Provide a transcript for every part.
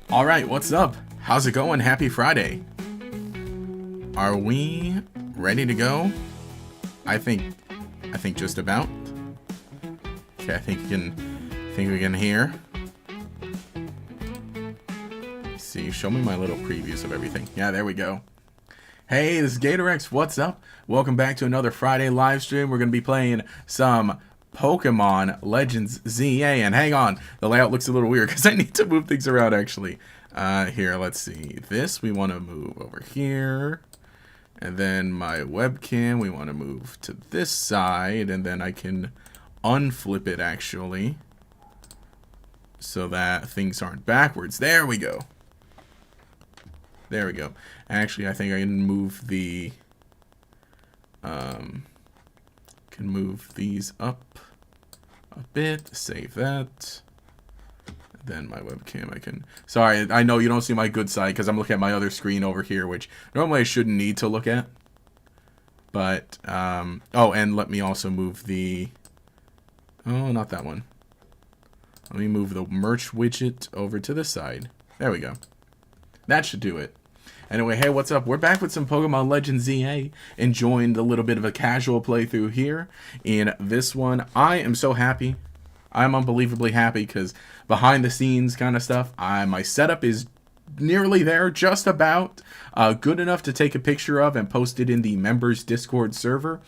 Alright, what's up? How's it going? Happy Friday. Are we ready to go? I think just about. Okay, I think we can hear. Let's see, show me my little previews of everything. Yeah, there we go. Hey, this is GatorX, what's up? Welcome back to another Friday live stream. We're gonna be playing some Pokemon Legends ZA, and hang on, the layout looks a little weird because I need to move things around actually. Here, let's see. This we want to move over here, and then my webcam we want to move to this side, and then I can unflip it actually so that things aren't backwards. There we go. There we go. Actually, I think I can move the can move these up a bit. Save that. Then my webcam I can... Sorry, I know you don't see my good side because I'm looking at my other screen over here, which normally I shouldn't need to look at. But, oh, and let me also move the... Oh, not that one. Let me move the merch widget over to the side. There we go. That should do it. Anyway, hey, what's up? We're back with some Pokemon Legends ZA, enjoying a little bit of a casual playthrough here. In this one, I am so happy. I'm unbelievably happy because behind the scenes kind of stuff, my setup is nearly there, just about good enough to take a picture of and post it in the members Discord server,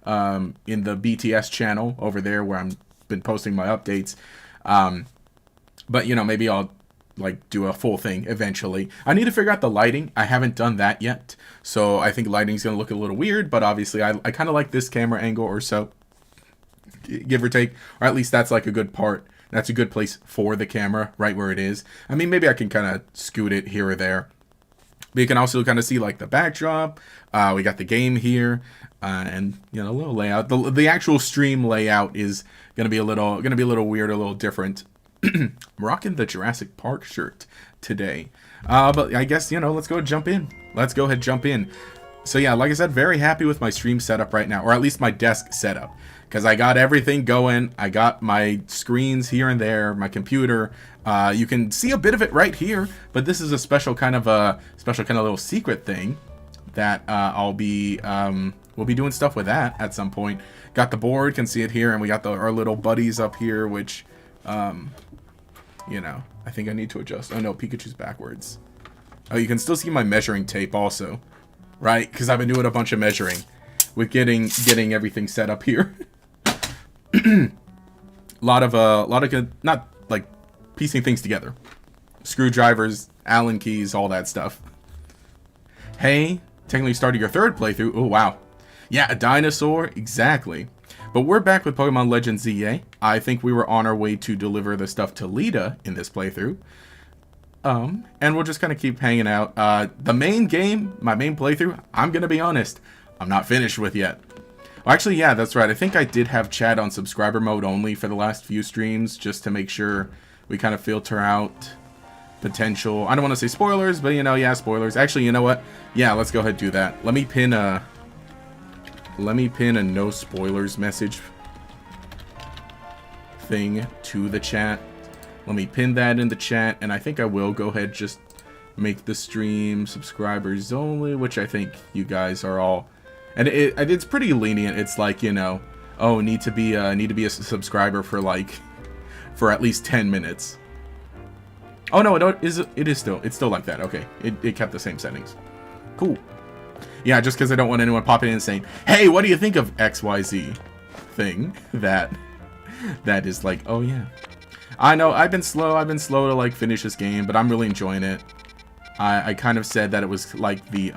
in the BTS channel over there where I'm been posting my updates. But you know, maybe I'll like do a full thing eventually. I need to figure out the lighting. I haven't done that yet, so I think lighting's gonna look a little weird, but obviously I kind of like this camera angle or so, give or take, or at least that's like a good part. That's a good place for the camera, right where it is. I mean, maybe I can kind of scoot it here or there. But you can also kind of see like the backdrop. We got the game here, and you know, a little layout. The actual stream layout is gonna be a little weird, a little different. I'm rocking the Jurassic Park shirt today, but I guess, you know, let's go jump in. Let's go ahead jump in. So yeah, like I said, very happy with my stream setup right now, or at least my desk setup, because I got everything going. I got my screens here and there, my computer. You can see a bit of it right here, but this is a special kind of little secret thing that we'll be doing stuff with that at some point. Got the board, can see it here, and we got our little buddies up here, which you know, I think I need to adjust. Oh no, Pikachu's backwards. Oh, you can still see my measuring tape also, right? Because I've been doing a bunch of measuring with getting everything set up here. a lot of good, not like piecing things together. Screwdrivers, Allen keys, all that stuff. Hey, technically started your third playthrough. Oh wow, yeah, a dinosaur, exactly. But we're back with Pokemon Legends ZA. I think we were on our way to deliver the stuff to Lita in this playthrough. And we'll just kind of keep hanging out. The main game, my main playthrough, I'm going to be honest, I'm not finished with yet. Well, actually, yeah, that's right. I think I did have chat on subscriber mode only for the last few streams, just to make sure we kind of filter out potential... I don't want to say spoilers, but, you know, yeah, spoilers. Actually, you know what? Yeah, let's go ahead and do that. Let me pin a no spoilers message thing to the chat. Let me pin that in the chat, and I think I will go ahead just make the stream subscribers only, which I think you guys are all, and it's pretty lenient. It's like, you know, oh, need to be a subscriber for at least 10 minutes. Oh no, it is still like that. Okay, it kept the same settings. Cool. Yeah, just because I don't want anyone popping in and saying, hey, what do you think of XYZ thing? That is like, oh yeah. I know, I've been slow to like finish this game, but I'm really enjoying it. I kind of said that it was like the,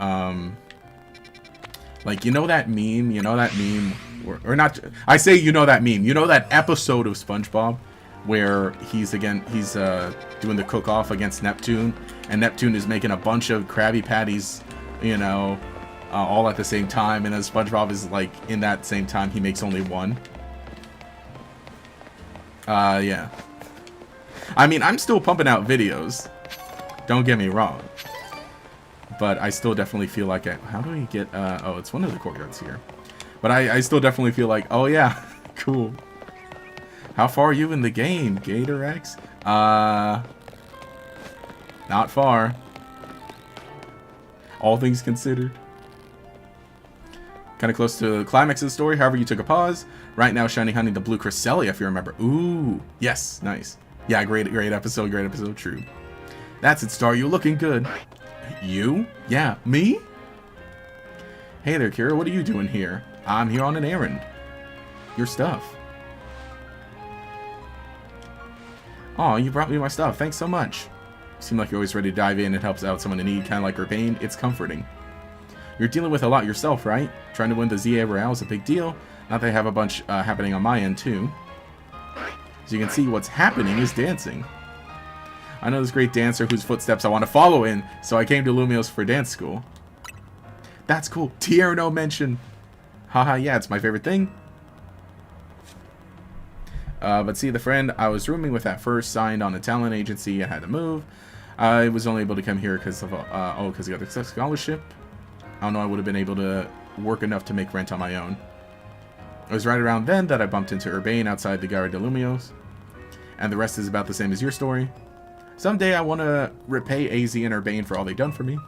like, you know that meme, or not, I say you know that meme, you know that episode of SpongeBob where he's doing the cook-off against Neptune, and Neptune is making a bunch of Krabby Patties, you know, all at the same time, and then SpongeBob is like, in that same time, he makes only one. Yeah. I mean, I'm still pumping out videos. Don't get me wrong. But I still definitely feel like how do we get, oh, it's one of the courtyards here. But I still definitely feel like, oh yeah, cool. How far are you in the game, GatorX? Not far. All things considered. Kind of close to the climax of the story. However, you took a pause. Right now, Shiny Honey, the Blue Cresselia, if you remember. Ooh. Yes. Nice. Yeah, great episode. Great episode. True. That's it, Star. You looking good. You? Yeah. Me? Hey there, Kira. What are you doing here? I'm here on an errand. Your stuff. Oh, you brought me my stuff. Thanks so much. You seem like you're always ready to dive in. It helps out someone in need, kind of like Urbane. It's comforting. You're dealing with a lot yourself, right? Trying to win the ZA Royale is a big deal. Not that I have a bunch happening on my end, too. As you can see, what's happening is dancing. I know this great dancer whose footsteps I want to follow in, so I came to Lumios for dance school. That's cool. Tierno mention. Haha, yeah, it's my favorite thing. But see, the friend I was rooming with at first signed on a talent agency and had to move. I was only able to come here because of because he got the scholarship. I don't know, I would have been able to work enough to make rent on my own. It was right around then that I bumped into Urbane outside the Gara de Lumios. And the rest is about the same as your story. Someday I want to repay AZ and Urbane for all they've done for me.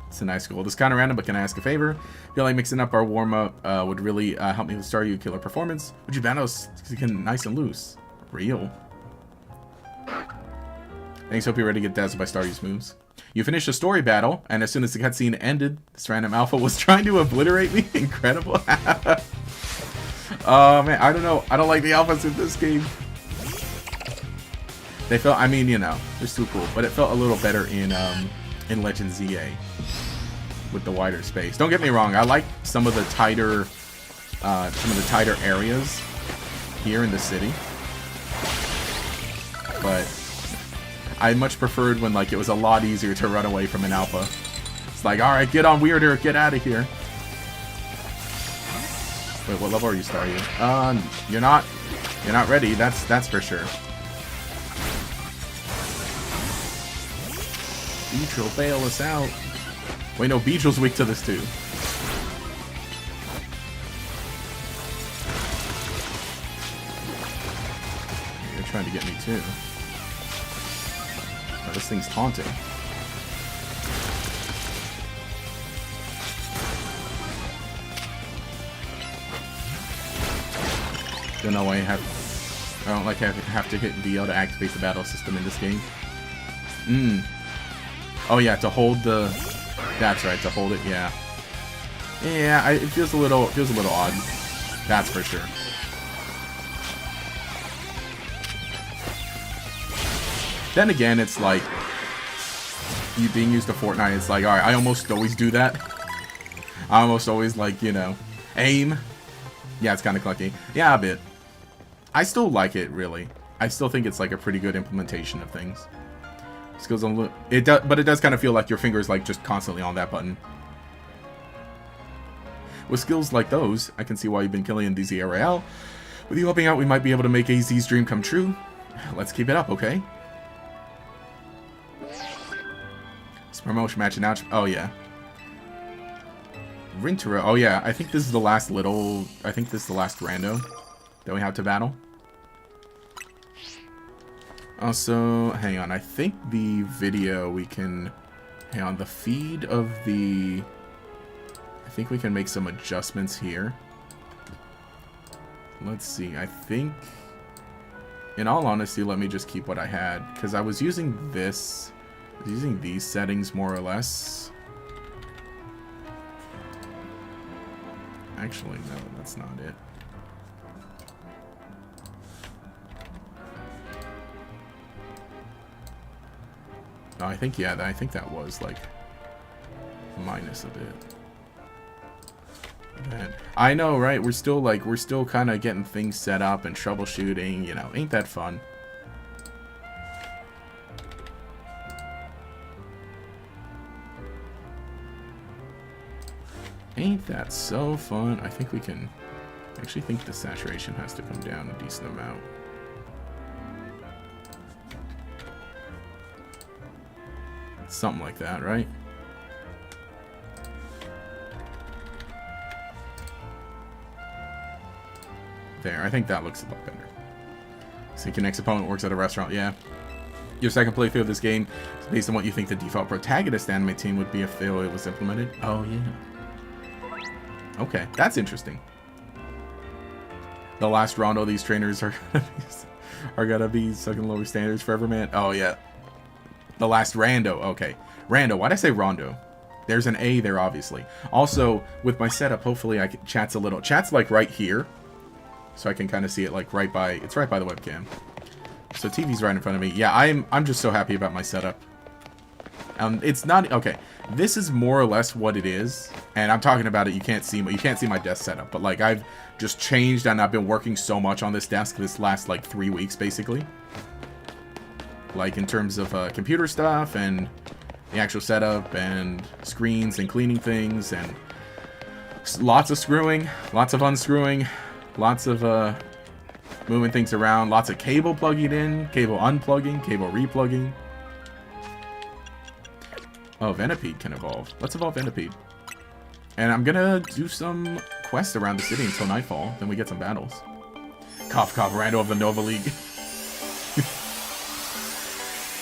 It's a nice goal. This is kind of random, but can I ask a favor? I feel like mixing up our warm-up would really help me with Staryu killer performance. Would you battle nice and loose? Real. Thanks, hope you're ready to get dazzled by Staryu's moves. You finished the story battle, and as soon as the cutscene ended, this random alpha was trying to obliterate me. Incredible. Oh, man, I don't know. I don't like the alphas in this game. They felt, I mean, you know, they're still cool, but it felt a little better in Legend ZA with the wider space. Don't get me wrong, I like some of the tighter areas here in the city, but I much preferred when like it was a lot easier to run away from an alpha. It's like, all right, get on Weirder, get out of here. Wait, what level are you, Staryu? You're not ready. That's for sure. Beetle, bail us out. Wait, no, Beetle's weak to this too. You're trying to get me too. Oh, this thing's taunting. Don't know why I don't like have to hit VL to activate the battle system in this game. Oh yeah, to hold the. That's right, to hold it. Yeah. Yeah, it feels a little odd. That's for sure. Then again, it's like you being used to Fortnite. It's like, all right, I almost always do that. I almost always like, you know, aim. Yeah, it's kind of clunky. Yeah, a bit. I still like it, really. I still think it's like a pretty good implementation of things. Skills on it does, but it does kind of feel like your finger is like just constantly on that button. With skills like those, I can see why you've been killing in DZ Royale. With you helping out, we might be able to make AZ's dream come true. Let's keep it up, okay? It's promotion match announcement. Oh yeah. Rintaro. Oh yeah. I think this is the last little. I think this is the last rando that we have to battle. Also, hang on, I think the video we can, hang on, the feed of the, I think we can make some adjustments here. Let's see, I think, in all honesty, let me just keep what I had, because I was using this, I was using these settings more or less. Actually, no, that's not it. I think, yeah, I think that was like minus a bit. Man, I know, right? We're still kind of getting things set up and troubleshooting, you know, ain't that fun? Ain't that so fun? I think we can, I actually think the saturation has to come down a decent amount. Something like that, right? There, I think that looks a lot better. Sync your next opponent works at a restaurant, yeah. Your second playthrough of this game is based on what you think the default protagonist anime team would be if it was implemented. Oh, yeah. Okay, that's interesting. The last rondo, these trainers are gonna be sucking lower standards forever, man. Oh, yeah. The last rando. Okay. Rando. Why'd I say rondo? There's an A there, obviously. Also, with my setup, hopefully I can... Chat's a little... Chat's, like, right here. So I can kind of see it, like, right by... It's right by the webcam. So TV's right in front of me. Yeah, I'm just so happy about my setup. It's not... Okay. This is more or less what it is. And I'm talking about it. You can't see my desk setup. But, like, I've just changed and I've been working so much on this desk this last, like, 3 weeks, basically. Like, in terms of computer stuff and the actual setup and screens and cleaning things and lots of screwing, lots of unscrewing, lots of moving things around, lots of cable plugging in, cable unplugging, cable replugging. Oh, Venipede can evolve. Let's evolve Venipede. And I'm gonna do some quests around the city until nightfall. Then we get some battles. Cough, cough, Rando of the Nova League.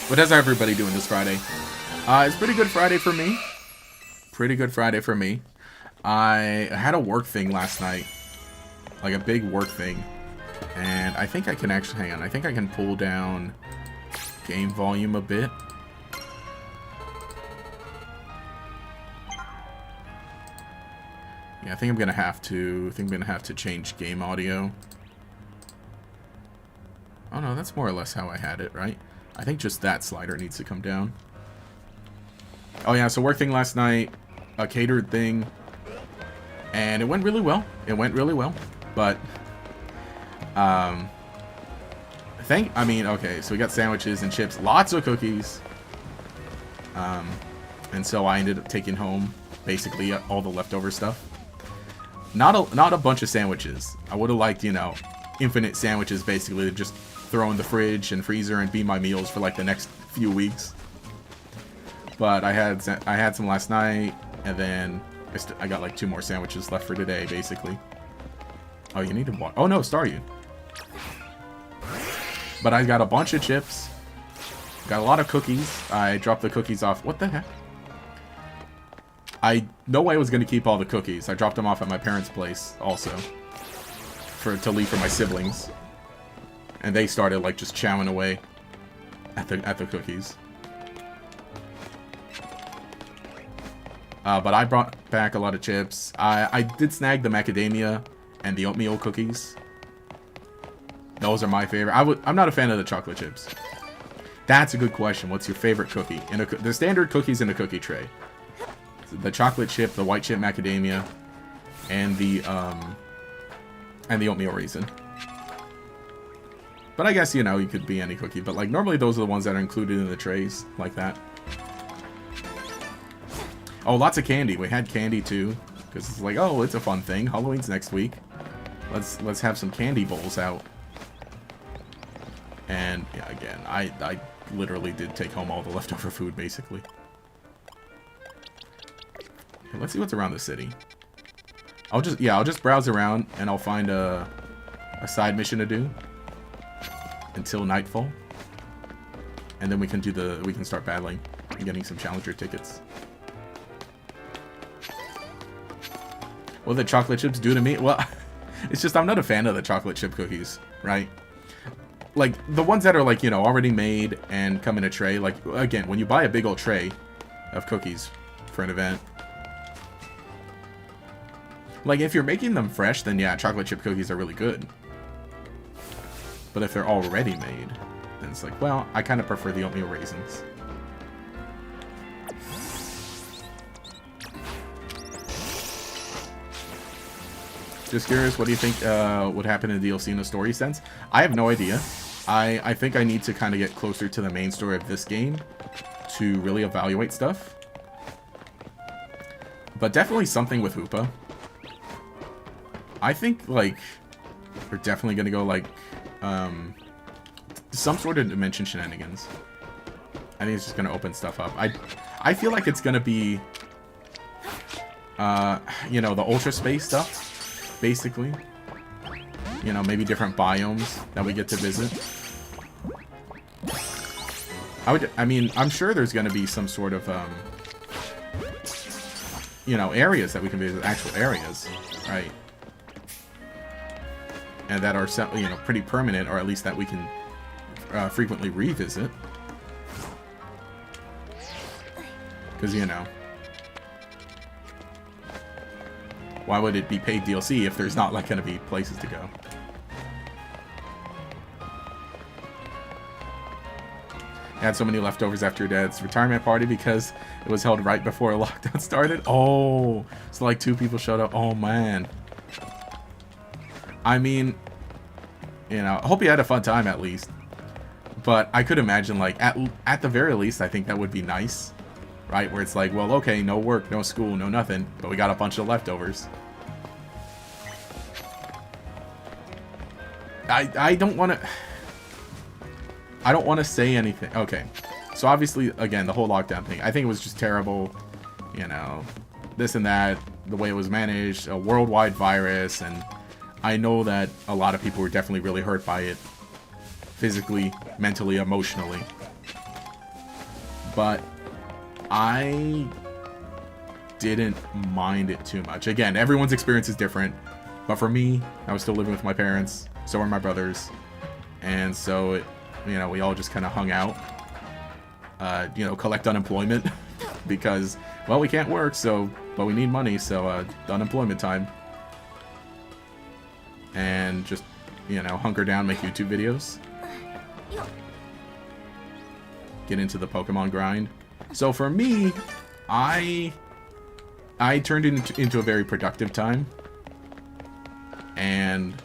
What is everybody doing this Friday? It's pretty good Friday for me. Pretty good Friday for me. I had a work thing last night. Like a big work thing. And I think I can actually... Hang on. I think I can pull down game volume a bit. Yeah, I think I'm gonna have to change game audio. Oh no, that's more or less how I had it, right? I think just that slider needs to come down. Oh yeah, so work thing last night, a catered thing, and it went really well. It went really well, but okay, so we got sandwiches and chips, lots of cookies, and so I ended up taking home basically all the leftover stuff. Not a bunch of sandwiches. I would have liked, you know, infinite sandwiches basically to just throw in the fridge and freezer and be my meals for like the next few weeks. But I had some last night, and then I got like 2 more sandwiches left for today, basically. Oh, you need to watch. Oh no, Staryu. But I got a bunch of chips. Got a lot of cookies. I dropped the cookies off. What the heck? I know I was gonna keep all the cookies. I dropped them off at my parents' place also, to leave for my siblings. And they started like just chowing away at the cookies. But I brought back a lot of chips. I did snag the macadamia and the oatmeal cookies. Those are my favorite. I'm not a fan of the chocolate chips. That's a good question. What's your favorite cookie? The standard cookies in a cookie tray. The chocolate chip, the white chip macadamia, and the oatmeal raisin. But I guess, you know, you could be any cookie. But, like, normally those are the ones that are included in the trays, like that. Oh, lots of candy. We had candy, too. Because it's like, oh, it's a fun thing. Halloween's next week. Let's have some candy bowls out. And, yeah, again, I literally did take home all the leftover food, basically. Okay, let's see what's around the city. I'll just browse around, and I'll find a side mission to do until nightfall, and then we can start battling and getting some challenger tickets. What the chocolate chips do to me? Well, it's just I'm not a fan of the chocolate chip cookies, right? Like the ones that are like, you know, already made and come in a tray. Like again, when you buy a big old tray of cookies for an event, like if you're making them fresh, then yeah, chocolate chip cookies are really good. But if they're already made, then it's like, well, I kind of prefer the oatmeal raisins. Just curious, what do you think would happen in the DLC in the story sense? I have no idea. I think I need to kind of get closer to the main story of this game to really evaluate stuff. But definitely something with Hoopa. I think, like, we're definitely going to go, like, some sort of dimension shenanigans. I think it's just going to open stuff up. I feel like it's going to be, you know, the Ultra Space stuff, basically. You know, maybe different biomes that we get to visit. I mean, I'm sure there's going to be some sort of, you know, areas that we can visit, actual areas, right? And that are, you know, pretty permanent, or at least that we can frequently revisit. Because, you know, why would it be paid DLC if there's not, like, going to be places to go? I had so many leftovers after your dad's retirement party because it was held right before lockdown started. Oh, so like 2 people showed up. Oh, man. I mean, you know, I hope you had a fun time at least. But I could imagine, like, at the very least, I think that would be nice. Right? Where it's like, well, okay, no work, no school, no nothing. But we got a bunch of leftovers. I don't want to... I don't want to say anything. Okay. So obviously, again, the whole lockdown thing. I think it was just terrible. You know, this and that. The way it was managed. A worldwide virus. And I know that a lot of people were definitely really hurt by it. Physically, mentally, emotionally. But I didn't mind it too much. Again, everyone's experience is different. But for me, I was still living with my parents. So were my brothers. And so it... You know, we all just kind of hung out, you know, collect unemployment because, well, we can't work, so, but we need money, so, unemployment time. And just, you know, hunker down, make YouTube videos. Get into the Pokemon grind. So for me, I turned it into a very productive time. And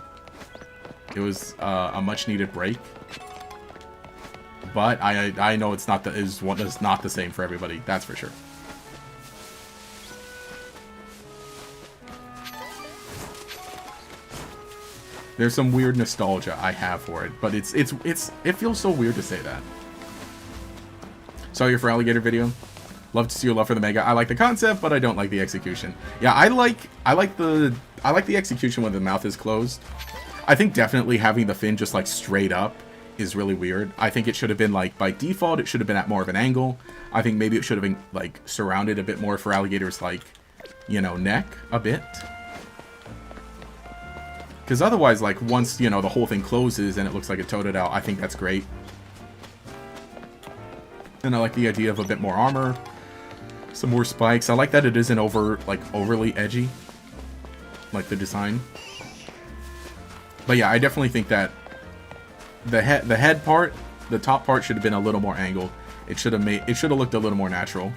it was a much needed break. But I know it's not not the same for everybody. That's for sure. There's some weird nostalgia I have for it, but it feels so weird to say that. Saw your For Alligator video. Love to see your love for the Mega. I like the concept, but I don't like the execution. Yeah, I like the execution when the mouth is closed. I think definitely having the fin just like straight up is really weird. I think it should have been like, by default, it should have been at more of an angle. I think maybe it should have been like surrounded a bit more for alligators, like, you know, neck a bit. Because otherwise, like, once, you know, the whole thing closes and it looks like it toted out, I think that's great. And I like the idea of a bit more armor, some more spikes. I like that it isn't overly edgy, like the design. But yeah, I definitely think that the head part, the top part should have been a little more angled. It should have looked a little more natural.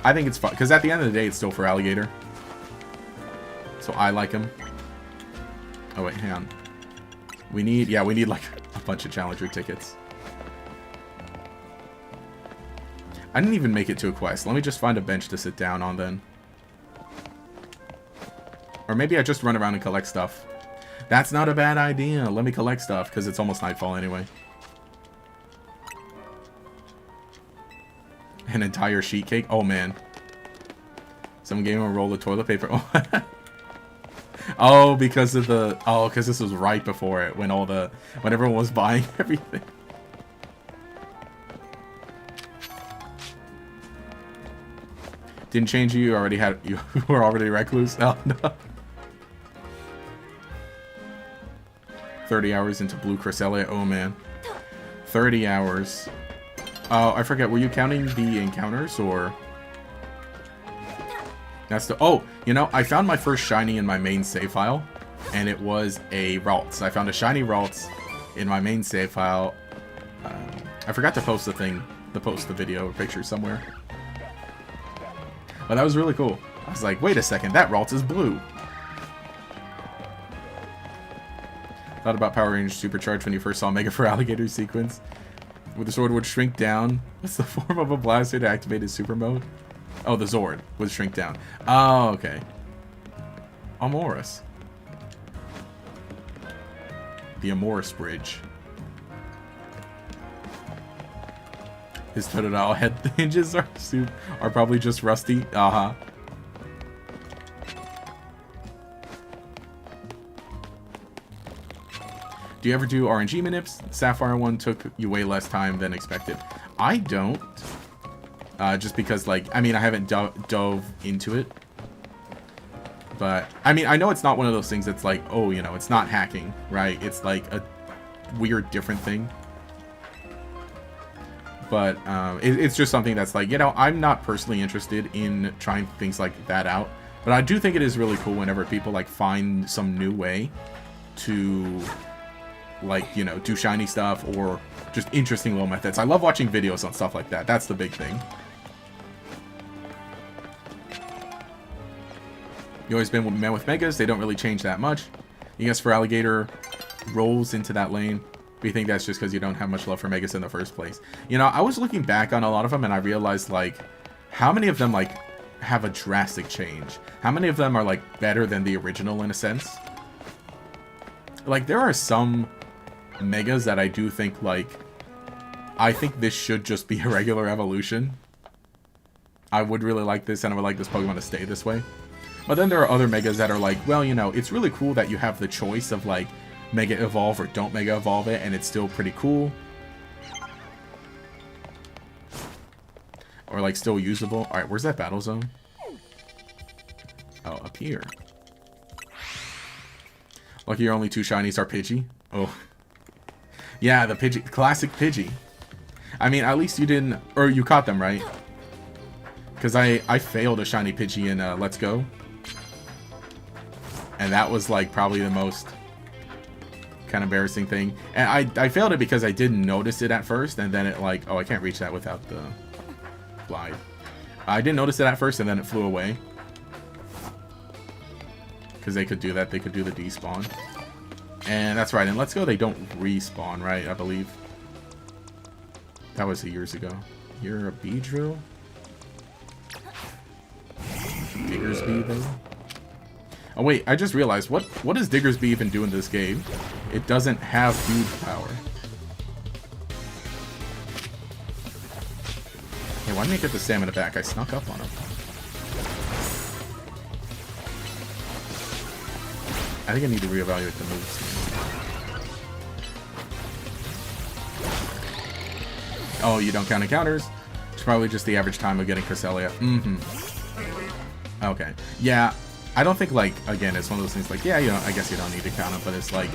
I think it's fun because at the end of the day, it's still for alligator. So I like him. Oh wait, hang on. We need like a bunch of challenger tickets. I didn't even make it to a quest. Let me just find a bench to sit down on then. Or maybe I just run around and collect stuff. That's not a bad idea. Let me collect stuff, because it's almost nightfall anyway. An entire sheet cake? Oh, man. Someone gave him a roll of toilet paper. Oh, because of the... Oh, because this was right before it, when everyone was buying everything. Didn't change you were already recluse? Oh, no. 30 hours into Blue Cresselia. Oh, man. 30 hours. Oh, I forget. Were you counting the encounters, or... That's the... Oh, you know, I found my first shiny in my main save file, and it was a Ralts. I found a shiny Ralts in my main save file. I forgot to post the video or picture somewhere. But that was really cool. I was like, wait a second, that Ralts is blue. Thought about Power Rangers Supercharged when you first saw Mega for Alligator sequence. Where the sword would shrink down. What's the form of a blaster to activate his super mode? Oh, the Zord would shrink down. Oh, okay. Amoris. The Amoris Bridge. His Totodile head hinges are probably just rusty. Uh-huh. Do you ever do RNG manips? Sapphire one took you way less time than expected. I don't. Just because, like, I mean, I haven't dove into it. But, I mean, I know it's not one of those things that's like, oh, you know, it's not hacking, right? It's like a weird, different thing. But it's just something that's like, you know, I'm not personally interested in trying things like that out. But I do think it is really cool whenever people, like, find some new way to, like, you know, do shiny stuff or just interesting little methods. I love watching videos on stuff like that. That's the big thing. You always been met with Megas. They don't really change that much. You guess for Alligator rolls into that lane. But you think that's just because you don't have much love for Megas in the first place. You know, I was looking back on a lot of them and I realized, like, how many of them, like, have a drastic change? How many of them are, like, better than the original in a sense? Like, there are some Megas that I do think, like, I think this should just be a regular evolution. I would really like this and I would like this Pokemon to stay this way. But then there are other Megas that are like, well, you know, it's really cool that you have the choice of, like, Mega Evolve or don't Mega Evolve it, and it's still pretty cool. Or, like, still usable. Alright, where's that battle zone? Oh, up here. Lucky your only two shinies are Pidgey. Oh. Yeah, the Pidgey. Classic Pidgey. I mean, at least you didn't... Or you caught them, right? Because I failed a shiny Pidgey in Let's Go. And that was, like, probably the most kind of embarrassing thing. And I failed it because I didn't notice it at first. And then it, like... Oh, I can't reach that without the glide. I didn't notice it at first, and then it flew away. Because they could do that. They could do the despawn. And that's right. In Let's Go, they don't respawn, right? I believe. That was years ago. You're a Beedrill? Diggersby, though? Oh, wait. I just realized. What does Diggersby even do in this game? It doesn't have huge power. Hey, why didn't I get the stamina back? I snuck up on him. I think I need to reevaluate the moves. Oh, you don't count encounters? It's probably just the average time of getting Cresselia. Okay. Yeah, I don't think, like, again, it's one of those things like, yeah, you know, I guess you don't need to count it, but it's like,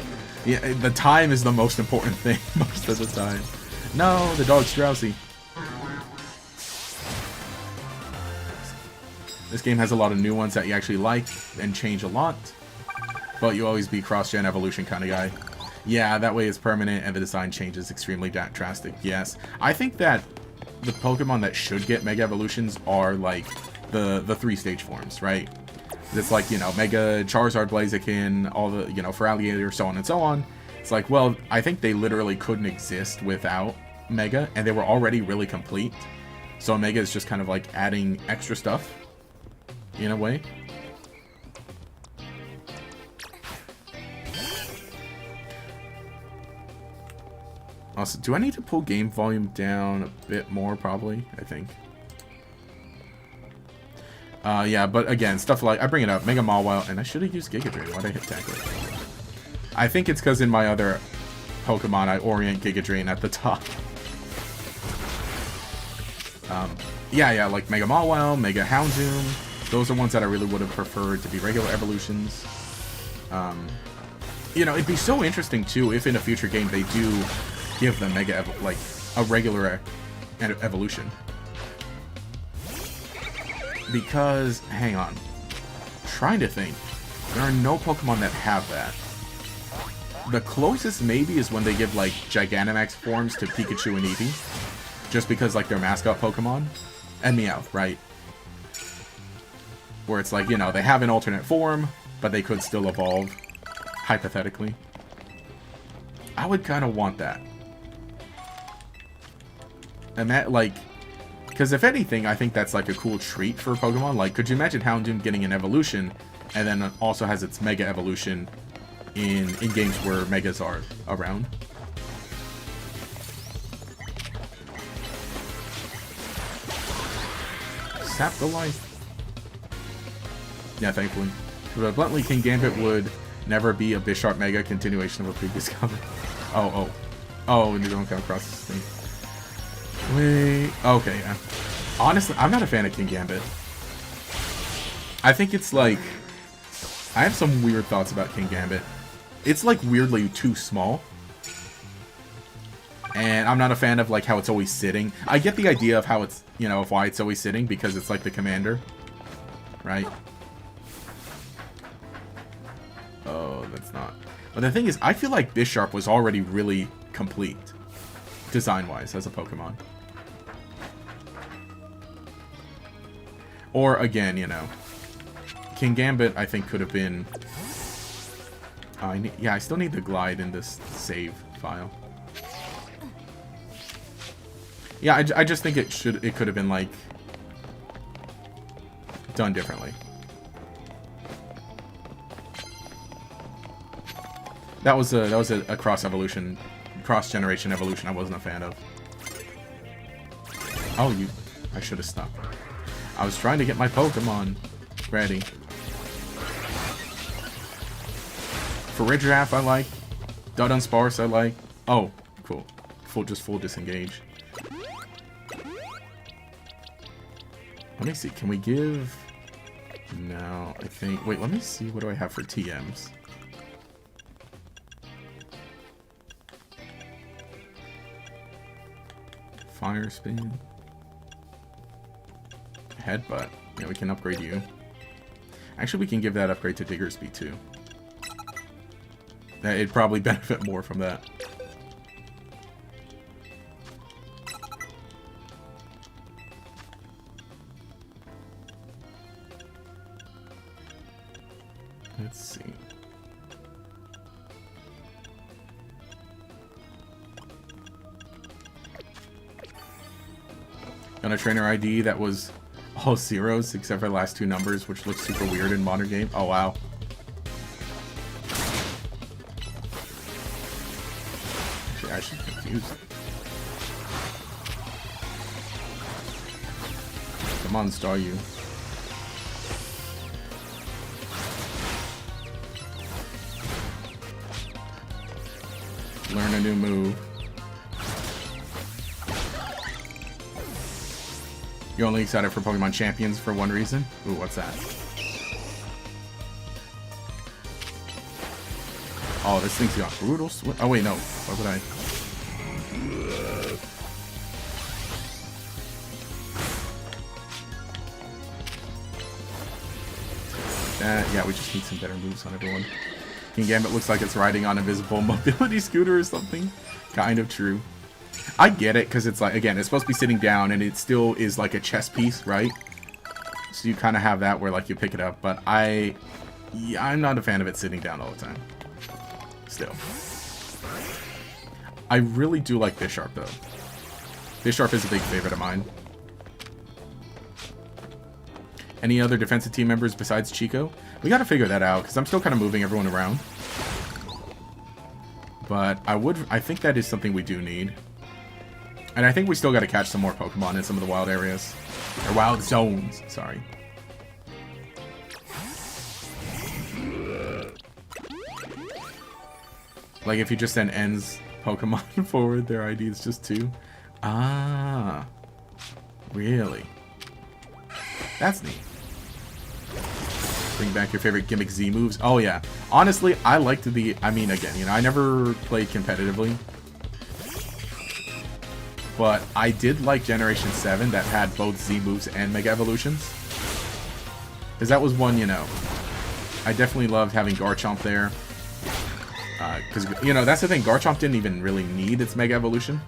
yeah, the time is the most important thing most of the time. No, the dog's drowsy. This game has a lot of new ones that you actually like and change a lot. But you always be cross-gen evolution kind of guy. Yeah, that way it's permanent and the design changes extremely drastic. Yes. I think that the Pokemon that should get Mega Evolutions are, like, the 3-stage forms, right? It's like, you know, Mega Charizard, Blaziken, all the, you know, for Alligator, so on and so on. It's like, well, I think they literally couldn't exist without Mega, and they were already really complete. So Mega is just kind of like adding extra stuff, in a way. Also, do I need to pull game volume down a bit more, probably? I think. Yeah, but again, stuff like... I bring it up. Mega Mawile, and I should have used Giga Drain. Why'd I hit tackle? I think it's because in my other Pokemon, I orient Giga Drain at the top. Yeah, like Mega Mawile, Mega Houndoom. Those are ones that I really would have preferred to be regular evolutions. You know, it'd be so interesting, too, if in a future game they do give them like a regular evolution. Because, hang on, trying to think, there are no Pokemon that have that. The closest maybe is when they give like Gigantamax forms to Pikachu and Eevee, just because like they're mascot Pokemon, and Meowth, right? Where it's like, you know, they have an alternate form, but they could still evolve, hypothetically. I would kind of want that. And that, like, because if anything, I think that's like a cool treat for Pokemon. Like, could you imagine Houndoom getting an evolution, and then also has its Mega Evolution in games where Megas are around? Sap the life. Yeah, thankfully. But bluntly, King Gambit would Never be a Bisharp Mega continuation of a previous comment. Oh, and you don't come across this thing. Wait. Okay, yeah. Honestly, I'm not a fan of King Gambit. I think it's like... I have some weird thoughts about King Gambit. It's like weirdly too small. And I'm not a fan of like how it's always sitting. I get the idea of how it's, you know, of why it's always sitting, because it's like the commander. Right? Oh, that's not... But the thing is, I feel like Bisharp was already really complete. Design-wise, as a Pokemon. Or, again, you know... King Gambit, I think, could have been... I still need the glide in this save file. Yeah, I just think it could have been, like... done differently. That was a cross-generation evolution I wasn't a fan of. Oh, I should have stopped. I was trying to get my Pokemon ready. Farigiraf I like. Dunsparce I like. Oh, cool. Full disengage. Let me see. Can we give... No, I think... Wait, let me see. What do I have for TMs? Fire Spin. Headbutt. Yeah, we can upgrade you. Actually, we can give that upgrade to Diggersby too. It'd probably benefit more from that. Let's see. On a trainer ID that was all zeros except for the last two numbers, which looks super weird in modern game. Oh wow. Actually, I should confuse it. Come on, star you. Learn a new move. You're only excited for Pokemon Champions for one reason? Ooh, what's that? Oh, this thing's got brutal swim. Oh, wait, no. What would I? Yeah, we just need some better moves on everyone. King Gambit looks like it's riding on invisible mobility scooter or something. Kind of true. I get it, because it's like, again, it's supposed to be sitting down, and it still is like a chess piece, right? So you kind of have that where, like, you pick it up, but I'm not a fan of it sitting down all the time. Still. I really do like Bisharp, though. Bisharp is a big favorite of mine. Any other defensive team members besides Chico? We gotta figure that out, because I'm still kind of moving everyone around. But I think that is something we do need. And I think we still got to catch some more Pokemon in some of the wild areas. Or wild zones, sorry. Like if you just send N's Pokemon forward, their ID is just 2. Ah. Really? That's neat. Bring back your favorite gimmick Z moves. Oh yeah. Honestly, I liked the... I mean, again, you know, I never played competitively. But I did like Generation 7 that had both Z moves and Mega Evolutions. Because that was one, you know, I definitely loved having Garchomp there. Because, you know, that's the thing. Garchomp didn't even really need its Mega Evolution.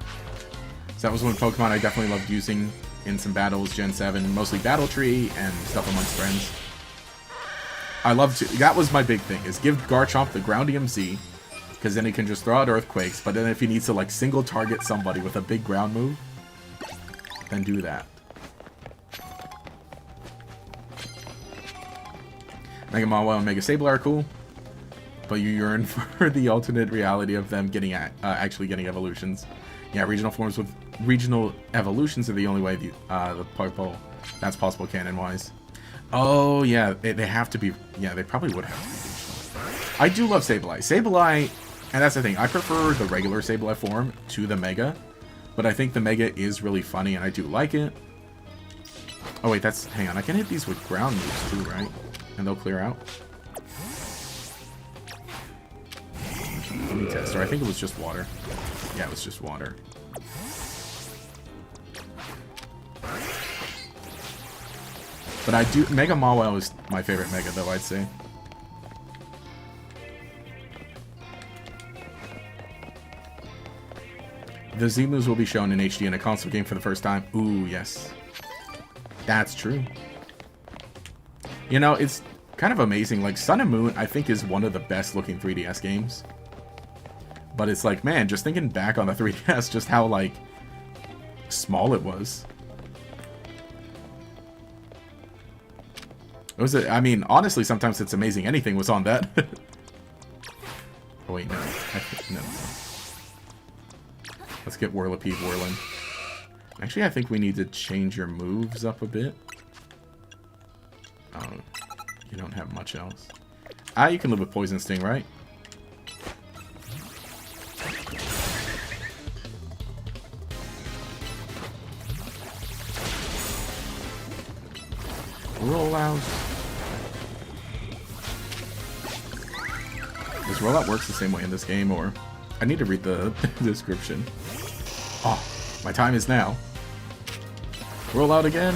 So that was one Pokemon I definitely loved using in some battles, Gen 7. Mostly Battle Tree and stuff amongst friends. I loved to... That was my big thing, is give Garchomp the Groundium Z. Because then he can just throw out Earthquakes, but then if he needs to, like, single target somebody with a big ground move, then do that. Mega Mawile and Mega Sableye are cool, but you yearn for the alternate reality of them getting actually getting evolutions. Yeah, regional evolutions are the only way the purple that's possible canon-wise. Oh, yeah, they have to be... Yeah, they probably would have to be regional. I do love Sableye. Sableye, and that's the thing, I prefer the regular Sableye form to the Mega, but I think the Mega is really funny, and I do like it. Oh wait, that's, hang on, I can hit these with ground moves too, right? And they'll clear out. Let me test, or I think it was just water. Yeah, it was just water. But I do, Mega Mawile is my favorite Mega though, I'd say. The Z moves will be shown in HD in a console game for the first time. Ooh, yes. That's true. You know, it's kind of amazing. Like, Sun and Moon, I think, is one of the best looking 3DS games. But it's like, man, just thinking back on the 3DS, just how, like, small it was. It was, I mean, honestly, sometimes it's amazing anything was on that. Oh, wait, no. No. Let's get Whirlipede whirling. Actually, I think we need to change your moves up a bit. Oh, you don't have much else. Ah, you can live with Poison Sting, right? Rollout. Does rollout works the same way in this game, or I need to read the description. Oh, my time is now. Rollout again.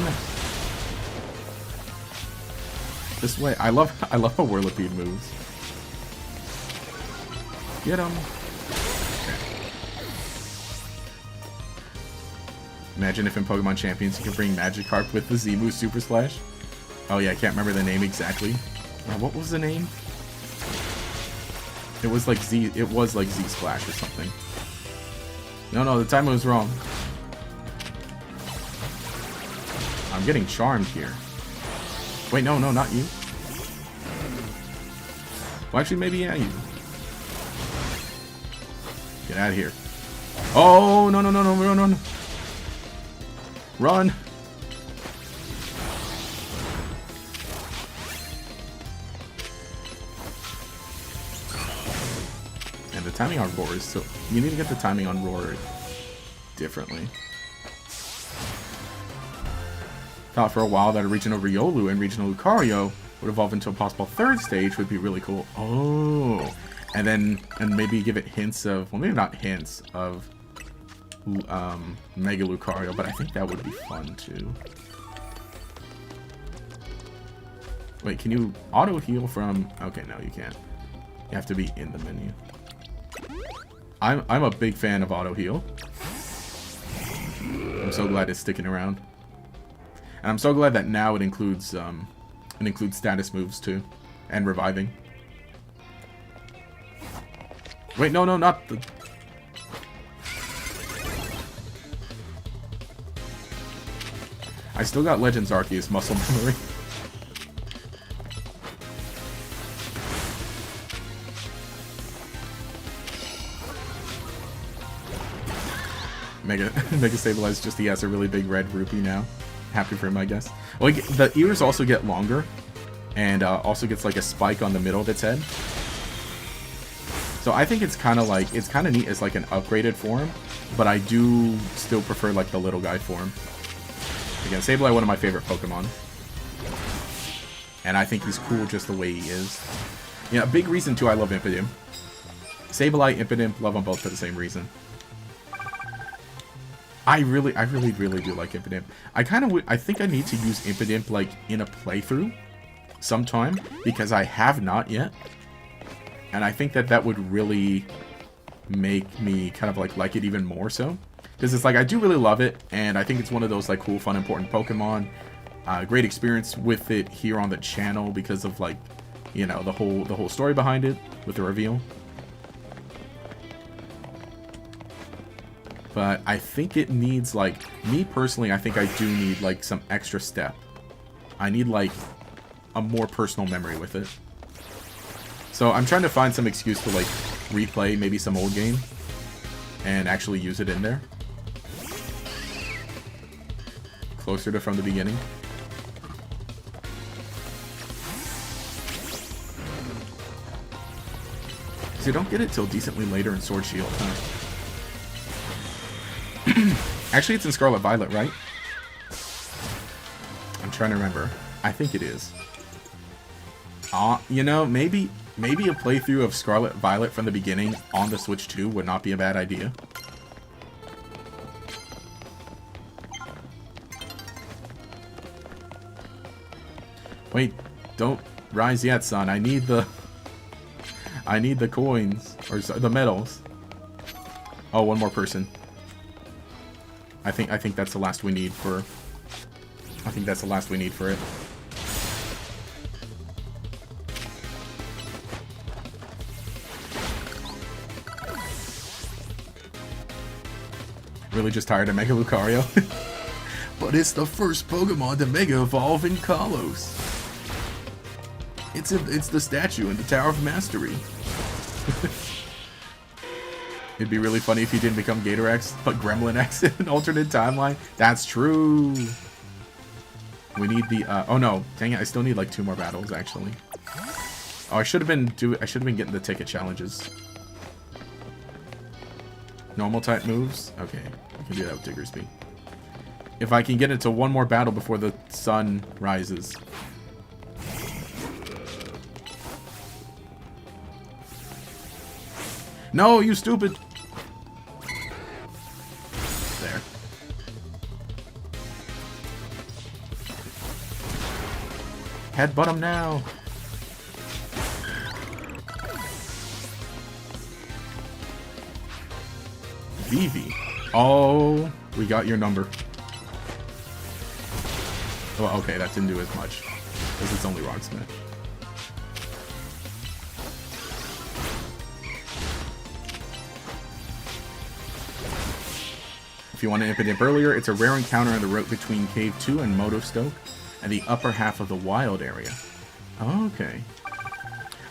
This way. I love how Whirlipede moves. Get him. Imagine if in Pokemon Champions you could bring Magikarp with the Z move Super Slash. Oh yeah, I can't remember the name exactly. What was the name? It was like Z Splash or something. No, the timer was wrong. I'm getting charmed here. Wait, no, not you. Well, actually, maybe yeah, you. Get out of here. Oh, no. Run. And the timing on Roar is so... You need to get the timing on Roar differently. Thought for a while that a regional Riolu and regional Lucario would evolve into a possible third stage would be really cool. Oh. And maybe give it hints of... Well, maybe not hints of... Mega Lucario, but I think that would be fun too. Wait, can you auto heal from... Okay, no, you can't. You have to be in the menu. I'm a big fan of auto heal. I'm so glad it's sticking around. And I'm so glad that now it includes status moves too. And reviving. Wait, no, not the... I still got Legends Arceus muscle memory. Mega Sableye just, he has a really big red rupee now. Happy for him, I guess. Well, the ears also get longer. And also gets like a spike on the middle of its head. So I think it's kind of neat as like an upgraded form. But I do still prefer like the little guy form. Again, Sableye, one of my favorite Pokemon. And I think he's cool just the way he is. Yeah, a big reason too I love Impidimp. Sableye, Impidimp, love them both for the same reason. I really do like Impidimp. I think I need to use Impidimp like in a playthrough sometime because I have not yet. And I think that would really make me kind of like it even more so. Because it's like, I do really love it, and I think it's one of those like cool, fun, important Pokemon. Great experience with it here on the channel because of like, you know, the whole story behind it with the reveal. But I think it needs like, me personally, I think I do need like some extra step. I need like a more personal memory with it. So I'm trying to find some excuse to like replay maybe some old game and actually use it in there. Closer to from the beginning. Because you don't get it till decently later in Sword Shield, huh? Actually, it's in Scarlet Violet, right? I'm trying to remember. I think it is. You know, maybe a playthrough of Scarlet Violet from the beginning on the Switch 2 would not be a bad idea. Wait, don't rise yet, son. I need the coins or the medals. Oh, one more person. I think that's the last we need for. I think that's the last we need for it. Really just tired of Mega Lucario. But it's the first Pokemon to Mega Evolve in Kalos. It's the statue in the Tower of Mastery. It'd be really funny if he didn't become Gator X, but Gremlin X in an alternate timeline. That's true. We need the oh no, dang it! I still need like 2 more battles actually. Oh, I should have been getting the ticket challenges. Normal type moves. Okay, I can do that with Diggersby. If I can get into 1 more battle before the sun rises. No, you stupid. There. Headbutt him now. Vivi. Oh, we got your number. Well, okay, that didn't do as much. Because it's only Rocksmith. If you want to imp it earlier, it's a rare encounter on the route between Cave 2 and Motostoke, and the upper half of the wild area. Okay.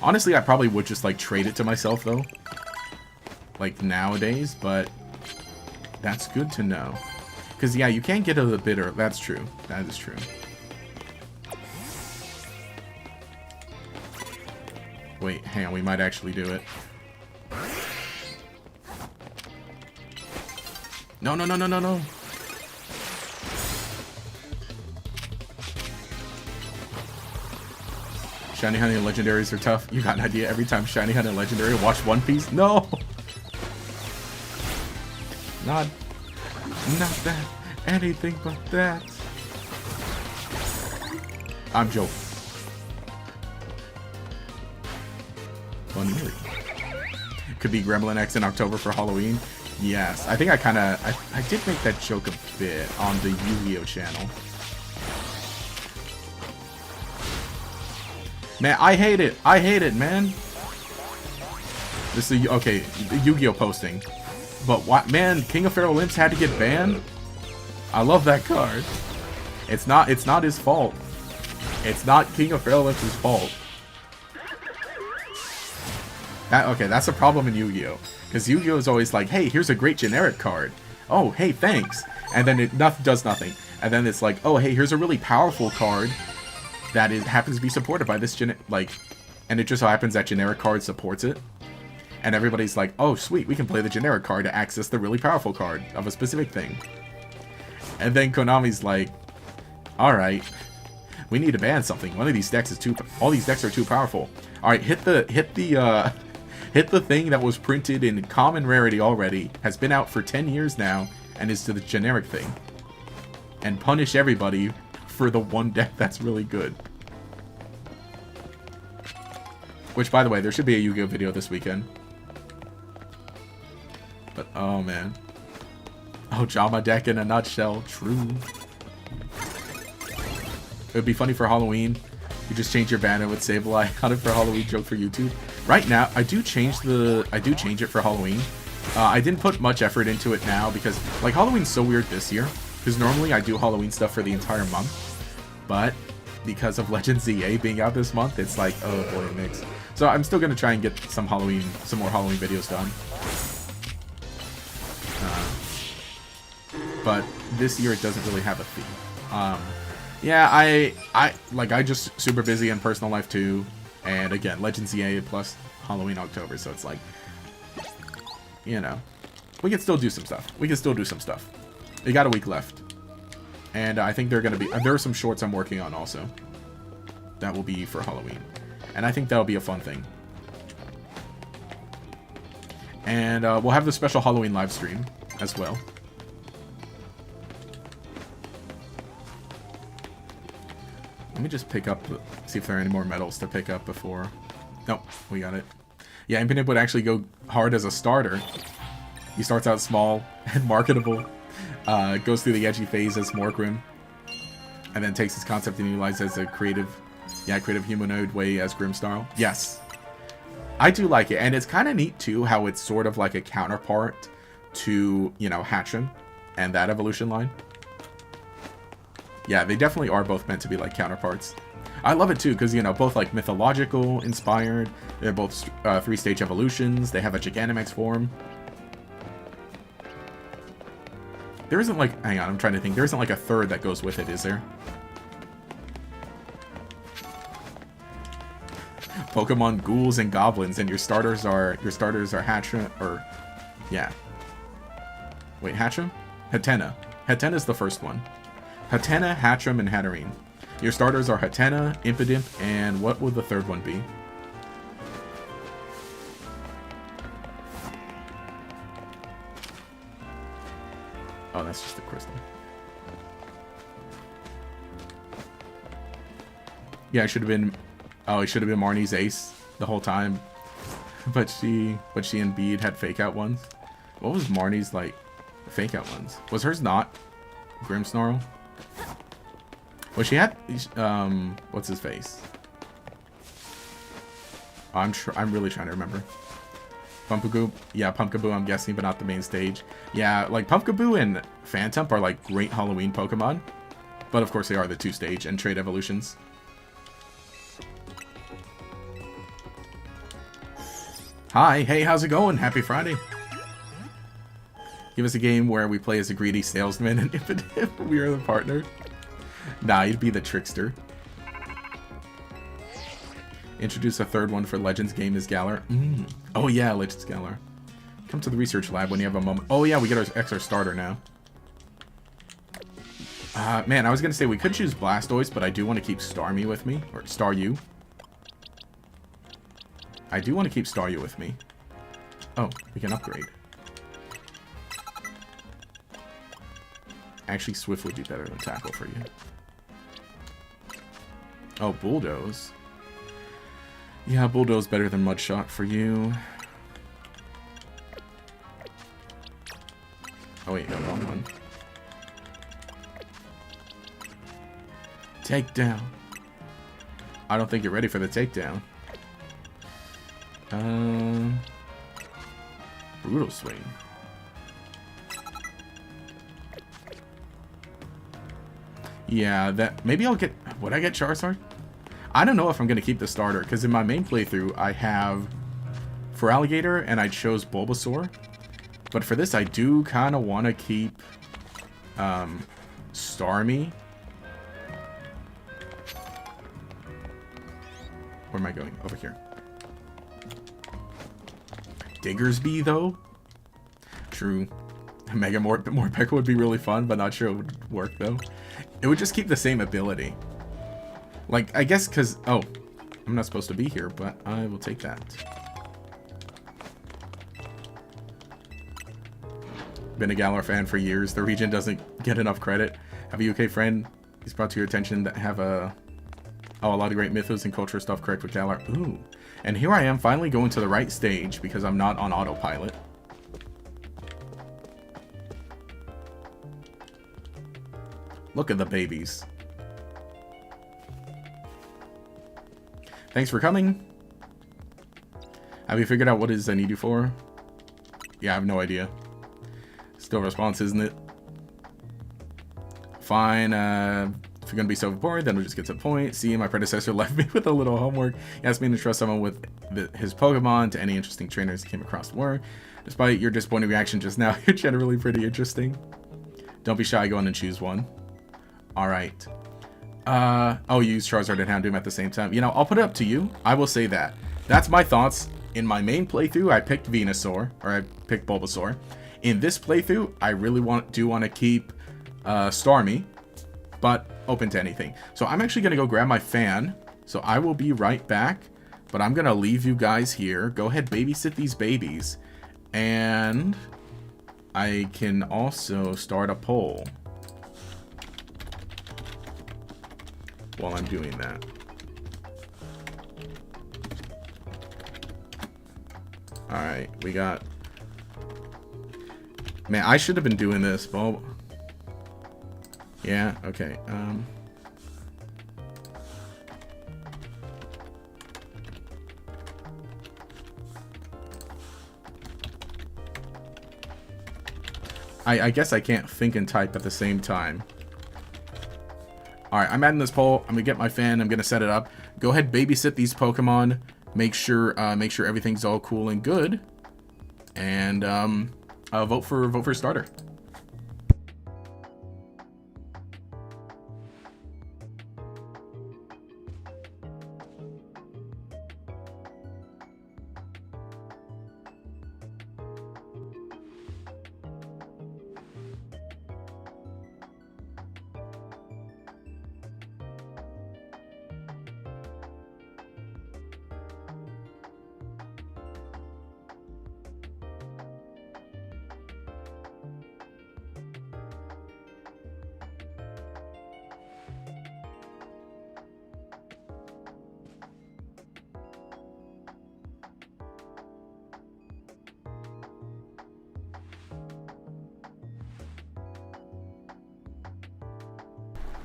Honestly, I probably would just, like, trade it to myself, though. Like, nowadays, but that's good to know. Because, yeah, you can't get a bitter. That's true. That is true. Wait, hang on. We might actually do it. No, no, no, no, no, no. Shiny Honey and Legendaries are tough. You got an idea every time Shiny Honey and Legendary watch One Piece? No! Not that. Anything but that. I'm joking. Funny. Could be Gremlin X in October for Halloween. Yes, I think I did make that joke a bit on the Yu-Gi-Oh channel. Man, I hate it. I hate it, man. This is okay. Yu-Gi-Oh posting, but what, man? King of Feral Imps had to get banned. I love that card. It's not his fault. It's not King of Feral Imps' fault. Okay, that's a problem in Yu-Gi-Oh. Because Yu-Gi-Oh is always like, hey, here's a great generic card. Oh, hey, thanks. And then it does nothing. And then it's like, oh, hey, here's a really powerful card that happens to be supported by this and it just so happens that generic card supports it. And everybody's like, oh, sweet, we can play the generic card to access the really powerful card of a specific thing. And then Konami's like, alright, we need to ban something. One of these decks is all these decks are too powerful. Alright, hit the thing that was printed in common rarity already, has been out for 10 years now, and is to the generic thing. And punish everybody for the one deck that's really good. Which, by the way, there should be a Yu-Gi-Oh video this weekend. But, oh man. Oh, Jama deck in a nutshell. True. It would be funny for Halloween. You just change your banner with Sableye. Got it for Halloween joke for YouTube. Right now, I do change it for Halloween. I didn't put much effort into it now because, like, Halloween's so weird this year. Because normally I do Halloween stuff for the entire month. But because of Legends ZA being out this month, it's like, oh boy, it makes. So I'm still gonna try and get some more Halloween videos done. But this year it doesn't really have a theme. Yeah, I just super busy in personal life too, and again, Legends ZA plus Halloween October, so it's like, you know, we can still do some stuff. We can still do some stuff. We got a week left. And I think they're going to be... there are some shorts I'm working on also. That will be for Halloween. And I think that'll be a fun thing. And we'll have the special Halloween live stream as well. Let me just pick up... see if there are any more medals to pick up before... Nope, we got it. Yeah, Infinite would actually go hard as a starter. He starts out small and marketable. Goes through the edgy phase as Morgrim. And then takes his concept and utilizes as a creative humanoid way as Grimsnarl. Yes. I do like it. And it's kind of neat, too, how it's sort of like a counterpart to, you know, Hatcham and that evolution line. Yeah, they definitely are both meant to be, like, counterparts. I love it, too, because, you know, both, like, mythological, inspired. They're both 3-stage evolutions. They have a Gigantamax form. There isn't, like... hang on, I'm trying to think. There isn't, like, a third that goes with it, is there? Pokemon ghouls and goblins, and your starters are Hatcham, or... yeah. Wait, Hatcham? Hatenna. Hatenna's the first one. Hatenna, Hatcham, and Hatterene. Your starters are Hatenna, Impidimp, and what would the third one be? Oh, that's just a crystal. Yeah, it should have been... oh, it should have been Marnie's ace the whole time. But she and Bede had fake out ones. What was Marnie's, like, fake out ones? Was hers not Grimmsnarl? Well, she had, what's his face? Oh, I'm really trying to remember. Pumpkaboo? Yeah, Pumpkaboo, I'm guessing, but not the main stage. Yeah, like, Pumpkaboo and Phantump are, like, great Halloween Pokemon. But, of course, they are the 2-stage and trait evolutions. Hi, hey, how's it going? Happy Friday. Give us a game where we play as a greedy salesman and if we are the partner. Nah, you'd be the trickster. Introduce a third one for Legends game is Galar. Oh yeah, Legends Galar. Come to the research lab when you have a moment. Oh yeah, we get our extra starter now. Man, I was gonna say we could choose Blastoise, but I do want to keep Starmie with me. Or Staryu. I do want to keep Staryu with me. Oh, we can upgrade. Actually, Swift would be better than Tackle for you. Oh, Bulldoze. Yeah, Bulldoze better than Mudshot for you. Oh wait, no, wrong one. Takedown. I don't think you're ready for the takedown. Brutal Swing. Yeah, that... maybe I'll get... would I get Charizard? I don't know if I'm going to keep the starter, because in my main playthrough, I have for Alligator, and I chose Bulbasaur. But for this, I do kind of want to keep Starmie. Where am I going? Over here. Diggersby, though? True. Mega Morpeko would be really fun, but not sure it would work, though. It would just keep the same ability. Like, I guess because... oh, I'm not supposed to be here, but I will take that. Been a Galar fan for years. The region doesn't get enough credit. Have a UK friend he's brought to your attention that have a lot of great mythos and culture stuff correct with Galar. Ooh. And here I am finally going to the right stage because I'm not on autopilot. Look at the babies. Thanks for coming. Have you figured out what it is I need you for? Yeah, I have no idea. Still response, isn't it? Fine, if you're gonna be so bored, then we'll just get to the point. See, my predecessor left me with a little homework. He asked me to trust someone with his Pokemon to any interesting trainers he came across the work. Despite your disappointing reaction just now, you're generally pretty interesting. Don't be shy, go on and choose one. Alright. Oh, you use Charizard and Houndoom at the same time. You know, I'll put it up to you. I will say that. That's my thoughts. in my main playthrough, I picked Venusaur, or I picked Bulbasaur. In this playthrough, I really want to keep Starmie, but open to anything. So I'm actually going to go grab my fan. So I will be right back, but I'm going to leave you guys here. Go ahead, babysit these babies. And I can also start a poll while I'm doing that. Alright, we got... Man, I should have been doing this, but... Yeah, okay, I guess I can't think and type at the same time. Alright, I'm adding this poll. I'm gonna get my fan. I'm gonna set it up. Go ahead, babysit these Pokemon. Make sure everything's all cool and good. And vote for starter.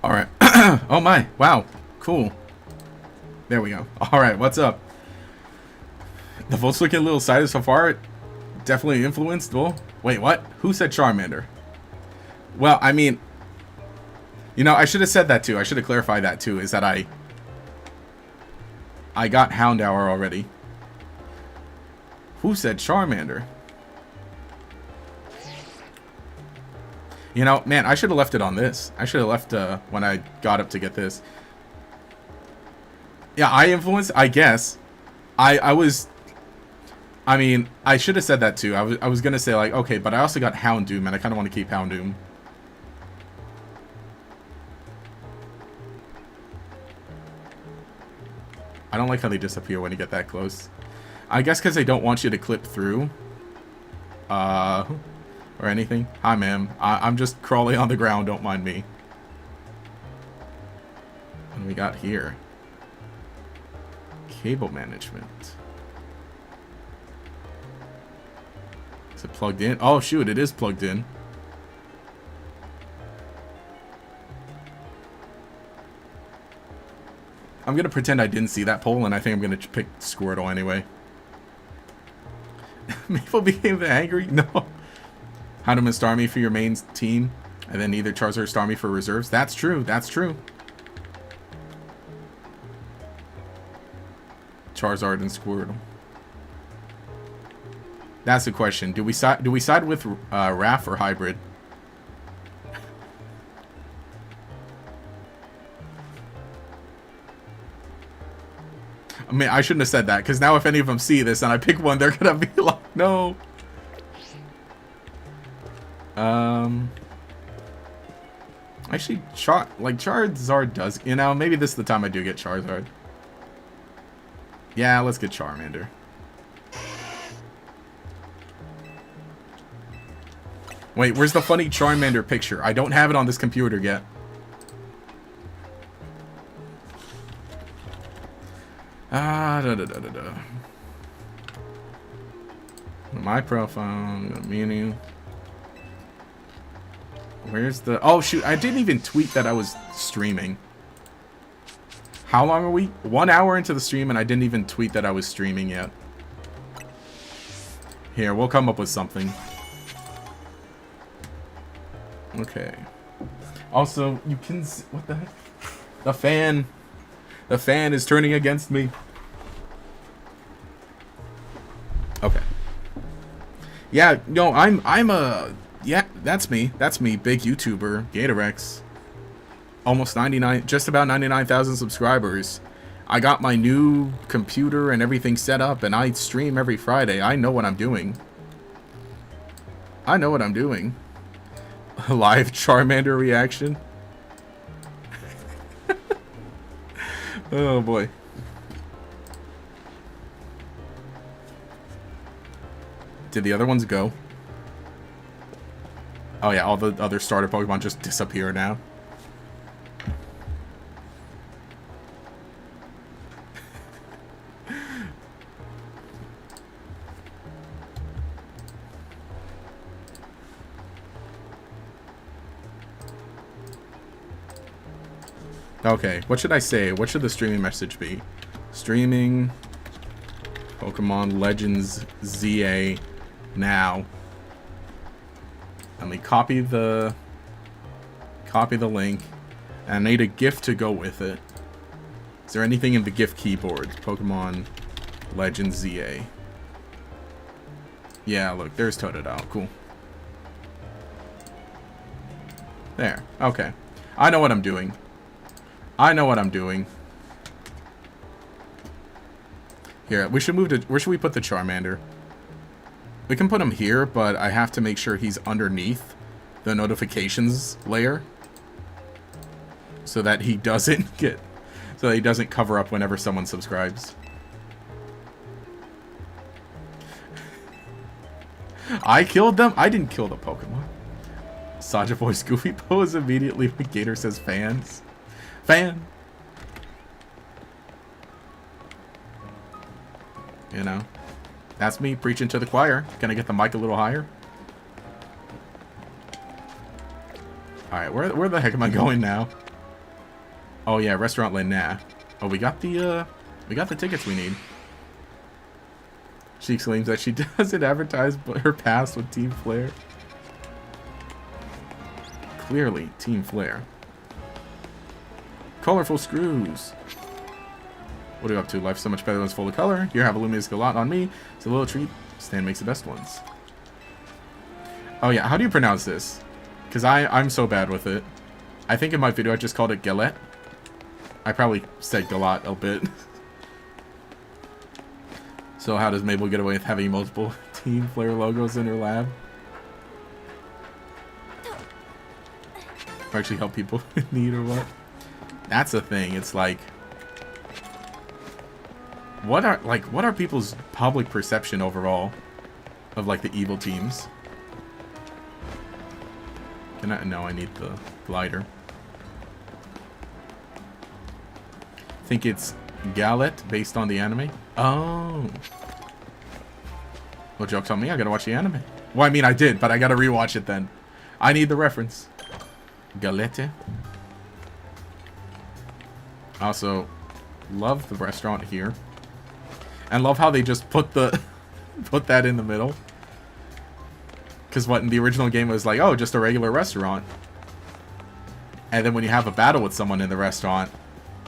Alright. Oh my. Wow. Cool. There we go. Alright, what's up? The votes looking a little excited so far. Definitely influenced. Well, wait, what? Who said Charmander? Well, I mean... You know, I should have said that too. I should have clarified that too. Is that I got Houndour already. Who said Charmander? You know, man, I should have left it on this. I should have left when I got up to get this. Yeah, I influenced, I guess. I mean, I should have said that too. I was going to say, like, okay, but I also got Houndoom, and I kind of want to keep Houndoom. I don't like how they disappear when you get that close. I guess because they don't want you to clip through. Or anything. Hi, ma'am. I'm just crawling on the ground. Don't mind me. What do we got here? Cable management. Is it plugged in? Oh, shoot. It is plugged in. I'm going to pretend I didn't see that poll, and I think I'm going to pick Squirtle anyway. Maple became the angry? No. Houndoom and Starmie for your main team, and then either Charizard or Starmie for reserves. That's true. That's true. Charizard and Squirtle. That's the question. Do we side with Raph or Hybrid? I mean, I shouldn't have said that, because now if any of them see this and I pick one, they're gonna be like, no. Actually, Charizard does, you know, maybe this is the time I do get Charizard. Yeah, let's get Charmander. Wait, where's the funny Charmander picture? I don't have it on this computer yet. My profile, meaning. Where's the... Oh, shoot. I didn't even tweet that I was streaming. How long are we? 1 hour into the stream, and I didn't even tweet that I was streaming yet. Here, we'll come up with something. Okay. Also, you can... What the heck? The fan. The fan is turning against me. Okay. Yeah, no, I'm a... Yeah, that's me. That's me, big YouTuber, Gatorex. Almost 99, just about 99,000 subscribers. I got my new computer and everything set up, and I stream every Friday. I know what I'm doing. I know what I'm doing. Live Charmander reaction. Oh boy. Did the other ones go? Oh yeah, all the other starter Pokemon just disappear now. Okay, what should I say? What should the streaming message be? Streaming Pokemon Legends ZA now. Let me copy the link, and I need a GIF to go with it. Is there anything in the GIF keyboard? Pokemon Legends ZA. Yeah, look, there's Totodile. Cool. There. Okay. I know what I'm doing. I know what I'm doing. Here, we should move to... Where should we put the Charmander? We can put him here, but I have to make sure he's underneath the notifications layer. So that he doesn't get... So that he doesn't cover up whenever someone subscribes. I killed them? I didn't kill the Pokemon. Saja Boy's Goofy pose immediately when Gator says fans. Fan! You know, that's me preaching to the choir. Can I get the mic a little higher? Alright, where the heck am I going now? Oh yeah, Restaurant Lena. Oh, we got the tickets we need. She exclaims that she doesn't advertise her past with Team Flare. Clearly, Team Flare. Colorful screws. What are you up to? Life's so much better when it's full of color. Here, have a luminous galot on me. It's a little treat. Stan makes the best ones. Oh yeah, how do you pronounce this? Because I'm so bad with it. I think in my video I just called it galette. I probably said galot a bit. So how does Mabel get away with having multiple Team Flare logos in her lab? Or actually help people in need or what? That's the thing. It's like, what are people's public perception overall of like the evil teams? Can I? No, I need the glider. Think it's Galette based on the anime. Oh, well, joke's on me. I gotta watch the anime. Well, I mean, I did, but I gotta rewatch it then. I need the reference. Galette. Also, love the restaurant here, and love how they just put that in the middle. Because what in the original game it was like, oh, just a regular restaurant, and then when you have a battle with someone in the restaurant,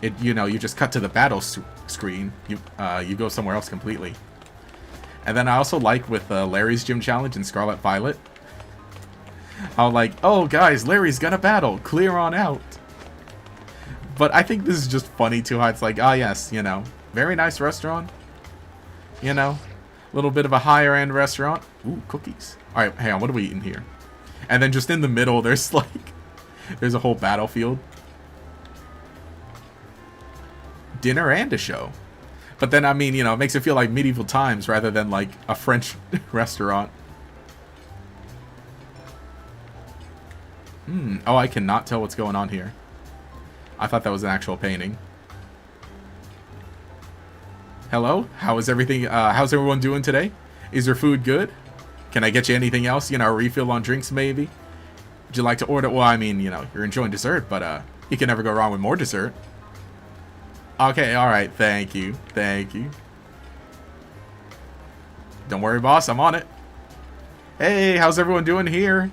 you just cut to the battle screen. You go somewhere else completely. And then I also like with Larry's Gym Challenge in Scarlet Violet, how like, oh guys, Larry's gonna battle, clear on out. But I think this is just funny too, how it's like, ah yes, very nice restaurant. A little bit of a higher end restaurant. Ooh, cookies. Alright, hang on, what are we eating here? And then just in the middle, there's like, there's a whole battlefield. Dinner and a show. But then, I mean, it makes it feel like medieval times rather than like a French restaurant. Oh, I cannot tell what's going on here. I thought that was an actual painting. Hello? How is everything? How's everyone doing today? Is your food good? Can I get you anything else? A refill on drinks maybe? Would you like to order? Well, I mean, you're enjoying dessert, but you can never go wrong with more dessert. Okay, alright. Thank you. Thank you. Don't worry, boss. I'm on it. Hey, how's everyone doing here?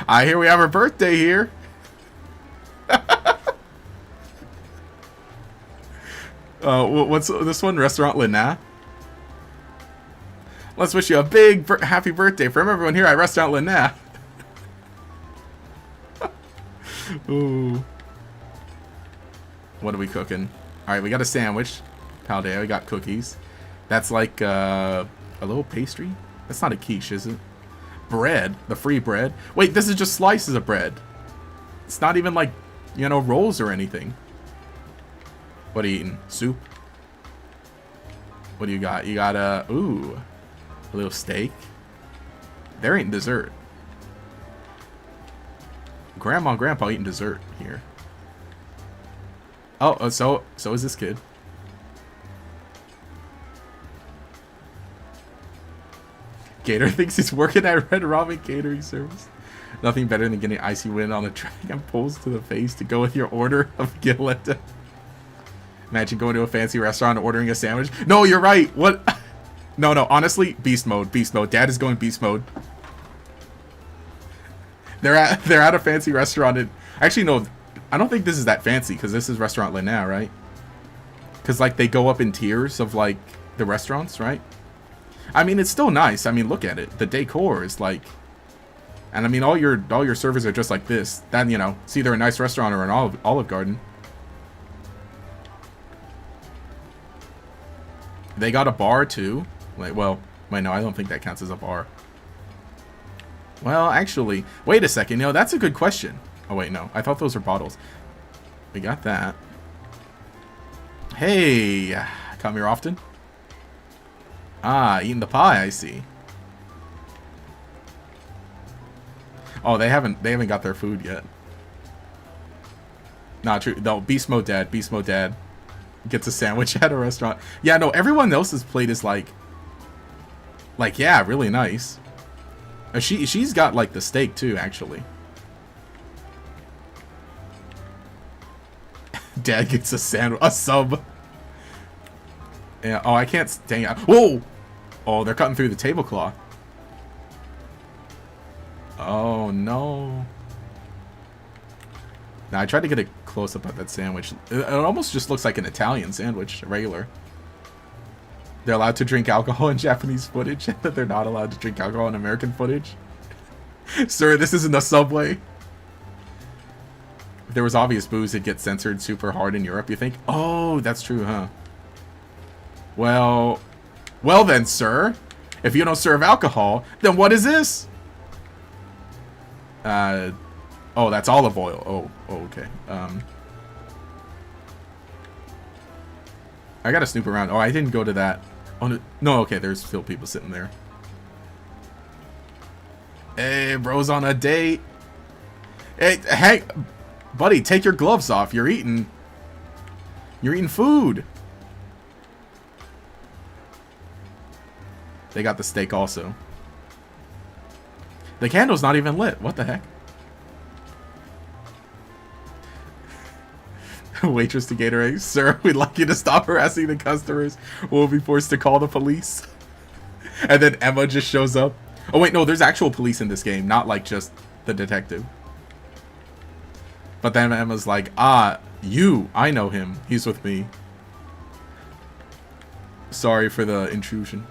I hear we have our birthday here. What's this one? Restaurant Lena. Let's wish you a big happy birthday from everyone here at Restaurant Lena. Ooh. What are we cooking? All right, we got a sandwich. Paldea, we got cookies. That's like a little pastry. That's not a quiche, is it? Bread, the free bread. Wait, this is just slices of bread. It's not even like, you know, rolls or anything. What are you eating? Soup? What do you got? You got a little steak. There ain't dessert. Grandma and Grandpa eating dessert here. Oh, so is this kid. Gator thinks he's working at Red Robin Catering Service. Nothing better than getting icy wind on the track and pulls to the face to go with your order of Gilletta. Imagine going to a fancy restaurant and ordering a sandwich. No, you're right. What? No, honestly, beast mode. Beast mode. Dad is going beast mode. They're at a fancy restaurant. And actually, no, I don't think this is that fancy because this is Restaurant Lena, right? Because like they go up in tiers of like the restaurants, right? I mean, it's still nice. I mean, look at it. The decor is like, and I mean, all your servers are just like this. Then, you know, it's either a nice restaurant or an Olive Garden. They got a bar too. Like, well, wait, no, I don't think that counts as a bar. Well, actually, wait a second. No, that's a good question. Oh wait, no, I thought those were bottles. We got that. Hey, come here often. Ah, eating the pie, I see. Oh, they haven't got their food yet. Not true. No, Beast Mode Dad. Beast Mode Dad gets a sandwich at a restaurant. Yeah, no, everyone else's plate is like, yeah, really nice. She's got like the steak too, actually. Dad gets a sub. Yeah. Oh, I can't. Dang it. Whoa. Oh, they're cutting through the tablecloth. Oh no. Now I tried to get a close up at that sandwich. It almost just looks like an Italian sandwich, regular. They're allowed to drink alcohol in Japanese footage, and that they're not allowed to drink alcohol in American footage. Sir, this isn't a Subway. If there was obvious booze, it'd get censored super hard in Europe, you think? Oh, that's true, huh? Well then, sir. If you don't serve alcohol, then what is this? Oh, that's olive oil. Oh, okay. I gotta snoop around. Oh, I didn't go to that. Oh, no, okay, there's still people sitting there. Hey, bro's on a date. Hey, buddy, take your gloves off. You're eating food. They got the steak also. The candle's not even lit. What the heck? Waitress to Gatorade. Sir, we'd like you to stop harassing the customers. We'll be forced to call the police. And then Emma just shows up. Oh wait, no, there's actual police in this game, not like just the detective. But then Emma's like, I know him. He's with me. Sorry for the intrusion.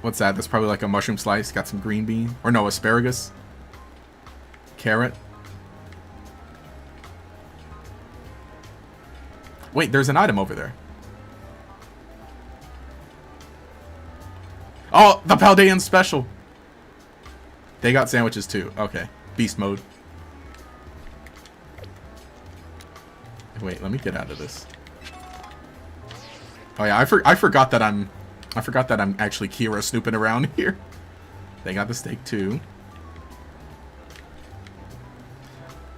What's that? That's probably like a mushroom slice. Got some green bean. Or no, asparagus. Carrot. Wait, there's an item over there. Oh, the Paldean special. They got sandwiches too. Okay. Beast mode. Wait, let me get out of this. Oh yeah, I forgot that I'm actually Kira snooping around here. They got the steak too.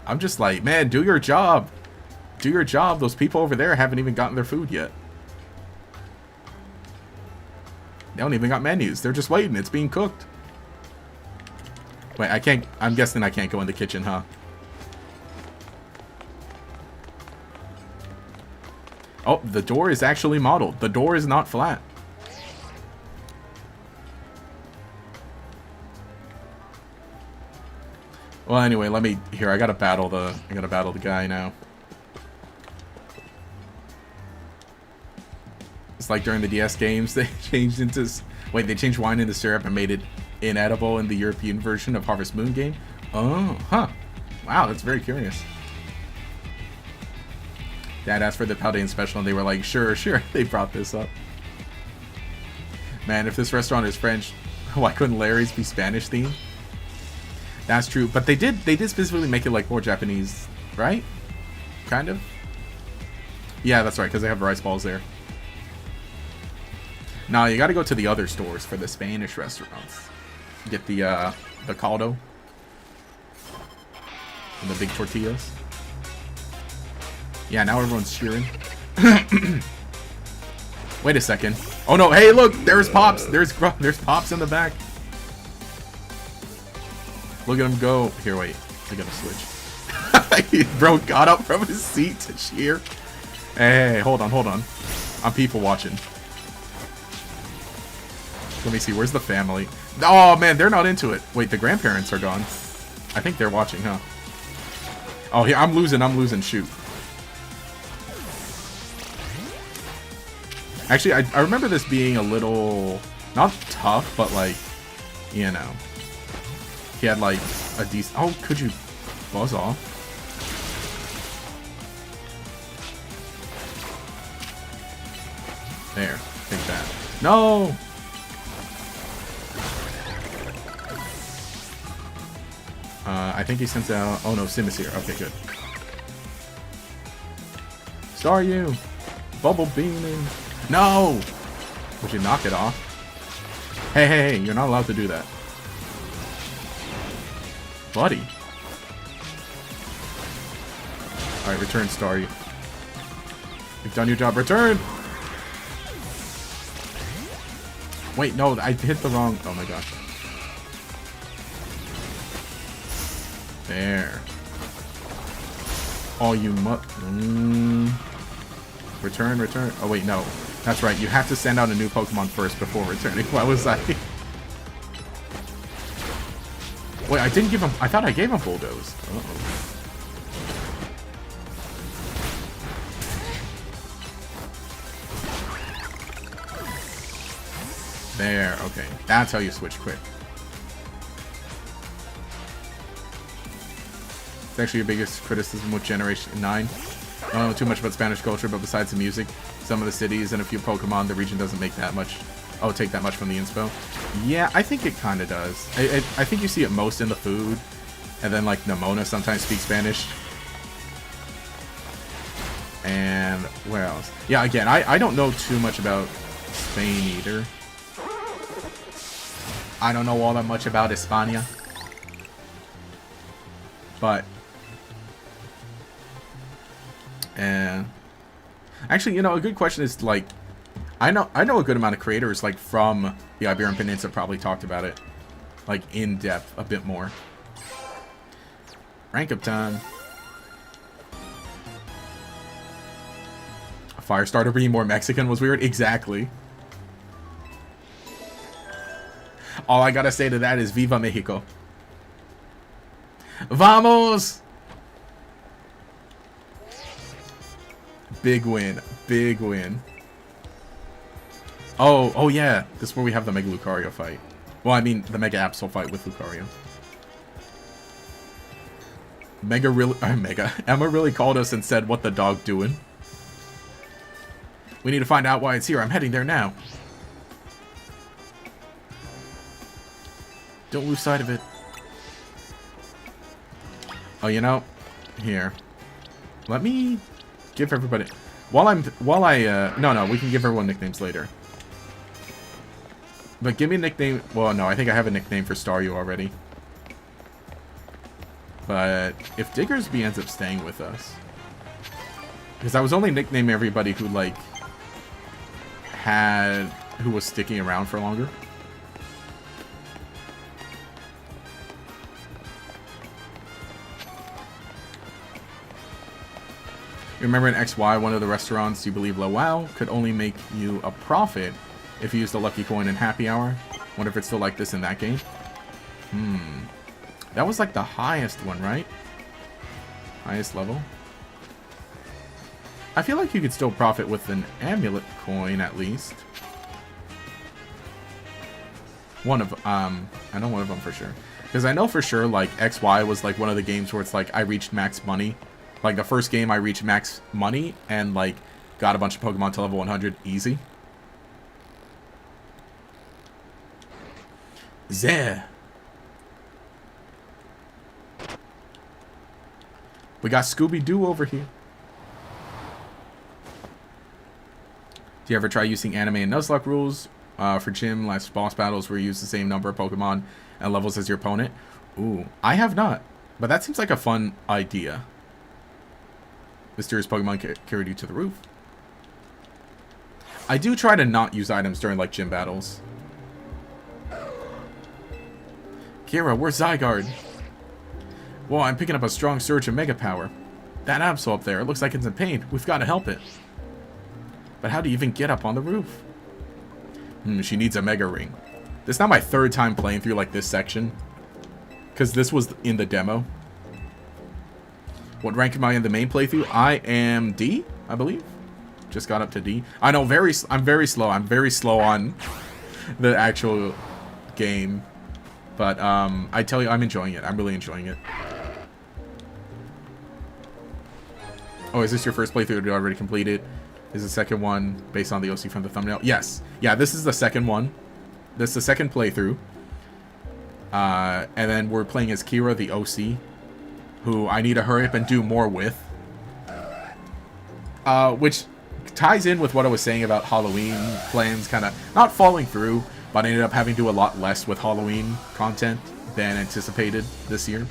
I'm just like, man, do your job. Do your job. Those people over there haven't even gotten their food yet. They don't even got menus. They're just waiting. It's being cooked. Wait, I can't. I'm guessing I can't go in the kitchen, huh? Oh, the door is actually modeled. The door is not flat. Well, anyway, let me. Here, I gotta battle the guy now. It's like during the DS games, they changed into... Wait, they changed wine into syrup and made it inedible in the European version of Harvest Moon game? Oh, huh. Wow, that's very curious. Dad asked for the Paldean special, and they were like, sure, sure. They brought this up. Man, if this restaurant is French, why couldn't Larry's be Spanish themed? That's true, but they did specifically make it like more Japanese, right? Kind of. Yeah, that's right, because they have rice balls there. Now you got to go to the other stores for the Spanish restaurants. Get the caldo and the big tortillas. Yeah, now everyone's cheering. Wait a second. Oh no! Hey, look! There's Pops. There's Pops in the back. Look at him go. Here, wait. I gotta switch. Bro got up from his seat to cheer. Hey, hold on. I'm people watching. Let me see. Where's the family? Oh man, they're not into it. Wait, the grandparents are gone. I think they're watching, huh? Oh, yeah, I'm losing. Shoot. Actually, I remember this being a little, not tough, but like, you know, he had like a decent, oh, could you buzz off? There, take that. No! I think he sends out, oh no, Sim is here. Okay, good. Staryu! Bubble beaming! No! Would you knock it off? Hey, you're not allowed to do that. Buddy. Alright, return, Staryu. You've done your job. Return! Wait, no, I hit the wrong... Oh my gosh. There. Oh, you Return. Oh, wait, no. That's right. You have to send out a new Pokemon first before returning. What was I? Wait, I didn't give him... I thought I gave him Bulldoze. Uh-oh. There. Okay. That's how you switch quick. It's actually your biggest criticism with Generation 9. I don't know too much about Spanish culture, but besides the music, some of the cities and a few Pokemon, the region doesn't make that much. Oh, take that much from the inspo. Yeah, I think it kind of does. I think you see it most in the food, and then like Nemona sometimes speaks Spanish. And where else? Yeah, again, I don't know too much about Spain either. I don't know all that much about España, but. And actually, you know, a good question is like, I know a good amount of creators like from the Iberian Peninsula probably talked about it, like in depth a bit more. Rank up time. A Firestarter being more Mexican was weird. Exactly. All I gotta say to that is Viva Mexico. Vamos! Big win. Big win. Oh yeah. This is where we have the Mega Lucario fight. Well, I mean, the Mega Absol fight with Lucario. Emma really called us and said, what the dog doing? We need to find out why it's here. I'm heading there now. Don't lose sight of it. Oh, you know, here. Let me give everybody... no, we can give everyone nicknames later. But give me a nickname... Well, no, I think I have a nickname for Staryu already. But if Diggersby ends up staying with us... Because I was only nicknaming everybody who, like... who was sticking around for longer. Remember in XY, one of the restaurants you believe low wow could only make you a profit if you used a lucky coin in happy hour? Wonder if it's still like this in that game? That was like the highest one, right? Highest level? I feel like you could still profit with an amulet coin at least. I know one of them for sure. Because I know for sure like XY was like one of the games where it's like I reached max money Like, the first game I reached max money and, like, got a bunch of Pokemon to level 100 easy. There. We got Scooby-Doo over here. Do you ever try using anime and Nuzlocke rules for gym / boss battles where you use the same number of Pokemon and levels as your opponent? Ooh, I have not. But that seems like a fun idea. Mysterious Pokemon carried you to the roof. I do try to not use items during, like, gym battles. Kira, where's Zygarde? Whoa, I'm picking up a strong surge of Mega Power. That Absol up there, it looks like it's in pain. We've got to help it. But how do you even get up on the roof? She needs a Mega Ring. This is now my third time playing through, like, this section. Because this was in the demo. What rank am I in the main playthrough? I am D, I believe. Just got up to D. I know, I'm very slow. I'm very slow on the actual game. But, I tell you, I'm enjoying it. I'm really enjoying it. Oh, is this your first playthrough? Did you already complete it? Is the second one based on the OC from the thumbnail? Yes. Yeah, this is the second one. This is the second playthrough. And then we're playing as Kira, the OC, who I need to hurry up and do more with. Which ties in with what I was saying about Halloween plans kind of not falling through, but I ended up having to do a lot less with Halloween content than anticipated this year.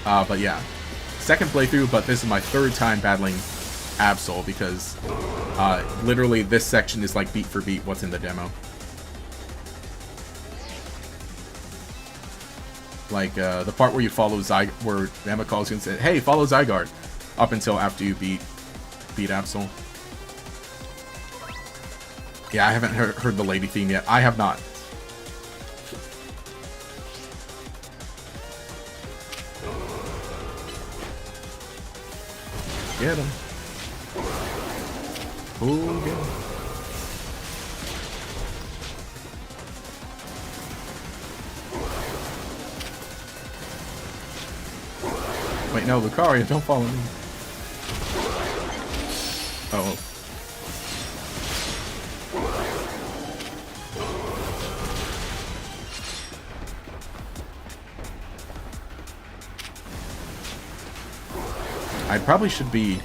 But yeah, second playthrough, but this is my third time battling Absol because literally this section is like beat for beat what's in the demo. Like the part where you follow where Emma calls you and says, "Hey, follow Zygarde," up until after you beat Absol. Yeah, I haven't heard the lady theme yet. I have not. Get him. Ooh, get him. Wait, no, Lucario, don't follow me. Uh-oh. I probably should be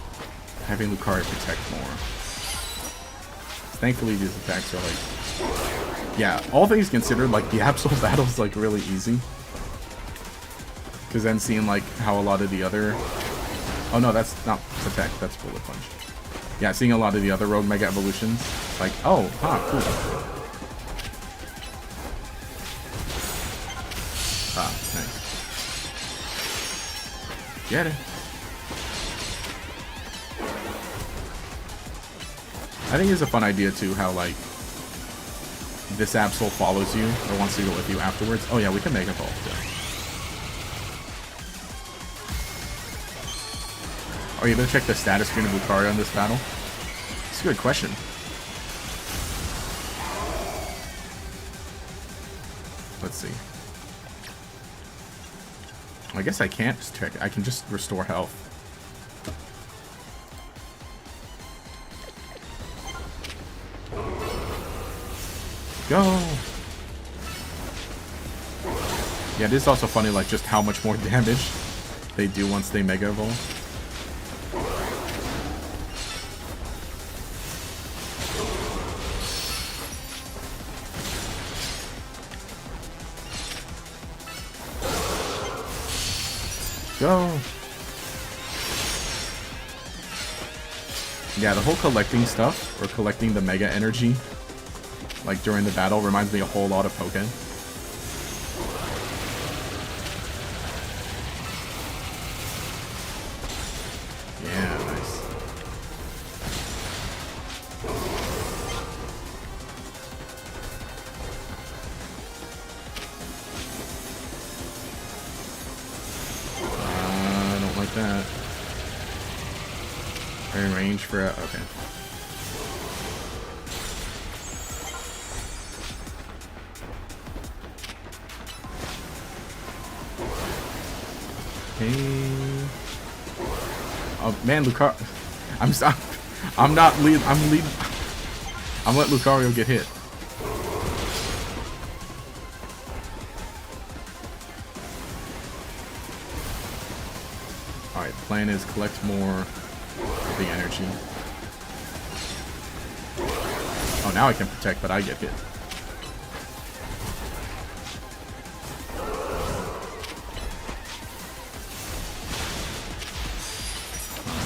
having Lucario protect more. Thankfully, these attacks are like... Yeah, all things considered, like, the Absol battle's, like, really easy. Because then seeing, like, how a lot of the other... Oh, no, that's not protect, that's Bullet Punch. Yeah, seeing a lot of the other Rogue Mega Evolutions, like, oh, cool. Ah, nice. Get it. I think it's a fun idea too, how like this Absol follows you or wants to go with you afterwards. Oh yeah, we can Mega Evolve too. Are you gonna check the status screen of Lucario in this battle? It's a good question. Let's see. I guess I can't just check it. I can just restore health. Go! Yeah, it is also funny, like, just how much more damage they do once they Mega Evolve. Go! Yeah, the whole collecting stuff, or collecting the Mega Energy, like during the battle, reminds me a whole lot of Pokémon. Yeah, nice. I don't like that. Are in range for okay. Okay. Oh man, Lucario. I'm not lead. I'm lead. I'm letting Lucario get hit. All right. Plan is collect more of the energy. Oh, now I can protect, but I get hit.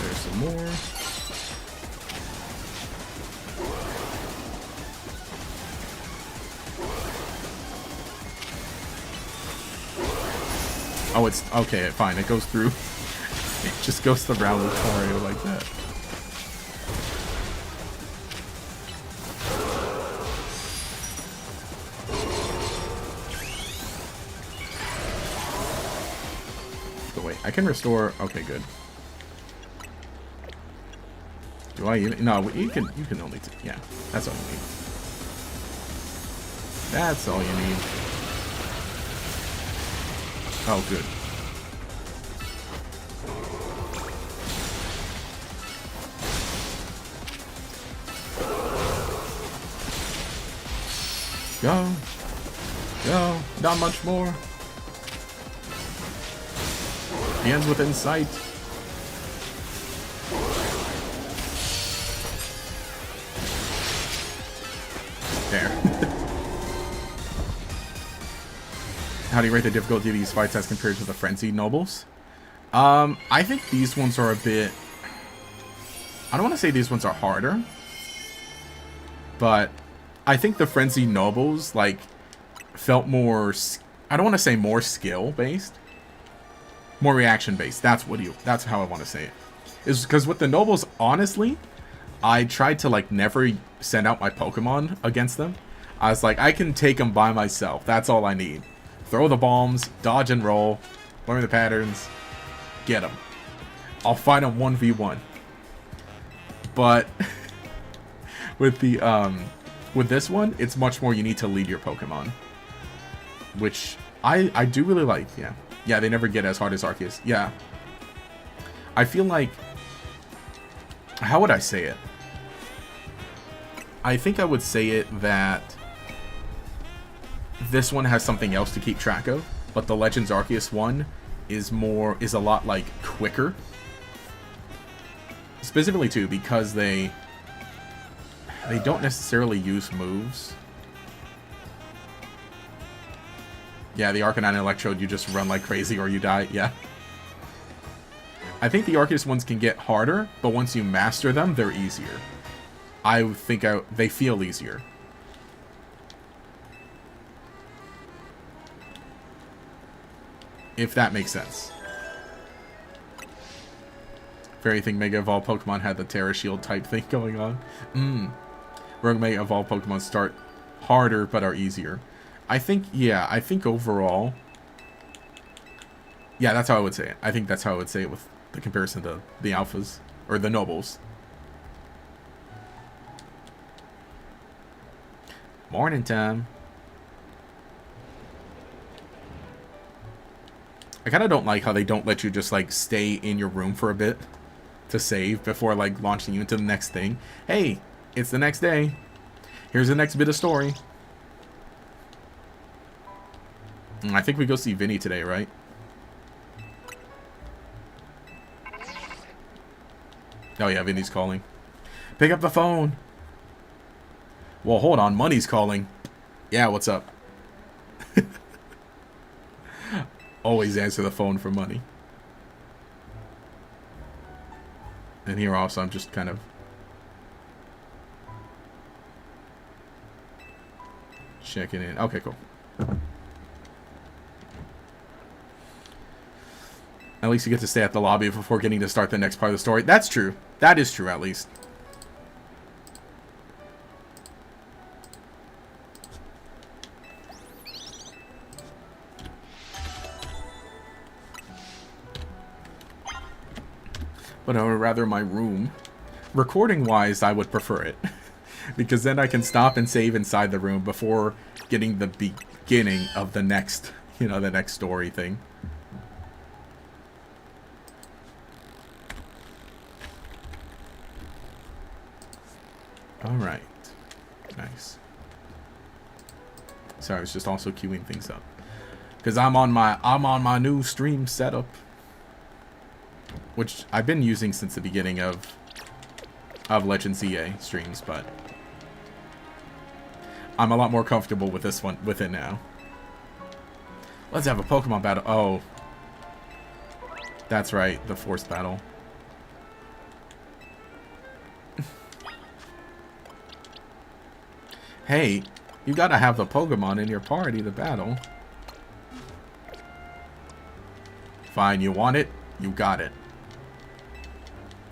There's some more. Oh, it's okay. Fine. It goes through. It just goes around Lucario like that. But wait, I can restore. Okay, good. Do I even? No, you can only. Yeah, that's all you need. That's all you need. Oh, good. Go. Go. Not much more. The end's within sight. There. How do you rate the difficulty of these fights as compared to the Frenzied Nobles? I think these ones are a bit... I don't want to say these ones are harder. But I think the Frenzied Nobles, like, felt more... I don't want to say more skill-based. More reaction-based. That's how I want to say it. Is because with the Nobles, honestly, I tried to, like, never send out my Pokemon against them. I was like, I can take them by myself. That's all I need. Throw the bombs, dodge and roll, learn the patterns, get them. I'll fight them 1v1. But with the with this one, it's much more you need to lead your Pokemon, which I do really like. Yeah, they never get as hard as Arceus. Yeah, I feel like, how would I say it? I think I would say it that this one has something else to keep track of, but the Legends Arceus one is a lot like quicker. Specifically too, because they don't necessarily use moves. Yeah, the Arcanine and Electrode, you just run like crazy or you die. Yeah. I think the Arceus ones can get harder, but once you master them, they're easier. I think they feel easier. If that makes sense. Fairy thing Mega Evolved Pokemon had the Terra Shield type thing going on. Rogue Mega Evolved Pokemon start harder but are easier. I think overall, yeah, that's how I would say it. I think that's how I would say it with the comparison to the Alphas, or the Nobles. Morning time. I kind of don't like how they don't let you just, like, stay in your room for a bit to save before, like, launching you into the next thing. Hey, it's the next day. Here's the next bit of story. I think we go see Vinny today, right? Oh, yeah, Vinny's calling. Pick up the phone. Well, hold on. Money's calling. Yeah, what's up? Always answer the phone for money. And here also, I'm just kind of checking in. Okay, cool. At least you get to stay at the lobby before getting to start the next part of the story. That's true. That is true, at least. But I would rather my room. Recording-wise, I would prefer it. Because then I can stop and save inside the room before getting the beginning of the next, the next story thing. Alright. Nice. Sorry, I was just also queuing things up. Because I'm on my new stream setup. Which I've been using since the beginning of Legends EA streams, but I'm a lot more comfortable with this one with it now. Let's have a Pokemon battle. Oh. That's right, the forced battle. Hey, you gotta have the Pokemon in your party to battle. Fine, you want it? You got it.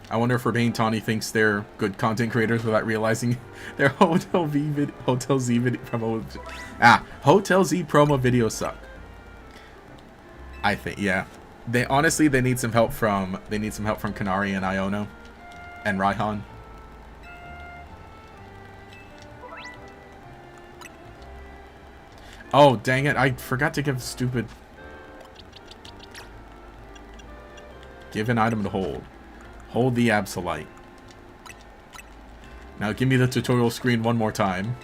I wonder if Urbane Tawny thinks they're good content creators without realizing their Hotel Z promo. Hotel Z promo videos suck. I think, yeah. They honestly need some help from Kanari and Iono and Raihan. Oh, dang it. I forgot to give stupid... Give an item to hold. Hold the Absolite. Now give me the tutorial screen one more time.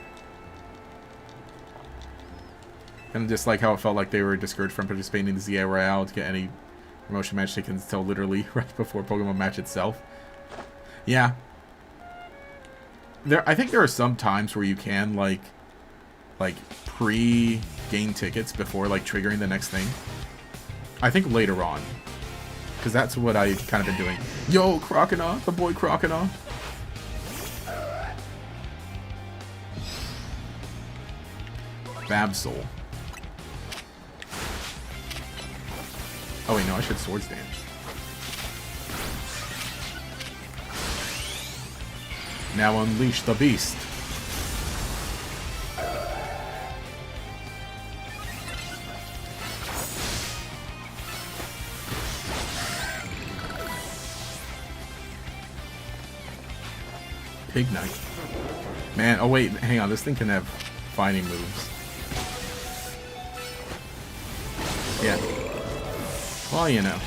And just like how it felt like they were discouraged from participating in the ZA Royale to get any promotion match taken until literally right before Pokemon match itself. Yeah. I think there are some times where you can like pre-gain tickets before like triggering the next thing. I think later on. Because that's what I kind of been doing. Yo, Croconaw, the boy Croconaw. Babsol. Oh wait, no, I should Swords Dance. Now unleash the beast. Pig Knight. Man, oh wait, hang on, this thing can have fighting moves. Yeah. Well, you know.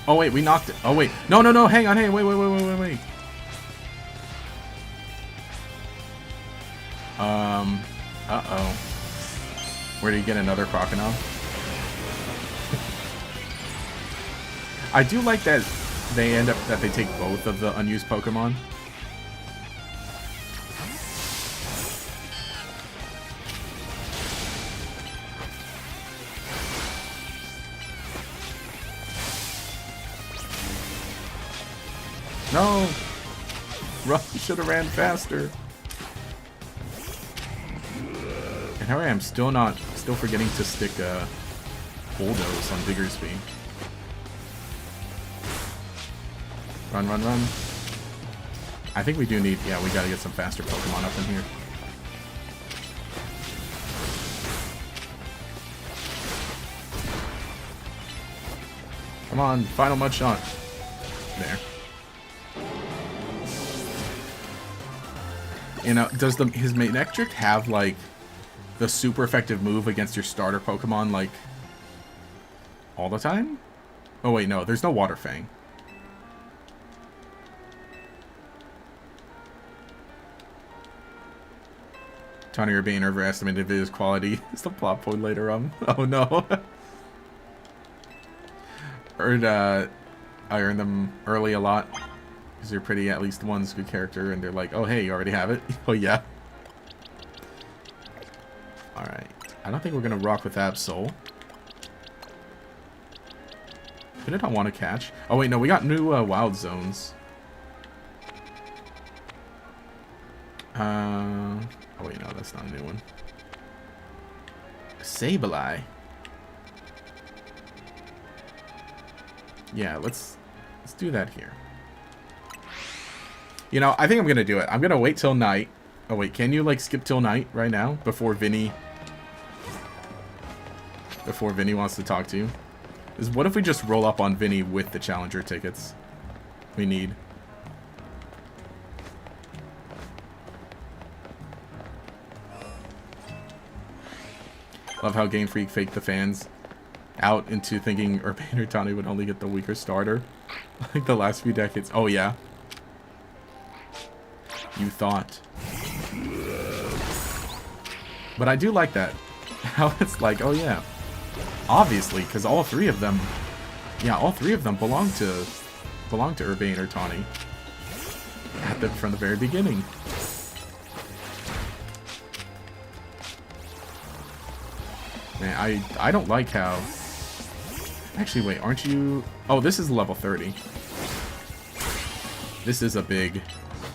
Oh wait, we knocked it. Oh wait. No, hang on, wait. Uh-oh. Where do you get another Crocodile? I do like that they take both of the unused Pokemon. No! You should have ran faster. And here I am, still forgetting to stick Bulldoze on Vigorously. Run. I think we do need, yeah, we gotta get some faster Pokemon up in here. Come on, final mud shot. There. You know, does his Manectric have, like, the super effective move against your starter Pokemon, like, all the time? Oh, wait, no, there's no Water Fang. Tawny, you're being overestimated video's quality. It's the plot point later on. Oh, no. I earned them early a lot. Because they're pretty, at least one's good character, and they're like, oh, hey, you already have it? Oh, yeah. Alright. I don't think we're going to rock with Absol. Who did I want to catch? Oh, wait, no, we got new wild zones. Oh, wait, no, that's not a new one. Sableye. Yeah, let's do that here. You know, I think I'm gonna do it. I'm gonna wait till night. Oh wait, can you like skip till night right now before Vinny wants to talk to you? What if we just roll up on Vinny with the Challenger tickets we need? Love how Game Freak faked the fans out into thinking Urbane Tawny would only get the weaker starter. Like the last few decades. Oh, yeah. you thought. But I do like that. How it's like, oh yeah. Obviously, because all three of them... Yeah, all three of them belong to Urbane or Tawny. From the very beginning. Man, I don't like how... Actually, wait, aren't you... Oh, this is level 30. This is a big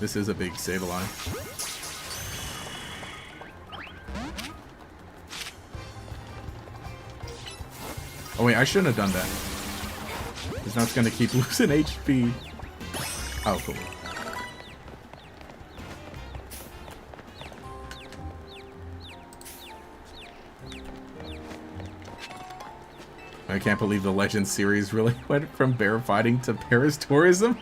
Sableye. Oh wait, I shouldn't have done that. Because now it's gonna keep losing HP. Oh, cool. I can't believe the Legends series really went from bear fighting to Paris tourism.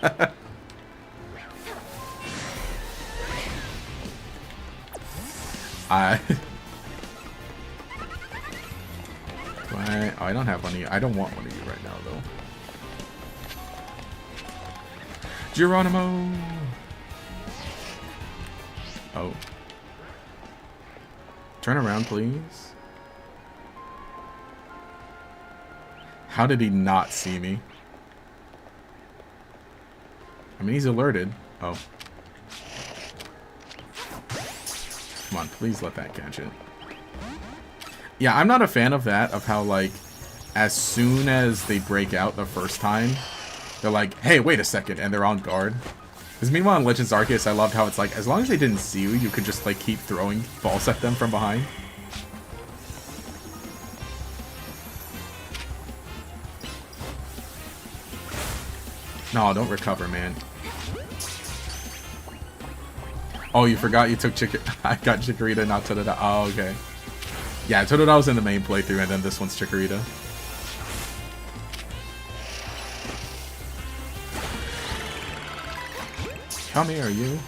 I don't have one of you. I don't want one of you right now, though. Geronimo! Oh. Turn around, please. How did he not see me? I mean, he's alerted. Oh. Come on, please let that catch it. Yeah, I'm not a fan of that, of how, like, as soon as they break out the first time, they're like, hey, wait a second, and they're on guard. Because meanwhile in Legends Arceus, I loved how it's like, as long as they didn't see you, you could just, like, keep throwing balls at them from behind. No, don't recover, man. Oh, you forgot you took I got Chikorita, not Totodile. Oh, okay. Yeah, Totodile was in the main playthrough, and then this one's Chikorita. Come here, you.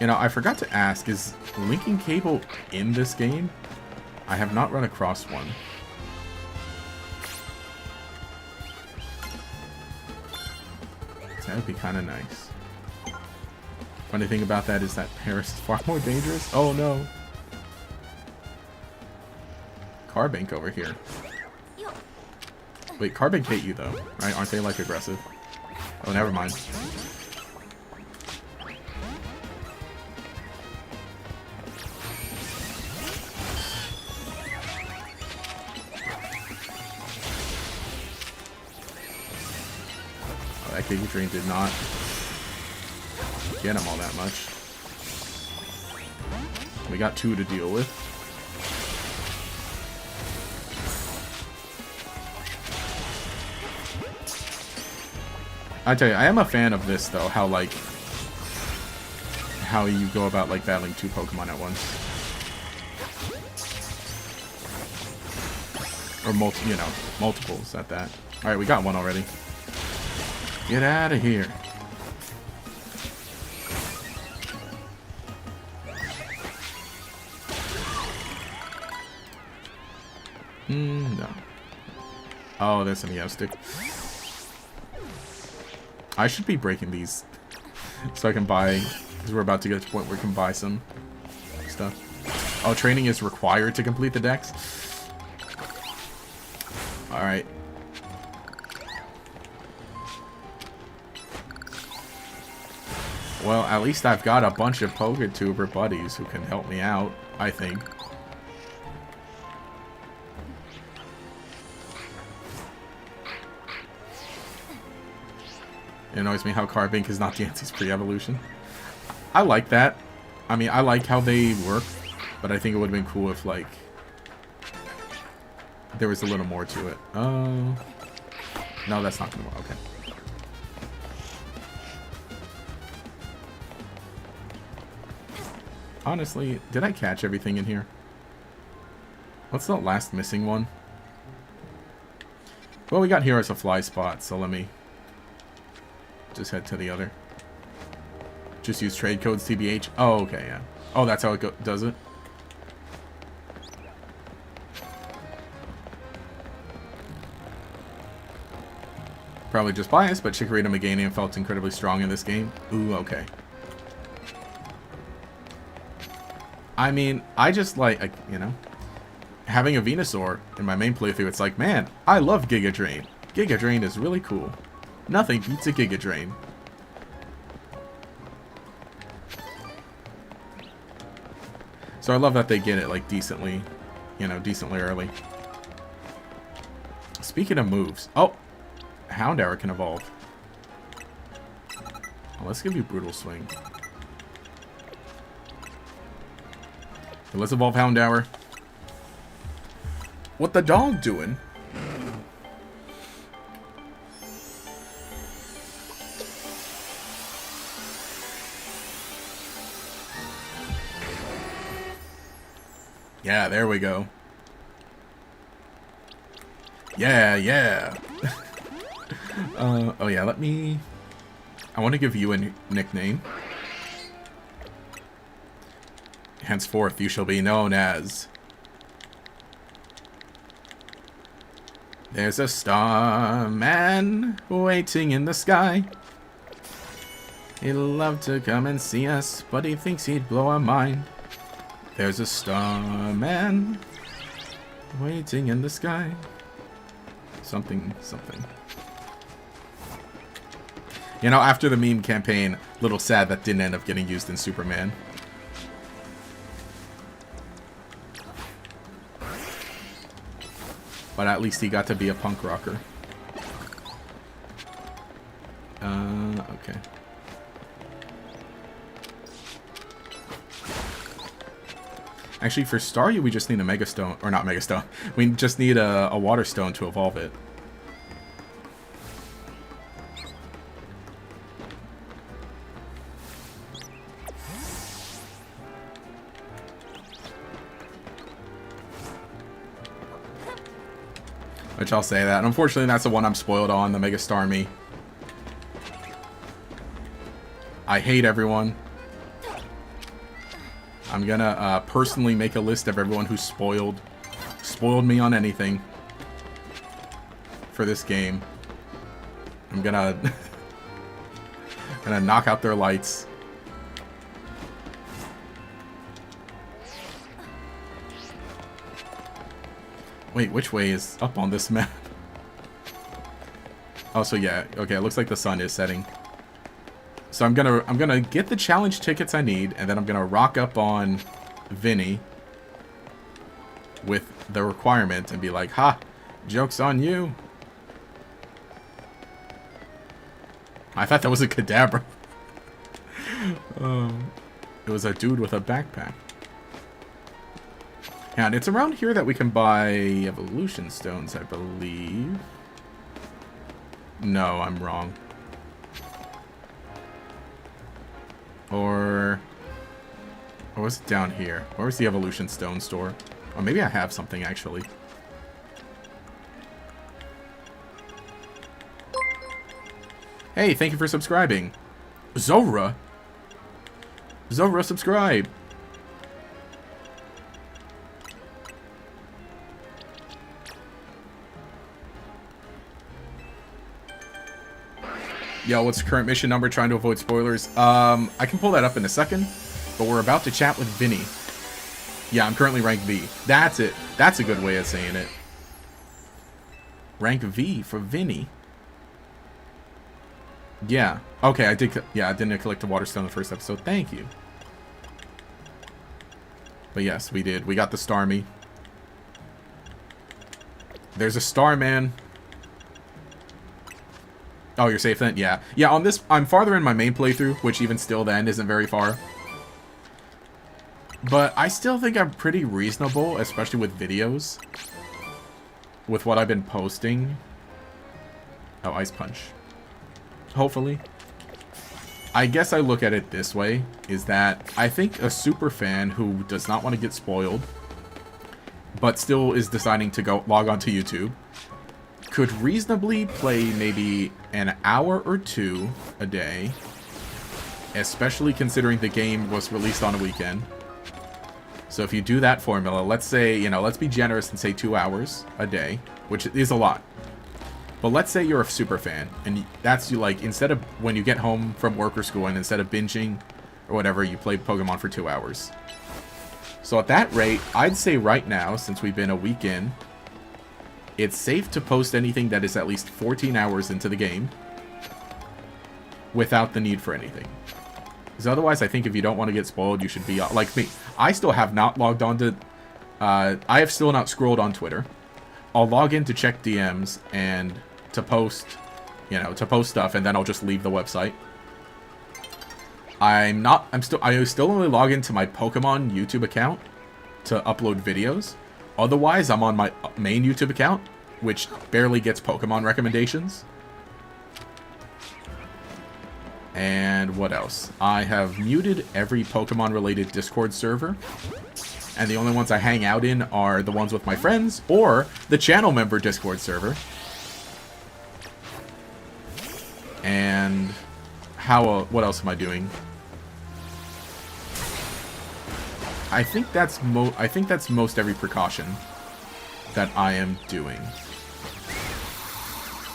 You know, I forgot to ask, is linking cable in this game? I have not run across one. That would be kind of nice. Funny thing about that is that Paris is far more dangerous. Oh no. Carbink over here. Wait, Carbink hate you though, right? Aren't they like aggressive? Oh, never mind. Oh, that Giga Drain did not get him all that much. We got two to deal with. I tell you, I am a fan of this though, how like how you go about like battling two Pokemon at once. Or multiples at that. Alright, we got one already. Get out of here. No. Oh, there's an EO stick. I should be breaking these so I can buy, because we're about to get to the point where we can buy some stuff. Oh, training is required to complete the dex? Alright. Well, at least I've got a bunch of Poketuber buddies who can help me out, I think. It annoys me how Carbink is not Diance's pre-evolution. I like that. I mean, I like how they work, but I think it would have been cool if, like, there was a little more to it. No, that's not gonna work. Okay. Honestly, did I catch everything in here? What's the last missing one? Well, we got here as a fly spot, so let me just head to the other. Just use trade codes TBH. Oh, okay, yeah. Oh, that's how it does it? Probably just biased, but Chikorita Meganium felt incredibly strong in this game. Ooh, okay. I mean, I just like, you know, having a Venusaur in my main playthrough, it's like, man, I love Giga Drain. Giga Drain is really cool. Nothing beats a Giga Drain. So I love that they get it, like, decently, you know, decently early. Speaking of moves. Oh! Houndour can evolve. Well, let's give you Brutal Swing. So let's evolve Houndour. What the dog doing? Yeah, there we go. Yeah, yeah. Oh yeah, I want to give you a nickname. Henceforth, you shall be known as... There's a starman waiting in the sky. He'd love to come and see us, but he thinks he'd blow our mind. There's a starman waiting in the sky. Something, something. You know, after the meme campaign, a little sad that didn't end up getting used in Superman. But at least he got to be a punk rocker. Okay. Actually, for Staryu, we just need a Mega Stone. Or not Mega Stone. We just need a Water Stone to evolve it. Which I'll say that. Unfortunately, that's the one I'm spoiled on, the Mega Starmie. I hate everyone. I'm gonna personally make a list of everyone who spoiled me on anything for this game. I'm gonna knock out their lights. Wait, which way is up on this map? Oh, so yeah, okay, it looks like the sun is setting. So I'm gonna get the challenge tickets I need, and then I'm gonna rock up on Vinny with the requirement and be like, ha, joke's on you. I thought that was a Kadabra. It was a dude with a backpack. And it's around here that we can buy evolution stones, I believe. No, I'm wrong. Or was it down here? Where was the evolution stone store? Or maybe I have something, actually. Hey, thank you for subscribing. Zora? Zora, subscribe. Yo, what's the current mission number? Trying to avoid spoilers. I can pull that up in a second, but we're about to chat with Vinny. Yeah, I'm currently rank V. That's it. That's a good way of saying it. Rank V for Vinny. Yeah. Okay, I did. Yeah, I didn't collect the water stone in the first episode. Thank you. But yes, we did. We got the Starmie. There's a Starman. Oh, you're safe then? Yeah. Yeah, on this, I'm farther in my main playthrough, which even still then isn't very far. But I still think I'm pretty reasonable, especially with videos. With what I've been posting. Oh, Ice Punch. Hopefully. I guess I look at it this way, is that I think a super fan who does not want to get spoiled, but still is deciding to go log on to YouTube, could reasonably play maybe an hour or two a day, especially considering the game was released on a weekend. So if you do that formula, let's say, you know, let's be generous and say 2 hours a day, which is a lot. But let's say you're a super fan, and that's you like, instead of when you get home from work or school, and instead of binging or whatever, you play Pokemon for 2 hours. So at that rate, I'd say right now, since we've been a week in, it's safe to post anything that is at least 14 hours into the game without the need for anything. Because otherwise, I think if you don't want to get spoiled, you should be like me. I still have not logged on to... I have still not scrolled on Twitter. I'll log in to check DMs and to post, you know, to post stuff, and then I'll just leave the website. I still only log into my Pokemon YouTube account to upload videos. Otherwise, I'm on my main YouTube account, which barely gets Pokemon recommendations. And what else? I have muted every Pokemon-related Discord server. And the only ones I hang out in are the ones with my friends, or the channel member Discord server. And what else am I doing? I think that's most every precaution that I am doing.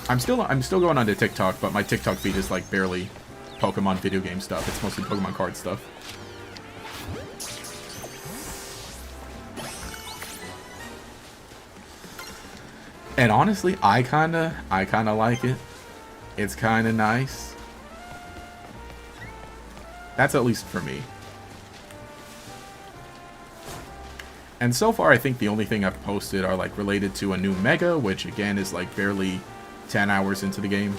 I'm still going onto TikTok, but my TikTok feed is like barely Pokemon video game stuff. It's mostly Pokemon card stuff. And honestly, I kinda like it. It's kinda nice. That's at least for me. And so far, I think the only thing I've posted are like related to a new Mega, which again is like barely 10 hours into the game.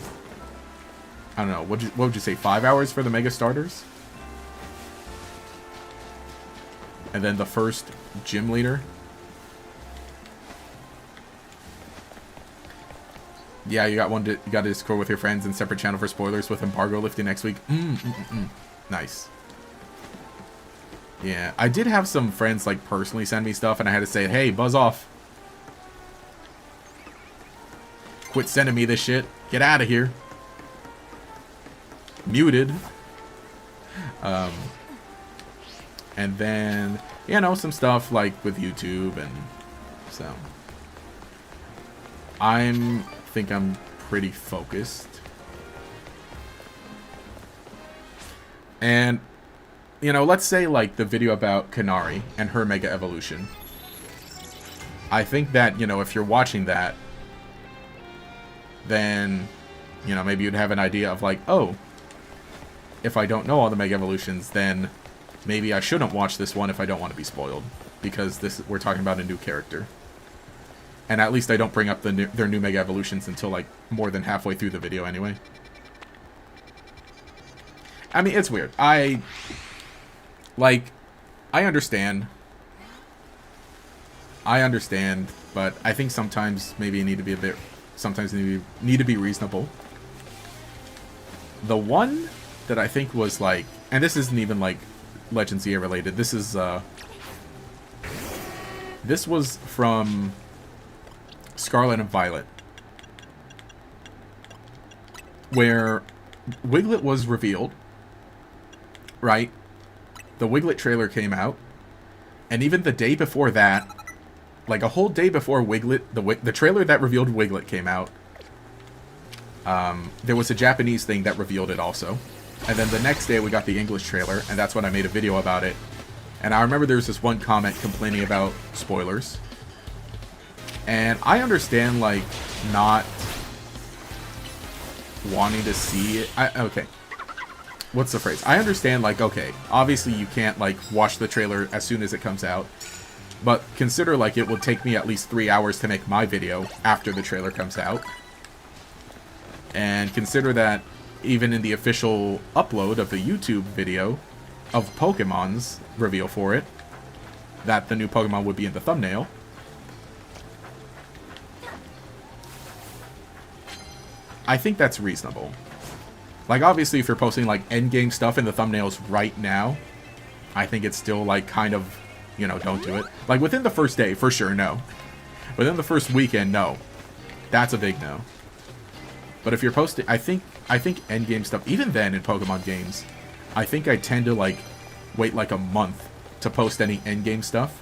I don't know, what would you say, 5 hours for the Mega starters? And then the first gym leader. Yeah, you got to Discord with your friends and separate channel for spoilers with embargo lifting next week. Nice. Yeah, I did have some friends like personally send me stuff, and I had to say, hey, buzz off. Quit sending me this shit. Get out of here. Muted. And then, you know, some stuff like with YouTube, and so I think I'm pretty focused. And, you know, let's say like the video about Kanari and her Mega Evolution. I think that, you know, if you're watching that, then, you know, maybe you'd have an idea of like, oh, if I don't know all the Mega Evolutions, then maybe I shouldn't watch this one if I don't want to be spoiled, because we're talking about a new character. And at least I don't bring up their new Mega Evolutions until like more than halfway through the video anyway. I mean, it's weird. I understand. But I think sometimes maybe you need to be need to be reasonable. The one that I think was like, and this isn't even like Legends EA related. This was from Scarlet and Violet, where Wiglet was revealed, right? The Wiglet trailer came out, and even the day before that, like a whole day before Wiglet, the trailer that revealed Wiglet came out, there was a Japanese thing that revealed it also. And then the next day we got the English trailer, and that's when I made a video about it. And I remember there was this one comment complaining about spoilers. And I understand, like, not wanting to see it. Okay. What's the phrase? I understand, like, okay, obviously you can't, like, watch the trailer as soon as it comes out. But consider, like, it would take me at least 3 hours to make my video after the trailer comes out. And consider that even in the official upload of the YouTube video of Pokemon's reveal for it, that the new Pokemon would be in the thumbnail. I think that's reasonable. Like, obviously, if you're posting, like, endgame stuff in the thumbnails right now, I think it's still, like, kind of, you know, don't do it. Like, within the first day, for sure, no. Within the first weekend, no. That's a big no. But if you're posting, I think endgame stuff, even then in Pokemon games, I think I tend to, like, wait, like, a month to post any endgame stuff.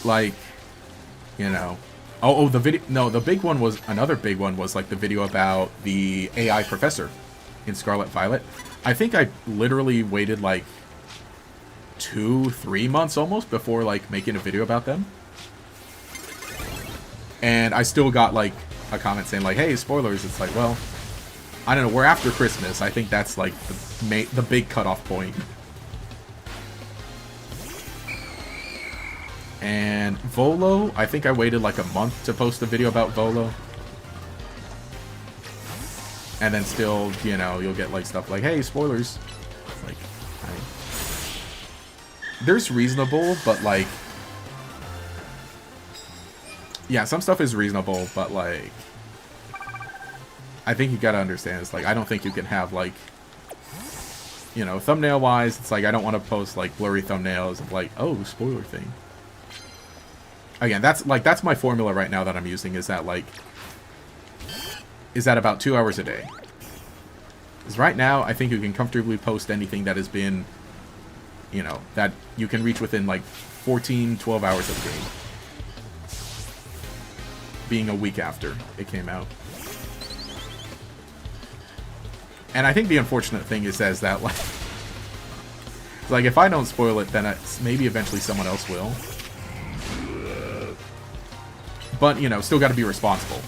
Like, you know, Oh, the video. No, the big one was another big one was like the video about the AI professor in Scarlet Violet. I think I literally waited like 2-3 months almost before like making a video about them, and I still got like a comment saying like, "Hey, spoilers." It's like, well, I don't know. We're after Christmas. I think that's like the big cutoff point. And Volo, I think I waited like a month to post a video about Volo. And then still, you know, you'll get like stuff like, hey, spoilers. It's like, there's reasonable, but like, yeah, some stuff is reasonable, but like, I think you gotta understand, it's like, I don't think you can have like, you know, thumbnail wise, it's like, I don't want to post like blurry thumbnails of like, oh, spoiler thing. Again, that's my formula right now that I'm using, is that like, is that about 2 hours a day. Because right now, I think you can comfortably post anything that has been, you know, that you can reach within like 14, 12 hours of the game. Being a week after it came out. And I think the unfortunate thing is that like if I don't spoil it, then maybe eventually someone else will. But, you know, still got to be responsible.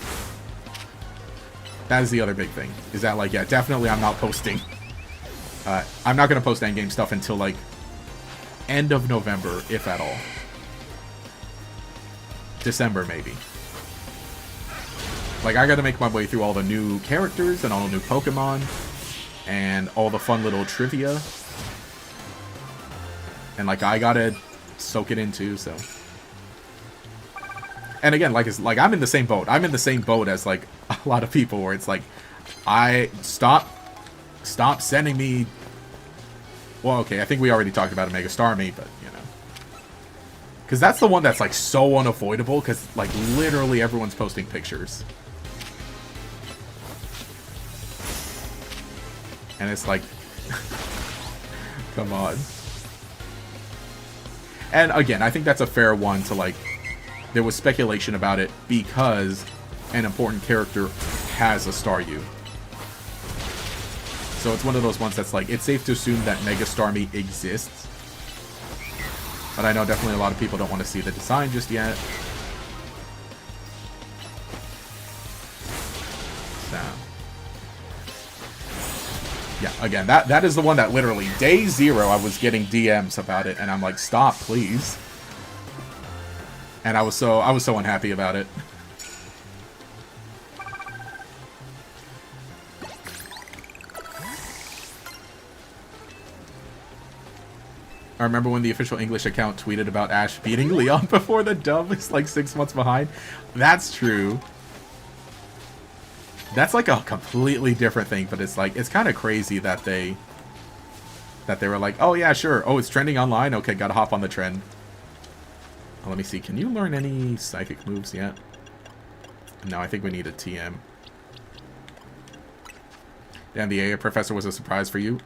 That is the other big thing. Is that, like, yeah, definitely I'm not posting. I'm not going to post endgame stuff until, like, end of November, if at all. December, maybe. Like, I got to make my way through all the new characters and all the new Pokémon. And all the fun little trivia. And, like, I got to soak it in, too, so... And again, like I'm in the same boat. I'm in the same boat as like a lot of people, where it's like, I stop sending me. Well, okay, I think we already talked about Omega Starmie, but you know, because that's the one that's like so unavoidable. Because like literally everyone's posting pictures, and it's like, come on. And again, I think that's a fair one to like. There was speculation about it because an important character has a Staryu. So it's one of those ones that's like, it's safe to assume that Mega Starmie exists. But I know definitely a lot of people don't want to see the design just yet. So. Yeah, again, that is the one that literally, day 0, I was getting DMs about it, and I'm like, stop, please. And I was so unhappy about it. I remember when the official English account tweeted about Ash beating Leon before the dub is like 6 months behind. That's true. That's like a completely different thing, but it's like, it's kind of crazy that they were like, oh yeah, sure. Oh, it's trending online. Okay, gotta hop on the trend. Let me see. Can you learn any psychic moves yet? No, I think we need a TM. Damn, the AA professor was a surprise for you?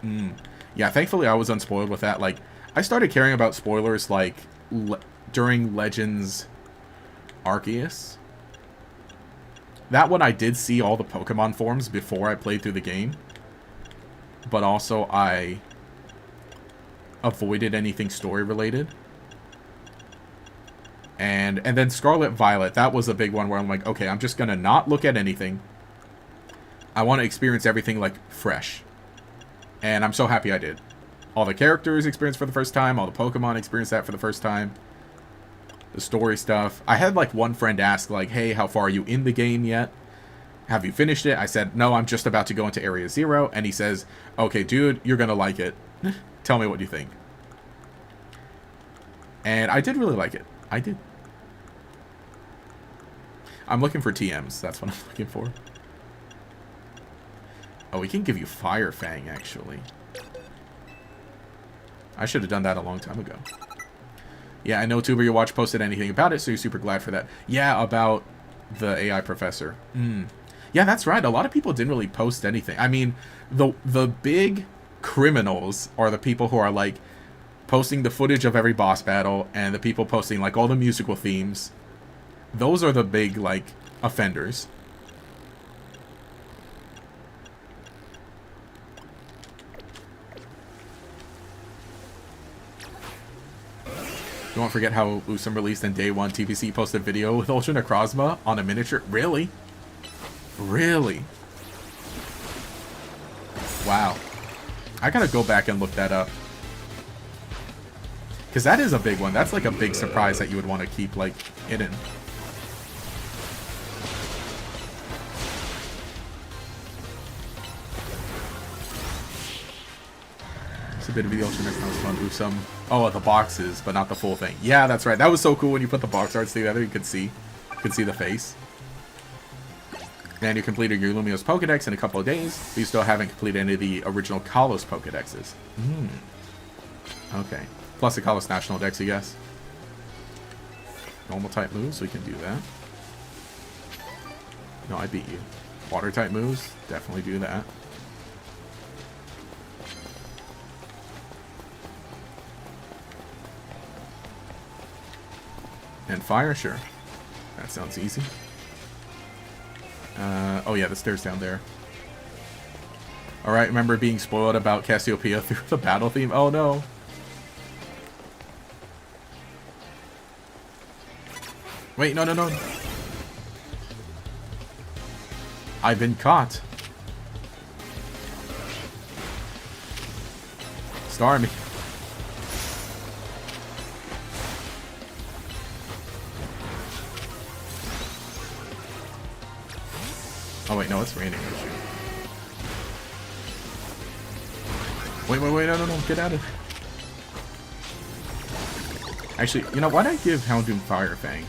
Yeah, thankfully I was unspoiled with that. Like, I started caring about spoilers, like, during Legends Arceus. That one I did see all the Pokemon forms before I played through the game. But also I avoided anything story-related. And then Scarlet Violet, that was a big one where I'm like, okay, I'm just going to not look at anything. I want to experience everything, like, fresh. And I'm so happy I did. All the characters experienced for the first time. All the Pokemon experienced that for the first time. The story stuff. I had, like, one friend ask, like, hey, how far are you in the game yet? Have you finished it? I said, no, I'm just about to go into Area 0. And he says, okay, dude, you're going to like it. Tell me what you think. And I did really like it. I did. I'm looking for TMs. That's what I'm looking for. Oh, we can give you Fire Fang, actually. I should have done that a long time ago. Yeah, I know Tuber Your Watch posted anything about it, so you're super glad for that. Yeah, about the AI professor. Yeah, that's right. A lot of people didn't really post anything. I mean, the big criminals are the people who are, like, posting the footage of every boss battle, and the people posting, like, all the musical themes. Those are the big, like, offenders. Don't forget how Usum released in day one. TPC posted a video with Ultra Necrozma on a miniature. Really? Really? Wow. I gotta go back and look that up. Because that is a big one. That's like a big surprise that you would want to keep, like, hidden. It's a bit of the Ultra Necrozma was fun. Usum. Oh, the boxes, but not the full thing. Yeah, that's right. That was so cool when you put the box arts together. You could see the face. And you completed your Lumiose Pokedex in a couple of days, but you still haven't completed any of the original Kalos Pokedexes. Okay. Plus the Kalos National Dex, I guess. Normal type moves, we can do that. No, I beat you. Water type moves, definitely do that. And fire, sure. That sounds easy. Oh yeah, the stairs down there. Alright, remember being spoiled about Cassiopeia through the battle theme? Oh no. Wait, no, no, no. I've been caught. Star me. Oh wait, no, it's raining. Wait, wait, wait, no, no, no, get out of here. Actually, you know, why don't I give Houndoom Fire Fang?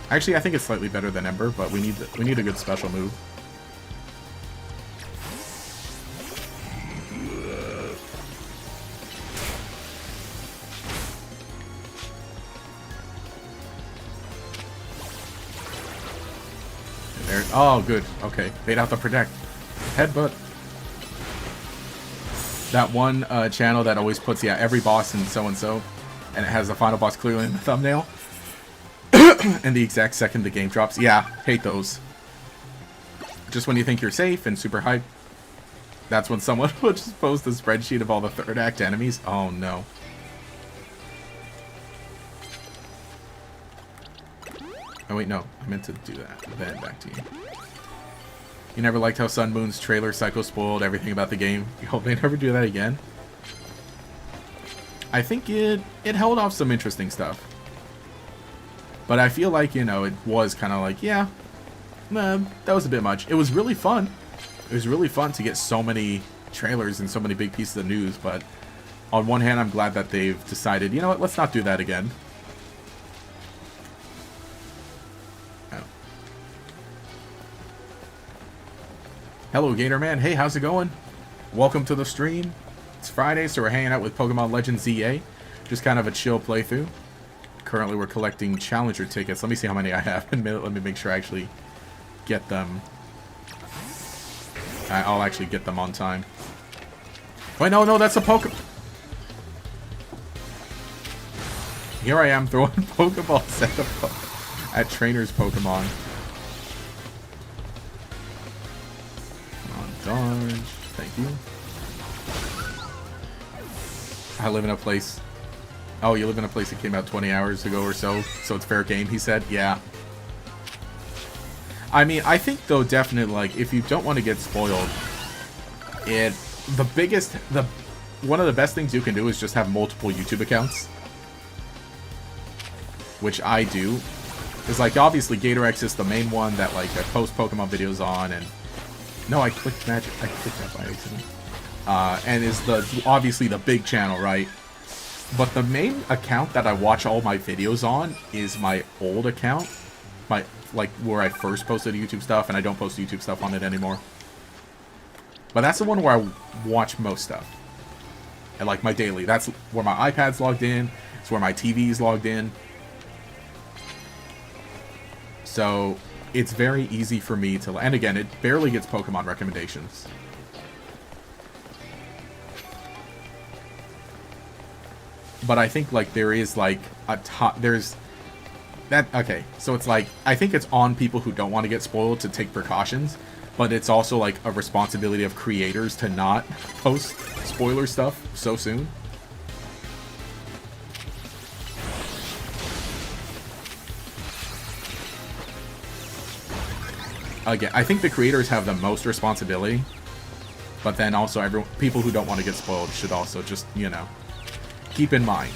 Actually, I think it's slightly better than Ember, but we need a good special move. There. Oh, good. Okay, they'd have to protect. Headbutt. That one channel that always puts, yeah, every boss in so-and-so, and it has the final boss clearly in the thumbnail. And the exact second the game drops. Yeah, hate those. Just when you think you're safe and super hyped, that's when someone will just post a spreadsheet of all the third act enemies. Oh no. Oh wait, no. I meant to do that. Then back to you. You never liked how Sun Moon's trailer psycho spoiled everything about the game. You hope they never do that again? I think it held off some interesting stuff. But I feel like, you know, it was kind of like, yeah, nah, that was a bit much. It was really fun. It was really fun to get so many trailers and so many big pieces of news. But on one hand, I'm glad that they've decided, you know what, let's not do that again. Oh. Hello, Gatorman. Hey, how's it going? Welcome to the stream. It's Friday, so we're hanging out with Pokemon Legends ZA. Just kind of a chill playthrough. Currently, we're collecting Challenger tickets. Let me see how many I have. Let me make sure I actually get them. I'll actually get them on time. Wait, no, no, that's a Pokemon. Here I am throwing Pokeballs at trainers' Pokemon. Come on, dodge. Thank you. I live in a place. Oh, you live in a place that came out 20 hours ago or so, so it's fair game, he said. Yeah. I mean, I think, though, definitely, like, if you don't want to get spoiled, one of the best things you can do is just have multiple YouTube accounts. Which I do. Because, like, obviously, GatorX is the main one that, like, I post Pokemon videos on, and... No, I clicked magic. I clicked that by accident. And is obviously the big channel, right? But the main account that I watch all my videos on is my old account. Like, where I first posted YouTube stuff, and I don't post YouTube stuff on it anymore. But that's the one where I watch most stuff. And, like, my daily. That's where my iPad's logged in. It's where my TV's logged in. So, it's very easy for me to... And again, it barely gets Pokemon recommendations. But I think, like, there is, like, there's Okay, so it's like, I think it's on people who don't want to get spoiled to take precautions, but it's also like a responsibility of creators to not post spoiler stuff so soon. Again, I think the creators have the most responsibility, but then also people who don't want to get spoiled should also just, you know, keep in mind.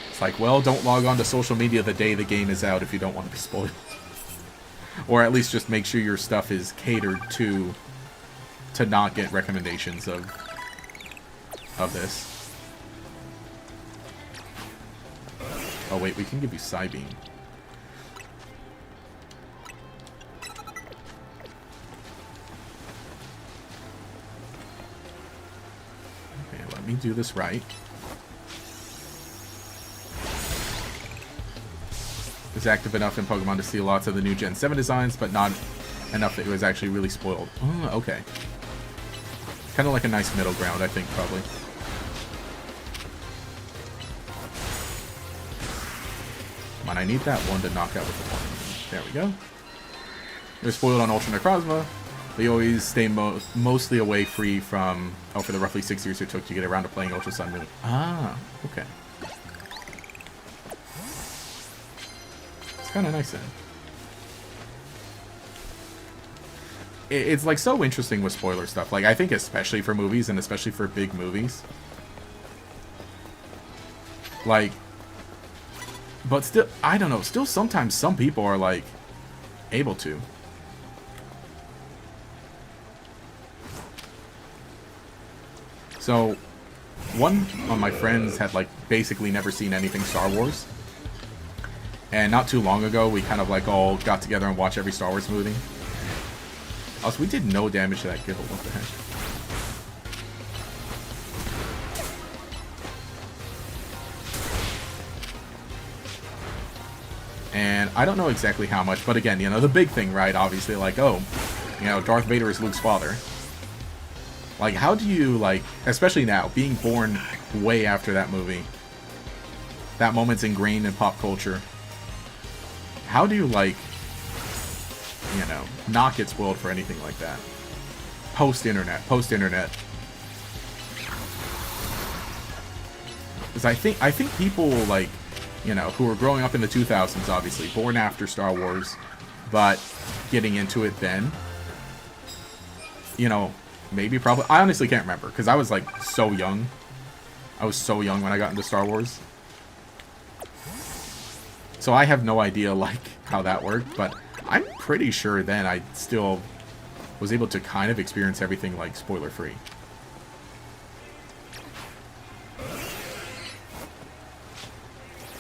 It's like, well, don't log on to social media the day the game is out if you don't want to be spoiled. Or at least just make sure your stuff is catered to not get recommendations of this. Oh wait, we can give you Psybeam. Okay, let me do this right. Is active enough in Pokemon to see lots of the new Gen 7 designs, but not enough that it was actually really spoiled. Oh, okay. Kind of like a nice middle ground, I think, probably. Come on, I need that one to knock out with the one. There we go. They're spoiled on Ultra Necrozma. They always stay mostly away free from... Oh, for the roughly 6 years it took to get around to playing Ultra Sun Moon. Ah, okay. Kind of nice then. It's like so interesting with spoiler stuff. Like, I think especially for movies and especially for big movies. Like, but still, I don't know. Still, sometimes some people are like able to. So, one of my friends had like basically never seen anything Star Wars. And not too long ago, we kind of like all got together and watched every Star Wars movie. Also, we did no damage to that Gibble. What the heck? And I don't know exactly how much, but again, you know, the big thing, right? Obviously, like, oh, you know, Darth Vader is Luke's father. Like, how do you, like, especially now, being born way after that movie, that moment's ingrained in pop culture. How do you, like, you know, not get spoiled for anything like that? Post-internet. Because I think people, like, you know, who were growing up in the 2000s, obviously, born after Star Wars, but getting into it then, you know, maybe, probably, I honestly can't remember, because I was, like, so young. I was so young when I got into Star Wars. So I have no idea, like, how that worked, but I'm pretty sure then I still was able to kind of experience everything, like, spoiler-free.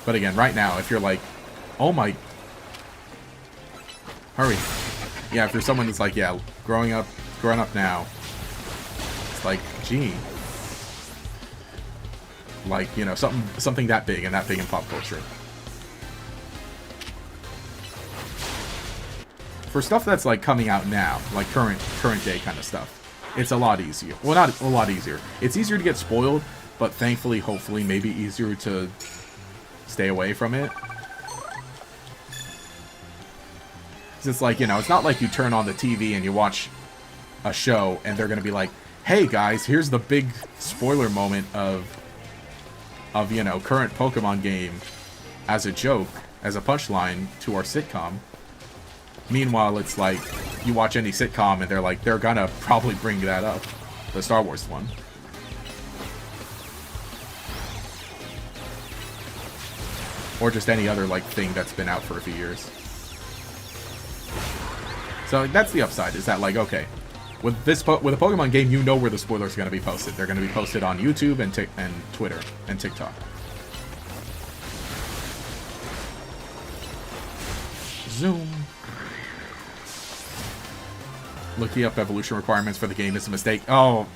But again, right now, if you're like, oh my... Hurry. Yeah, if you're someone that's like, yeah, growing up now, it's like, gee. Like, you know, something that big and that big in pop culture. For stuff that's, like, coming out now, like current day kind of stuff, it's a lot easier. Well, not a lot easier. It's easier to get spoiled, but thankfully, hopefully, maybe easier to stay away from it. Because it's like, you know, it's not like you turn on the TV and you watch a show and they're going to be like, hey, guys, here's the big spoiler moment of, you know, current Pokemon game as a joke, as a punchline to our sitcom. Meanwhile, it's like, you watch any sitcom and they're like, they're gonna probably bring that up. The Star Wars one. Or just any other, like, thing that's been out for a few years. So, that's the upside, is that, like, okay, with a Pokemon game, you know where the spoilers are gonna be posted. They're gonna be posted on YouTube and Twitter and TikTok. Zoom. Looking up evolution requirements for the game is a mistake. Oh,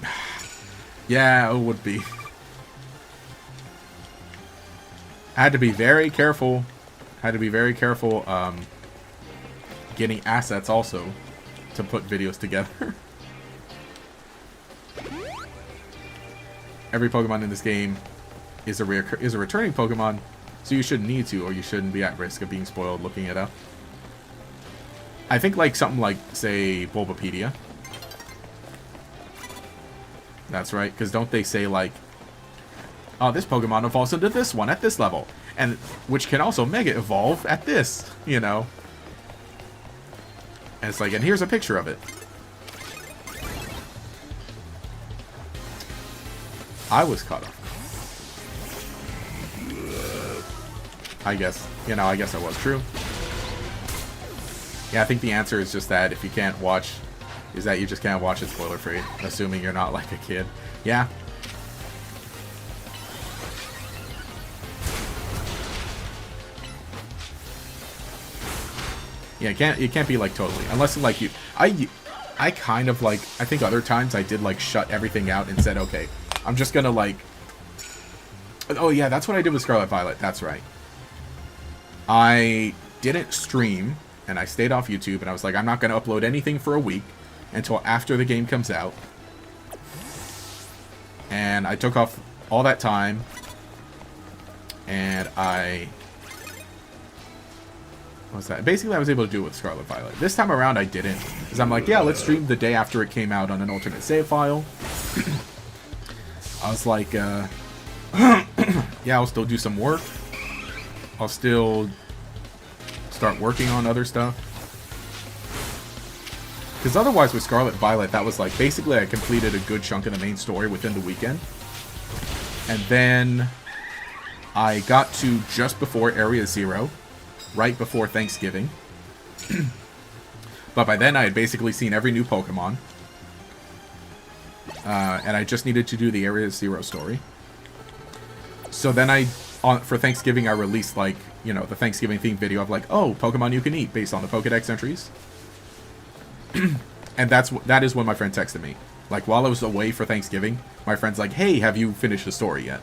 yeah, it would be. I had to be very careful. Getting assets also to put videos together. Every Pokemon in this game is a returning Pokemon, So you shouldn't need to, or you shouldn't be at risk of being spoiled looking it up. I think like something like, say, Bulbapedia. That's right, because don't they say like, oh, this Pokemon evolves into this one at this level, and which can also Mega Evolve at this, you know? And it's like, and here's a picture of it. I was caught off. I guess, you know, I guess that was true. Yeah, I think the answer is just that if you can't watch, is that you just can't watch it spoiler free, assuming you're not like a kid. Yeah. Yeah, it can't be like totally, unless like you, I kind of like, I think other times I did like shut everything out and said, okay, I'm just gonna like, oh yeah, that's what I did with Scarlet Violet, that's right. I didn't stream, and I stayed off YouTube, and I was like, I'm not going to upload anything for a week until after the game comes out. And I took off all that time, and what was that? Basically, I was able to do it with Scarlet Violet. This time around, I didn't, because I'm like, yeah, let's stream the day after it came out on an alternate save file. I was like, yeah, I'll still do some work. I'll still start working on other stuff. Because otherwise with Scarlet Violet, that was like, basically I completed a good chunk of the main story within the weekend. And then I got to just before Area 0, right before Thanksgiving. But by then I had basically seen every new Pokemon. And I just needed to do the Area 0 story. So then for Thanksgiving, I released, like, you know, the Thanksgiving themed video of, like, oh, Pokemon you can eat based on the Pokedex entries. And that is when my friend texted me. Like, while I was away for Thanksgiving, my friend's like, hey, have you finished the story yet?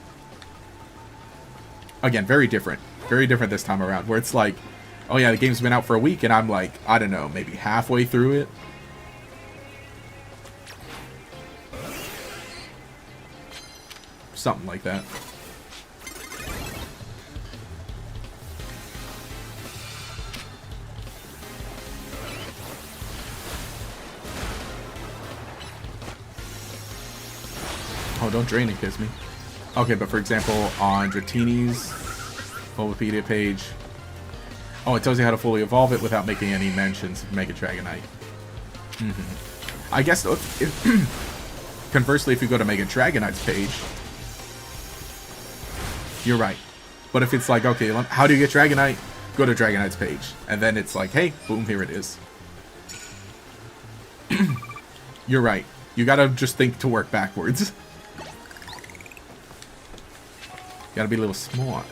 Again, very different. Very different this time around, where it's like, oh yeah, the game's been out for a week, and I'm like, I don't know, maybe halfway through it. Something like that. Oh, don't drain and kiss me. Okay, but for example, on Dratini's Bulbapedia page, oh, it tells you how to fully evolve it without making any mentions of Mega Dragonite. I guess, conversely, if you go to Mega Dragonite's page, you're right. But if it's like, okay, how do you get Dragonite? Go to Dragonite's page. And then it's like, hey, boom, here it is. You're right. You gotta just think to work backwards. You gotta be a little smart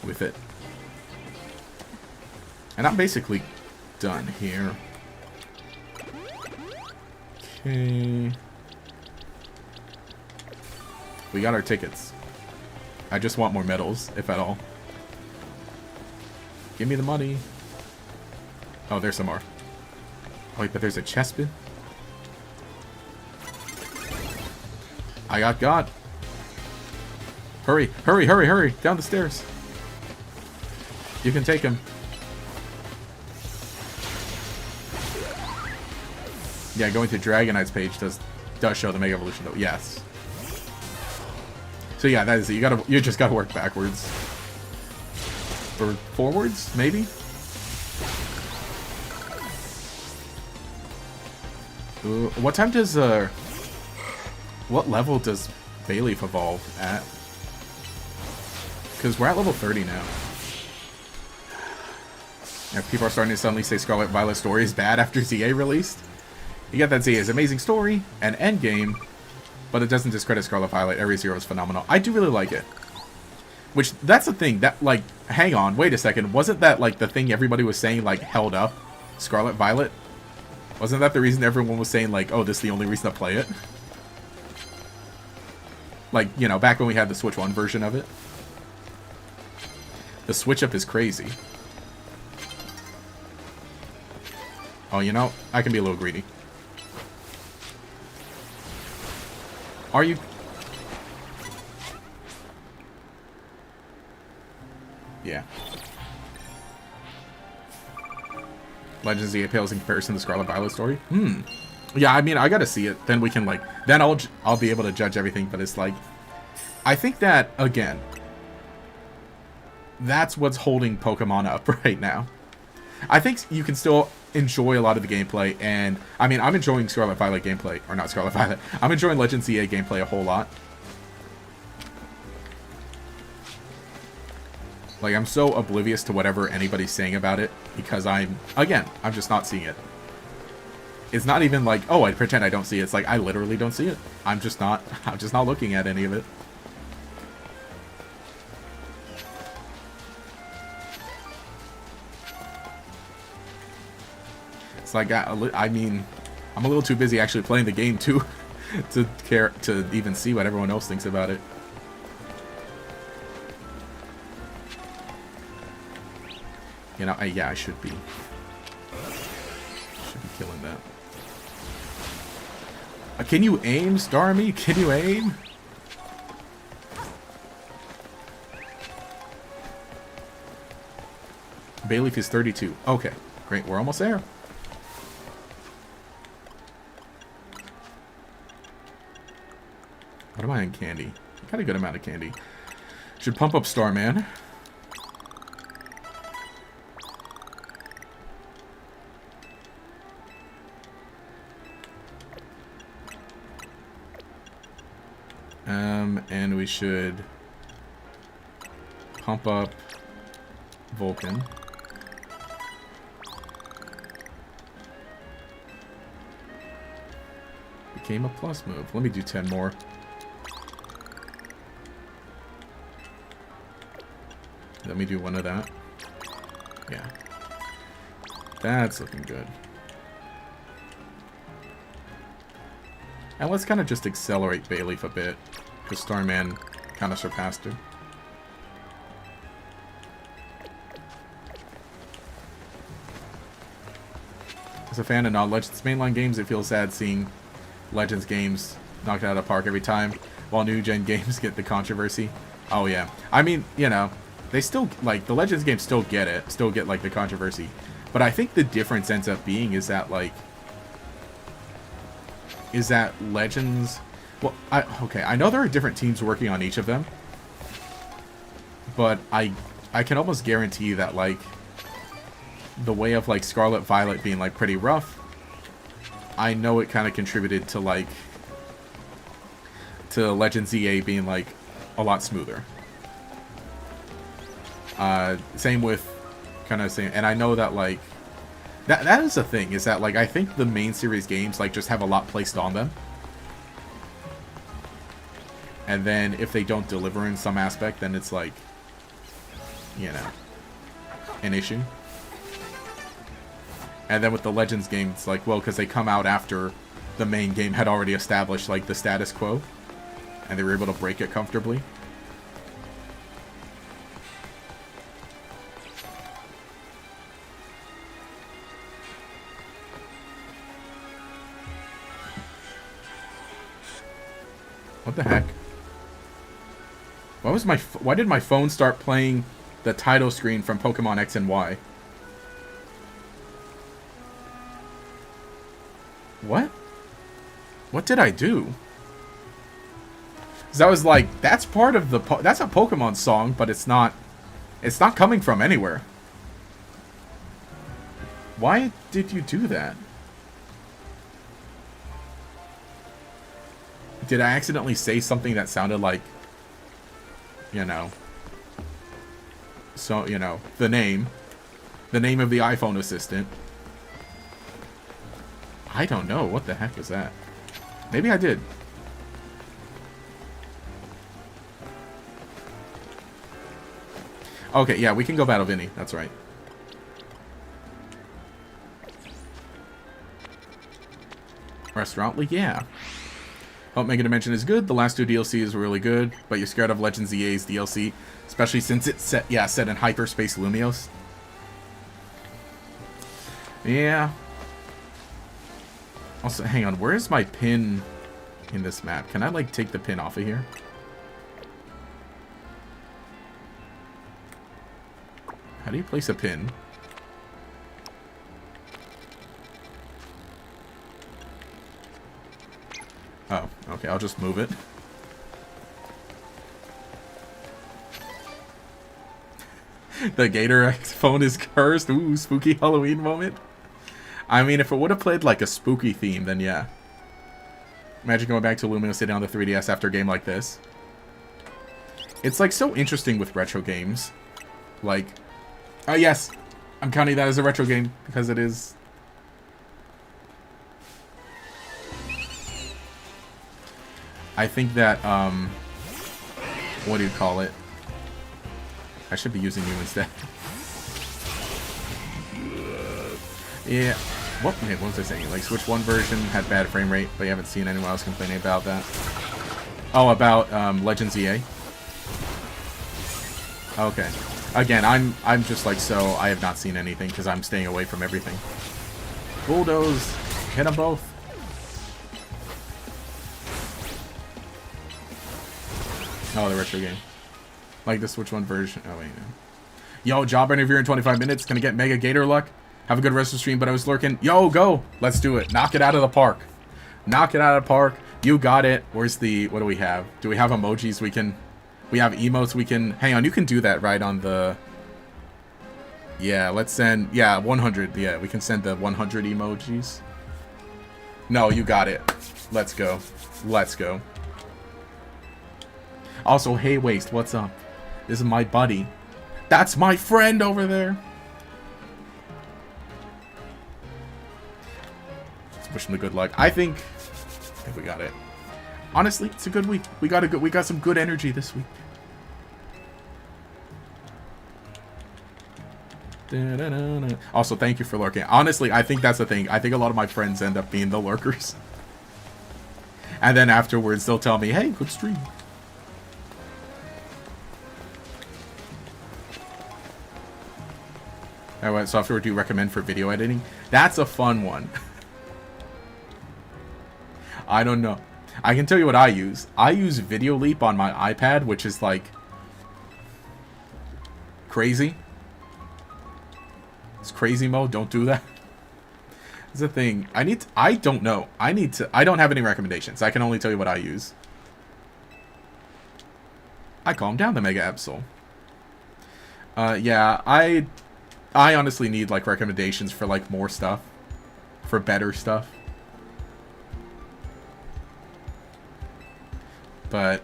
with it. And I'm basically done here. Okay. We got our tickets. I just want more medals, if at all. Give me the money. Oh, there's some more. Oh, wait, but there's a chest bin? I got God. Hurry, hurry, hurry, hurry! Down the stairs. You can take him. Yeah, going to Dragonite's page does show the Mega Evolution though. Yes. So yeah, that is it. You just gotta work backwards. Or forwards, maybe? What time does what level does Bayleaf evolve at? Because we're at level 30 now. Yeah, people are starting to suddenly say Scarlet Violet story is bad after ZA released. You get that ZA's amazing story and endgame, but it doesn't discredit Scarlet Violet. Area 0 is phenomenal. I do really like it. Which, that's the thing, that, like, hang on, wait a second, wasn't that, like, the thing everybody was saying, like, held up Scarlet Violet? Wasn't that the reason everyone was saying, like, oh, this is the only reason to play it? Like, you know, back when we had the Switch 1 version of it. The switch up is crazy. Oh, you know, I can be a little greedy. Are you? Yeah. Legends of ZA pales in comparison to the Scarlet Violet story. Yeah, I mean, I gotta see it. Then we can, like... Then I'll be able to judge everything, but it's like... I think that, again... That's what's holding Pokemon up right now. I think you can still enjoy a lot of the gameplay, and... I mean, I'm enjoying Scarlet Violet gameplay. Or not Scarlet Violet. I'm enjoying Legends ZA gameplay a whole lot. Like, I'm so oblivious to whatever anybody's saying about it, because I'm just not seeing it. It's not even like, oh, I pretend I don't see it. It's like, I literally don't see it. I'm just not looking at any of it. It's like, I mean, I'm a little too busy actually playing the game to care to even see what everyone else thinks about it. You know, yeah, I should be killing that. Can you aim, Starmie? Can you aim? Bayleaf is 32. Okay, great. We're almost there. What am I in candy? Got a good amount of candy. Should pump up Starman. And we should pump up Vulcan. Became a plus move. Let me do 10 more. Let me do one of that. Yeah. That's looking good. And let's kind of just accelerate Bayleaf a bit, because Starman kind of surpassed her. As a fan of non-Legends mainline games, it feels sad seeing Legends games knocked out of the park every time, while new-gen games get the controversy. Oh yeah. I mean, you know, they still, like, the Legends games still get it, still get, like, the controversy. But I think the difference ends up being is that, like, Legends... Well, okay, I know there are different teams working on each of them. But I can almost guarantee that, like, the way of, like, Scarlet Violet being, like, pretty rough, I know it kind of contributed to, like, to Legends ZA being, like, a lot smoother. Same with kind of saying, and I know that, like, that is the thing, is that, like, I think the main series games, like, just have a lot placed on them. And then if they don't deliver in some aspect, then it's, like, you know, an issue. And then with the Legends game, it's like, well, because they come out after the main game had already established, like, the status quo. And they were able to break it comfortably. What the heck? Why did my phone start playing the title screen from Pokemon X and Y? What? What did I do? Because I was like, that's part of the... that's a Pokemon song, but it's not coming from anywhere. Why did you do that? Did I accidentally say something that sounded like, you know... So, you know, the name of the iPhone assistant. I don't know. What the heck was that? Maybe I did. Okay, yeah, we can go battle Vinny. That's right. Restaurant League, yeah. Hope Mega Dimension is good. The last two DLCs were really good, but you're scared of Legends ZA's DLC, especially since it's set in Hyperspace Lumios. Yeah. Also, hang on, where is my pin in this map? Can I, like, take the pin off of here? How do you place a pin? Oh, okay, I'll just move it. The Gator phone is cursed. Ooh, spooky Halloween moment. I mean, if it would have played like a spooky theme, then yeah. Imagine going back to Lumino sitting on the 3DS after a game like this. It's like so interesting with retro games. Like, oh yes, I'm counting that as a retro game because it is. I think that, what do you call it? I should be using you instead. Yeah. What was I saying? Like, Switch 1 version had bad frame rate, but you haven't seen anyone else complaining about that. Oh, about, Legends EA? Okay. Again, I'm just like, so I have not seen anything because I'm staying away from everything. Bulldoze. Hit them both. Oh, the retro game. Like the Switch 1 version. Oh, wait, no. Yo, job interview in 25 minutes. Gonna get Mega Gator luck. Have a good rest of the stream, but I was lurking. Yo, go. Let's do it. Knock it out of the park. Knock it out of the park. You got it. Where's the... What do we have? Do we have emojis we can... We have emotes we can... Hang on, you can do that right on the... Yeah, let's send... Yeah, 100. Yeah, we can send the 100 emojis. No, you got it. Let's go. Let's go. Also, hey, Waste, what's up? This is my buddy. That's my friend over there. Let's wish him the good luck. I think we got it. Honestly, it's a good week. We got some good energy this week. Also, thank you for lurking. Honestly, I think that's the thing. I think a lot of my friends end up being the lurkers. And then afterwards, they'll tell me, hey, good stream. Alright, what software do you recommend for video editing? That's a fun one. I don't know. I can tell you what I use. I use Video Leap on my iPad, which is like crazy. It's crazy mode. Don't do that. It's a thing. I don't know. I don't have any recommendations. I can only tell you what I use. I calmed down the Mega Absol. Yeah, I honestly need like recommendations for like more stuff, for better stuff. But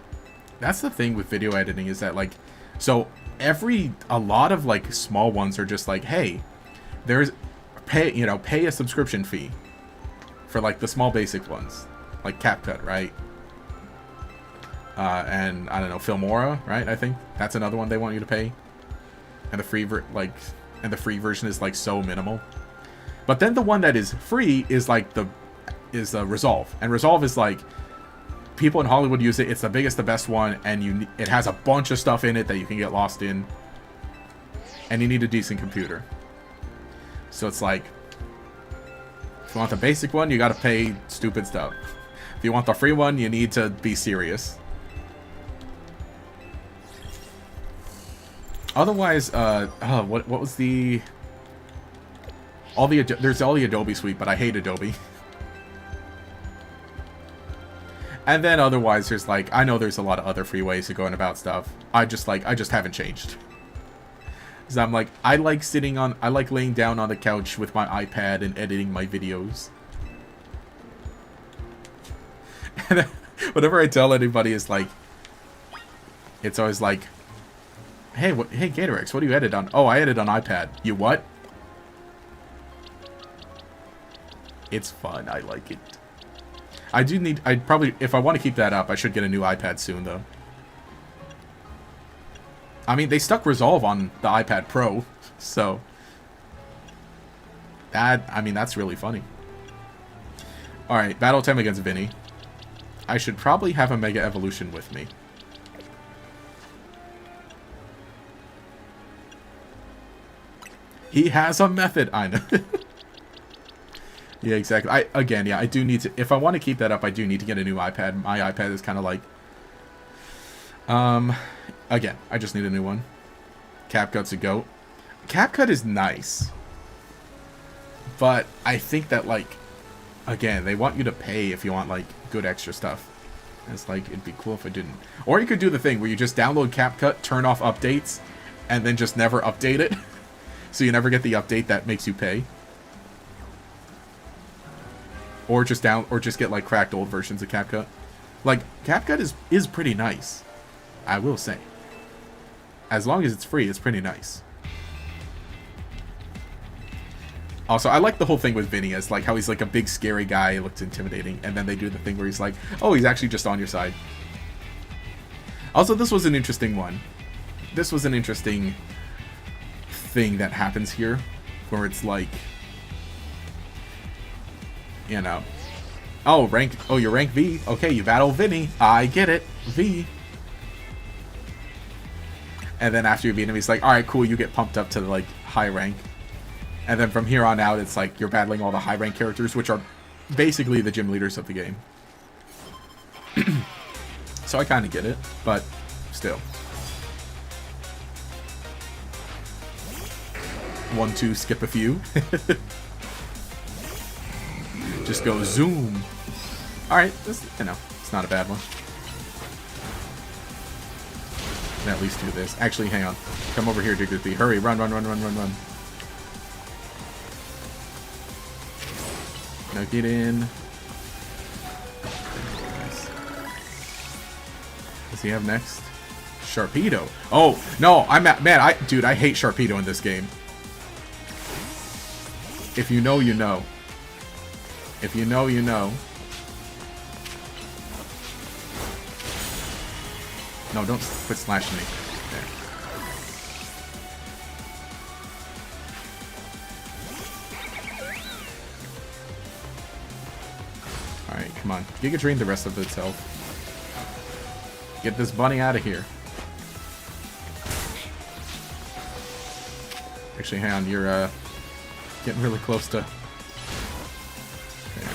that's the thing with video editing is that like, so a lot of like small ones are just like, hey, there's pay a subscription fee for like the small basic ones, like CapCut, right? And I don't know, Filmora, right? I think that's another one they want you to pay, and the free version is like so minimal. But then the one that is free is like Resolve, and Resolve is like people in Hollywood use it. It's the biggest, the best one, and it has a bunch of stuff in it that you can get lost in, and you need a decent computer. So it's like, if you want the basic one, you got to pay stupid stuff. If you want the free one, you need to be serious. Otherwise, what was the... There's all the Adobe suite, but I hate Adobe. And then otherwise, there's like, I know there's a lot of other free ways of going about stuff. I just haven't changed. Because I'm like, I like laying down on the couch with my iPad and editing my videos. And whatever I tell anybody is like, it's always like, hey, hey Gatorix, what do you edit on? Oh, I edit on iPad. You what? It's fun. I like it. I'd probably, if I want to keep that up, I should get a new iPad soon, though. I mean, they stuck Resolve on the iPad Pro, so that's really funny. Alright, battle time against Vinny. I should probably have a Mega Evolution with me. He has a method, I know. Yeah, exactly. I do need to, if I want to keep that up, I do need to get a new iPad. My iPad is kind of like, again, I just need a new one. CapCut's a goat. CapCut is nice. But I think that, like, again, they want you to pay if you want, like, good extra stuff. It's like, it'd be cool if I didn't. Or you could do the thing where you just download CapCut, turn off updates, and then just never update it. So you never get the update that makes you pay. Or just get, like, cracked old versions of CapCut. Like, CapCut is pretty nice. I will say. As long as it's free, it's pretty nice. Also, I like the whole thing with Vinny as, like, how he's, like, a big, scary guy. He looks intimidating. And then they do the thing where he's like, oh, he's actually just on your side. Also, this was an interesting one. This was an interesting thing that happens here. Where it's like, you know. Oh, you're rank V. Okay, you battle Vinny. I get it. V. And then after you beat him, he's like, alright, cool, you get pumped up to, like, high rank. And then from here on out, it's like you're battling all the high rank characters, which are basically the gym leaders of the game. So I kind of get it, but still. 1, 2, skip a few. Just go zoom. Alright, you know, it's not a bad one. Can at least do this. Actually, hang on. Come over here, Diggerthy. Hurry, run, run, run, run, run, run. Now get in. Nice. Does he have next? Sharpedo. Oh, no, dude, I hate Sharpedo in this game. If you know, you know. If you know, you know. No, don't quit slashing me. There. Alright, come on. Giga Drain the rest of its health. Get this bunny out of here. Actually, hang on. You're, getting really close to... There.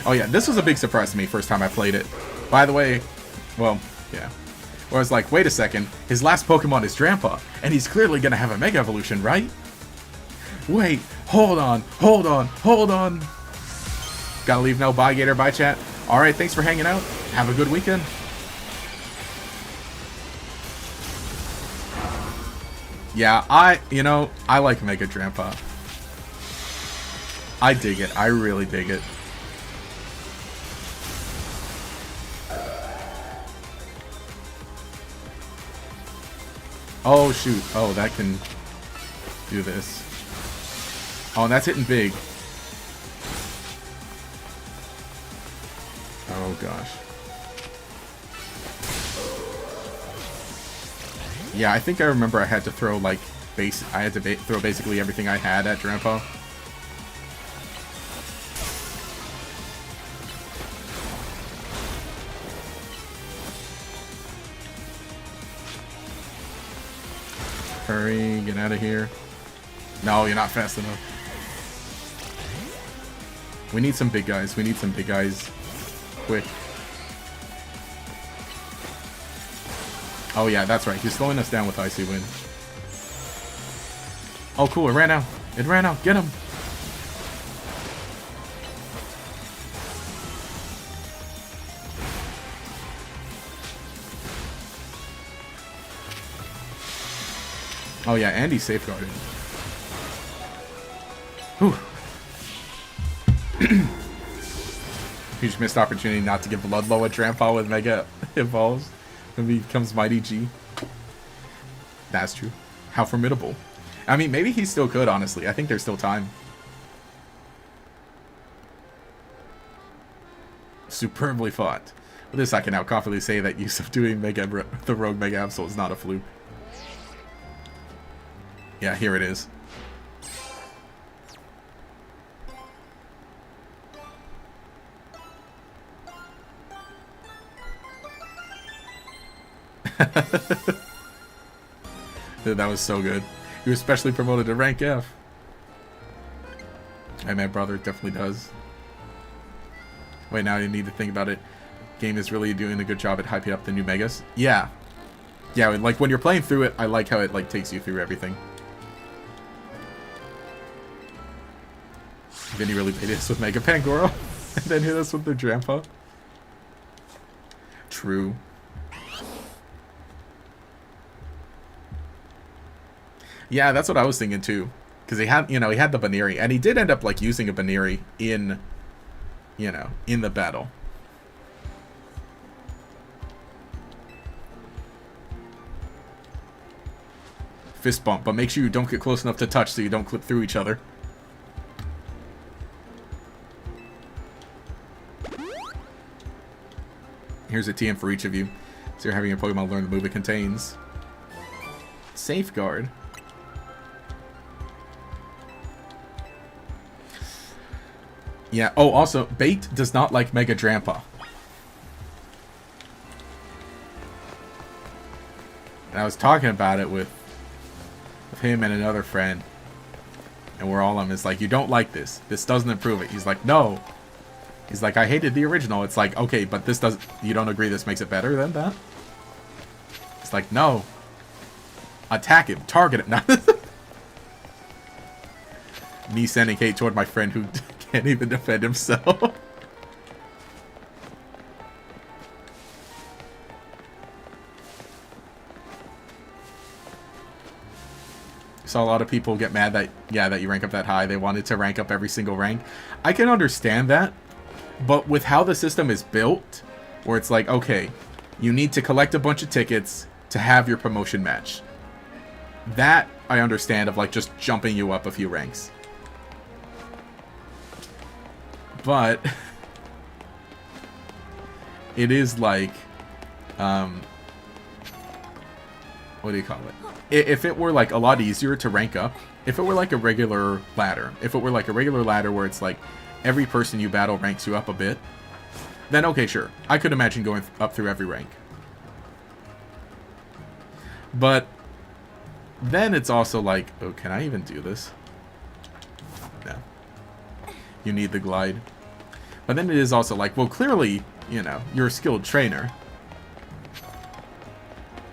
Oh yeah, this was a big surprise to me first time I played it. By the way, well, yeah. Where I was like, wait a second, his last Pokemon is Drampa, and he's clearly gonna have a Mega Evolution, right? Wait, hold on, hold on, hold on. Gotta leave now, bye Gator, bye chat. Alright, thanks for hanging out. Have a good weekend. Yeah, I like Mega Drampa. I dig it, I really dig it. Oh, shoot. Oh, that can do this. Oh, and that's hitting big. Oh, gosh. Yeah, I think I remember I had to throw, like, throw basically everything I had at Drampa. Hurry, get out of here. No, you're not fast enough. We need some big guys. We need some big guys. Quick. Oh yeah, that's right. He's slowing us down with Icy Wind. Oh cool, it ran out. It ran out. Get him. Oh yeah, Andy's safeguarded. Whew. Huge missed opportunity not to give Ludlow a Trampow with Mega evolves and becomes Mighty G. That's true. How formidable. I mean, maybe he still could, honestly. I think there's still time. Superbly fought. With this, I can now confidently say that use of doing the Rogue Mega Absol is not a fluke. Yeah, here it is. Dude, that was so good. He was specially promoted to rank F. Hey, my brother, it definitely does. Wait, now I need to think about it. Game is really doing a good job at hyping up the new megas. Yeah. Yeah, like when you're playing through it, I like how it like takes you through everything. Vinny really played this with Mega Pangoro and then hit us with the Drampa. True. Yeah, that's what I was thinking too. Because he had, he had the Baneri, and he did end up like using a Baneri in, in the battle. Fist bump, but make sure you don't get close enough to touch so you don't clip through each other. Here's a TM for each of you. So you're having your Pokemon learn the move it contains. Safeguard. Yeah, oh, also, Bait does not like Mega Drampa. And I was talking about it with him and another friend. And we're all on this, like, you don't like this. This doesn't improve it. He's like, no. He's like, I hated the original. It's like, okay, but this doesn't... You don't agree this makes it better than that? It's like, no. Attack him. Target him. Me sending hate toward my friend who can't even defend himself. Saw a lot of people get mad that, yeah, that you rank up that high. They wanted to rank up every single rank. I can understand that. But with how the system is built, where it's like, okay, you need to collect a bunch of tickets to have your promotion match. That I understand, of like just jumping you up a few ranks. But it is like, what do you call it? If it were like a lot easier to rank up, if it were like a regular ladder, where it's like every person you battle ranks you up a bit, then okay, sure. I could imagine going up through every rank. But then it's also like, oh, can I even do this? No. You need the glide. But then it is also like, well, clearly, you're a skilled trainer.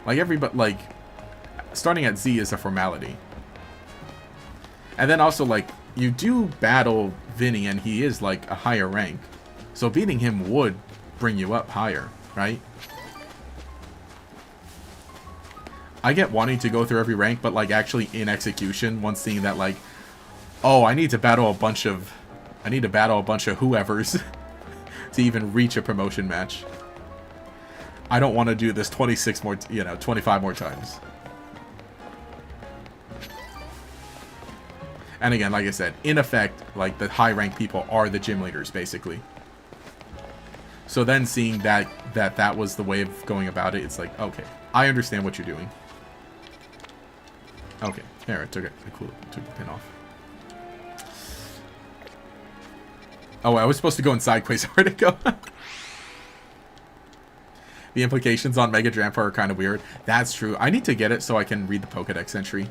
Like everybody, like, starting at Z is a formality. And then also, like, you do battle Vinny, and he is, like, a higher rank. So beating him would bring you up higher, right? I get wanting to go through every rank, but, like, actually in execution, once seeing that, like, oh, I need to battle a bunch of whoever's to even reach a promotion match. I don't want to do this 26 more, 25 more times. And again, like I said, in effect, like, the high rank people are the gym leaders, basically. So then seeing that was the way of going about it, it's like, okay, I understand what you're doing. Okay, there, it took it. Cool, took the pin off. Oh, I was supposed to go inside Quasar. Where'd it go? The implications on Mega Drampa are kind of weird. That's true. I need to get it so I can read the Pokedex entry.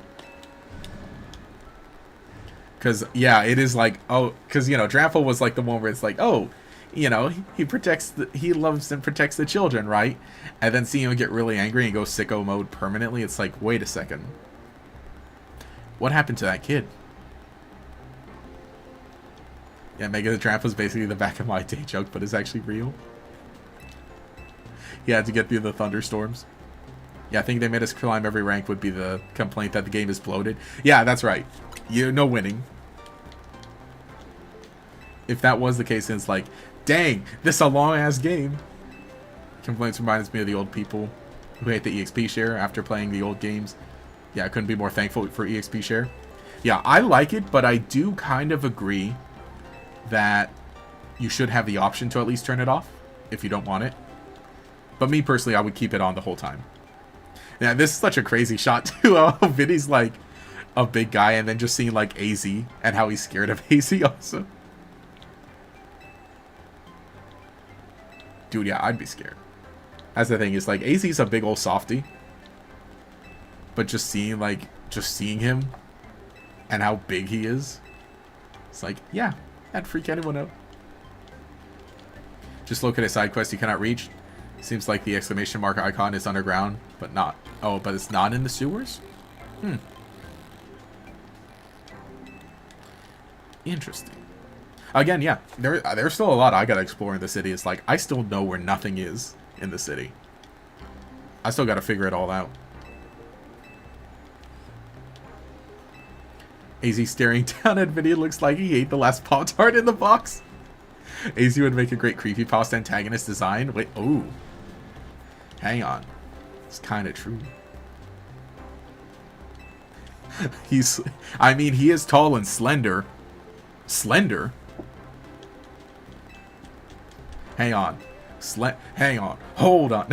Because, yeah, it is like, oh, because, Drampa was like the one where it's like, oh, he loves and protects the children, right? And then seeing him get really angry and go sicko mode permanently, it's like, wait a second. What happened to that kid? Yeah, Mega Drampa is basically the back of my day joke, but it's actually real. He had to get through the thunderstorms. Yeah, I think they made us climb every rank would be the complaint that the game is bloated. Yeah, that's right. No winning. If that was the case, then it's like, dang, this is a long-ass game. Complaints reminds me of the old people who hate the EXP share after playing the old games. Yeah, I couldn't be more thankful for EXP share. Yeah, I like it, but I do kind of agree that you should have the option to at least turn it off if you don't want it. But me personally, I would keep it on the whole time. Yeah, this is such a crazy shot too. Vinny's like a big guy, and then just seeing like AZ and how he's scared of AZ also. Dude, yeah, I'd be scared. That's the thing, is like AZ's a big old softy. But just seeing him and how big he is, it's like, yeah, that'd freak anyone out. Just look at a side quest you cannot reach. Seems like the exclamation mark icon is underground, but not. Oh, but it's not in the sewers? Hmm. Interesting. Again, yeah, there's still a lot I gotta explore in the city. It's like, I still know where nothing is in the city. I still gotta figure it all out. AZ staring down at video looks like he ate the last Pop-Tart in the box. AZ would make a great creepypasta antagonist design. Wait, ooh. Hang on. It's kind of true. I mean, he is tall and slender. Slender? Hang on. Hang on. Hold on.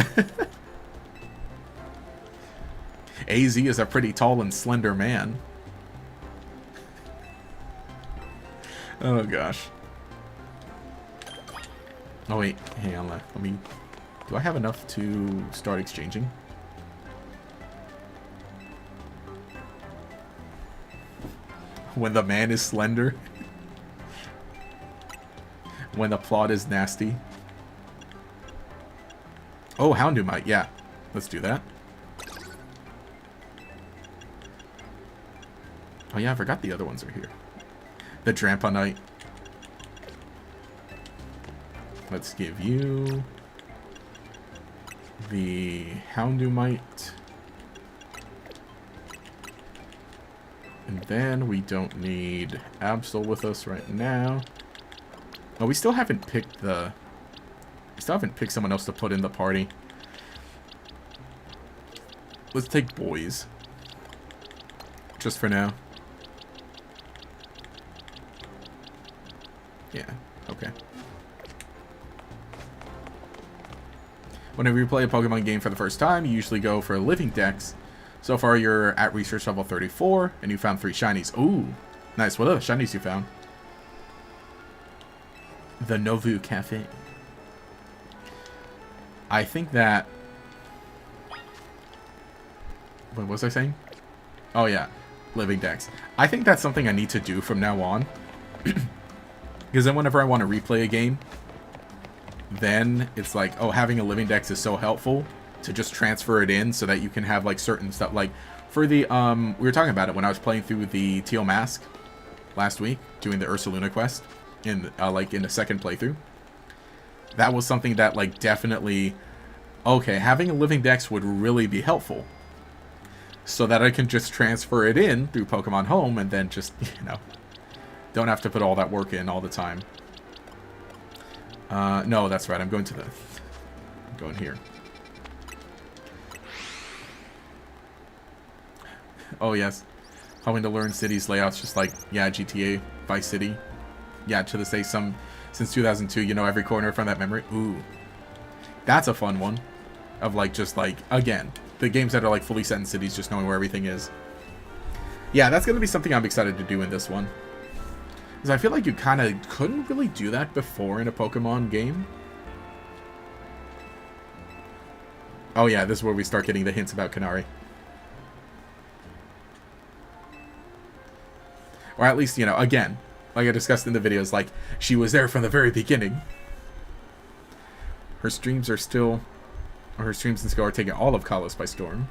AZ is a pretty tall and slender man. Oh, gosh. Oh, wait. Hang on. Let me... Do I have enough to start exchanging? When the man is slender. When the plot is nasty. Oh, Houndumite. Yeah. Let's do that. Oh, yeah. I forgot the other ones are here. The Dramponite. Let's give you the Houndumite. And then we don't need Absol with us right now. Oh, we still haven't picked the... We still haven't picked someone else to put in the party. Let's take boys. Just for now. Yeah, okay. Whenever you play a Pokemon game for the first time, you usually go for living dex. So far, you're at research level 34, and you found 3 shinies. Ooh, nice. What are the shinies you found? The Novu Cafe. I think that... What was I saying? Oh, yeah. Living dex. I think that's something I need to do from now on. Because then whenever I want to replay a game, then it's like, oh, having a living dex is so helpful to just transfer it in so that you can have like certain stuff. Like for the, we were talking about it when I was playing through the Teal Mask last week, doing the Ursaluna quest in like in the second playthrough. That was something that like definitely, okay, having a living dex would really be helpful. So that I can just transfer it in through Pokemon Home and then just, you know, don't have to put all that work in all the time. No, that's right. I'm going here. Oh, yes. Having to learn cities layouts just like, yeah, GTA Vice City. Yeah, to this day, since 2002, you know, every corner from that memory. Ooh. That's a fun one. Of like, just like, again, the games that are like fully set in cities, just knowing where everything is. Yeah, that's going to be something I'm excited to do in this one. Because I feel like you kind of couldn't really do that before in a Pokemon game. Oh yeah, this is where we start getting the hints about Kanari. Or at least, you know, again, like I discussed in the videos, like, she was there from the very beginning. Her streams and skill are taking all of Kalos by storm.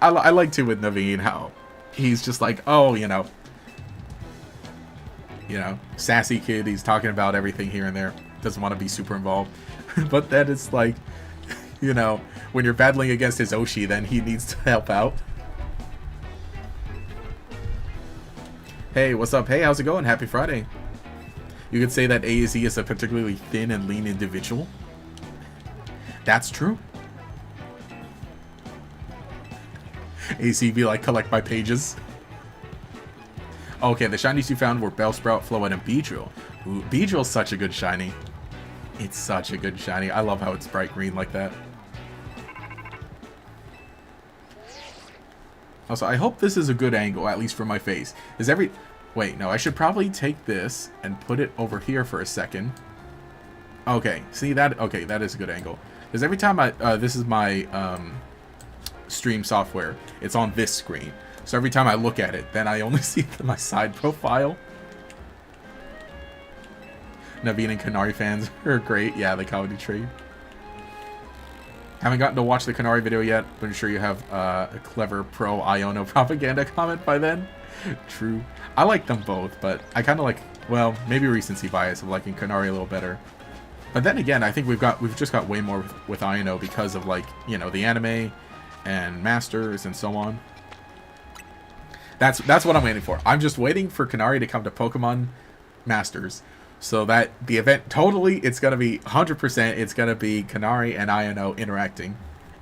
I like to with Naveen how he's just like, oh, you know, sassy kid. He's talking about everything here and there. Doesn't want to be super involved. But then it's like, you know, when you're battling against his Oshi, then he needs to help out. Hey, what's up? Hey, how's it going? Happy Friday. You could say that AZ is a particularly thin and lean individual. That's true. AZ be like, collect my pages. Okay, the shinies you found were Bellsprout, Floette, and Beedrill. Ooh, Beedrill's such a good shiny. It's such a good shiny. I love how it's bright green like that. Also, I hope this is a good angle, at least for my face. Wait, no, I should probably take this and put it over here for a second. Okay, see that? Okay, that is a good angle. Because every time this is my stream software, it's on this screen. So every time I look at it, then I only see my side profile. Naveen and Kanari fans are great. Yeah, the comedy trade. Haven't gotten to watch the Kanari video yet, but I'm sure you have a clever pro Iono propaganda comment by then. True. I like them both, but I kind of like, well, maybe recency bias of liking Kanari a little better. But then again, I think we've just got way more with Iono because of, like, you know, the anime and Masters and so on. That's what I'm waiting for. I'm just waiting for Kanari to come to Pokemon Masters, so that the event totally, it's gonna be 100%. It's gonna be Kanari and Iono interacting,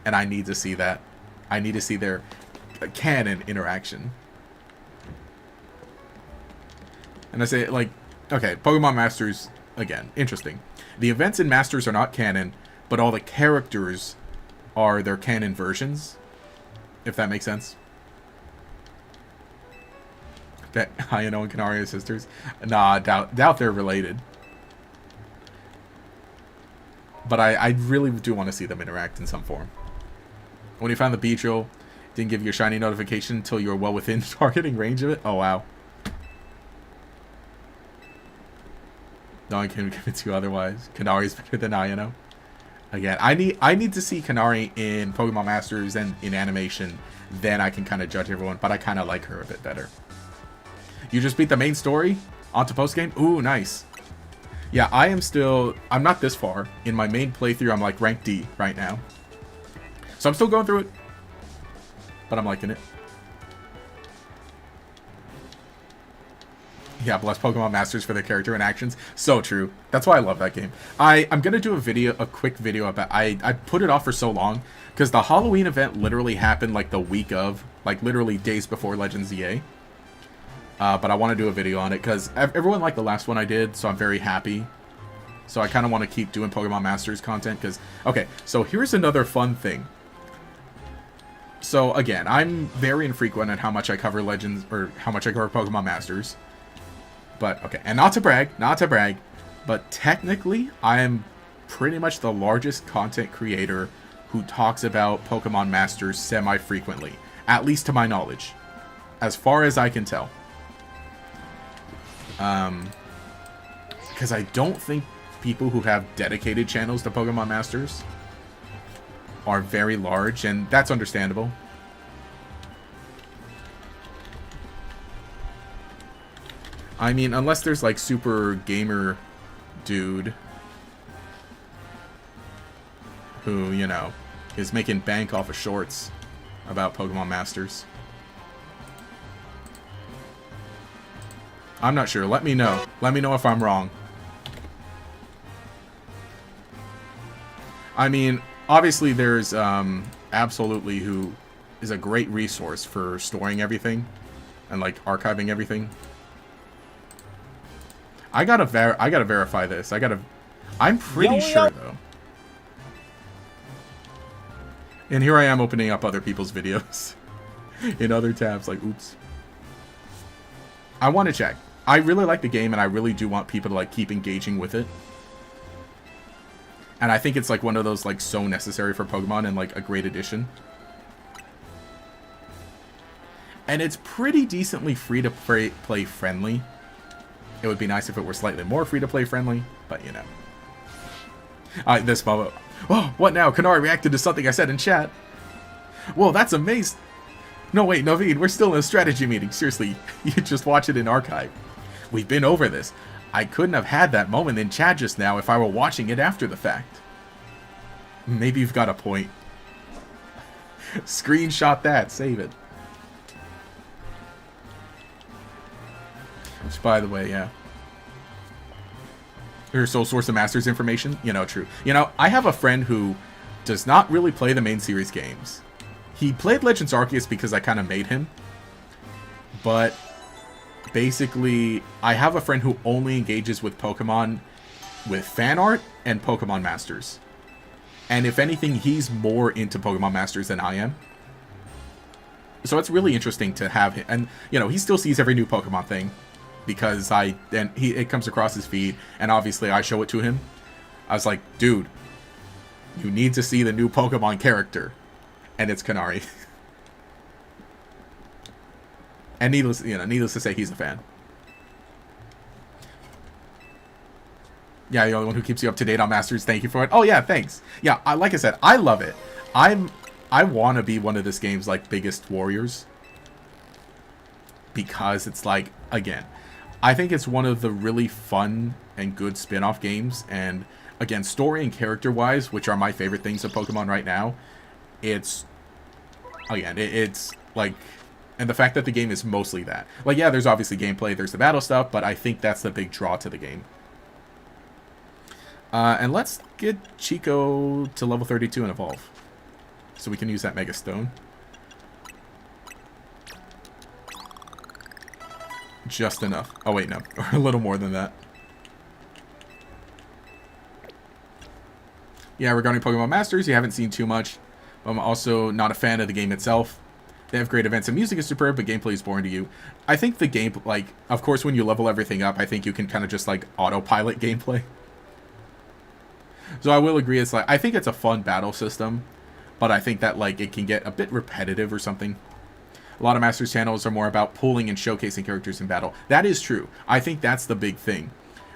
and I need to see that. I need to see their canon interaction. And I say, like, okay, Pokemon Masters again, interesting. The events in Masters are not canon, but all the characters are their canon versions, if that makes sense. That Iono and Kanari are sisters. Nah, doubt they're related. But I really do want to see them interact in some form. When you found the Beedrill, didn't give you a shiny notification until you were well within targeting range of it? Oh, wow. No one can convince you otherwise. Kanari's better than Iono. Again, I need to see Kanari in Pokemon Masters and in animation. Then I can kind of judge everyone. But I kind of like her a bit better. You just beat the main story? Onto postgame? Ooh, nice. Yeah, I'm not this far. In my main playthrough, I'm like rank D right now. So I'm still going through it. But I'm liking it. Yeah, bless Pokemon Masters for their character and actions. So true. That's why I love that game. I'm going to do a quick video about... I put it off for so long. Because the Halloween event literally happened like the week of. Like literally days before Legends EA. But I want to do a video on it because everyone liked the last one I did, so I'm very happy. So I kind of want to keep doing Pokemon Masters content because... Okay, so here's another fun thing. So again, I'm very infrequent at how much I cover Legends, or how much I cover Pokemon Masters. But, okay, and not to brag, but technically, I am pretty much the largest content creator who talks about Pokemon Masters semi-frequently. At least to my knowledge. As far as I can tell. Because I don't think people who have dedicated channels to Pokemon Masters are very large, and that's understandable. I mean, unless there's like super gamer dude who, you know, is making bank off of shorts about Pokemon Masters. I'm not sure. Let me know. Let me know if I'm wrong. I mean, obviously there's Absolutely, who is a great resource for storing everything and like archiving everything. I gotta verify this. I'm pretty sure though. And here I am opening up other people's videos in other tabs. Like, oops. I want to check. I really like the game, and I really do want people to like keep engaging with it. And I think it's like one of those like so necessary for Pokemon and like a great addition. And it's pretty decently free to play friendly. It would be nice if it were slightly more free to play friendly, but you know. This moment. Oh, what now? Kanari reacted to something I said in chat. Whoa, that's amazing. No, wait, Naveed, we're still in a strategy meeting. Seriously, you just watch it in archive. We've been over this. I couldn't have had that moment in chat just now if I were watching it after the fact. Maybe you've got a point. Screenshot that. Save it. Which, by the way, yeah. Your sole source of Masters information? You know, true. You know, I have a friend who does not really play the main series games. He played Legends Arceus because I kind of made him. But basically, I have a friend who only engages with Pokemon with fan art and Pokemon Masters. And if anything, he's more into Pokemon Masters than I am. So it's really interesting to have him. And, you know, he still sees every new Pokemon thing. Because it comes across his feed. And obviously, I show it to him. I was like, dude, you need to see the new Pokemon character. And it's Kanari. And needless to say, he's a fan. Yeah, you're the one who keeps you up to date on Masters. Thank you for it. Oh yeah, thanks. Yeah, like I said, I love it. I want to be one of this game's like biggest warriors, because it's like, again, I think it's one of the really fun and good spin-off games, and again, story and character wise, which are my favorite things of Pokemon right now, it's like, and the fact that the game is mostly that. Like, yeah, there's obviously gameplay, there's the battle stuff, but I think that's the big draw to the game. And let's get Chico to level 32 and evolve, so we can use that Mega Stone. Just enough. Oh wait, no. Or a little more than that. Yeah, regarding Pokemon Masters, you haven't seen too much. I'm also not a fan of the game itself. They have great events and music is superb, but gameplay is boring to you. I think the game, like, of course, when you level everything up, I think you can kind of just, like, autopilot gameplay. So I will agree, it's like, I think it's a fun battle system, but I think that, like, it can get a bit repetitive or something. A lot of Masters channels are more about pulling and showcasing characters in battle. That is true. I think that's the big thing.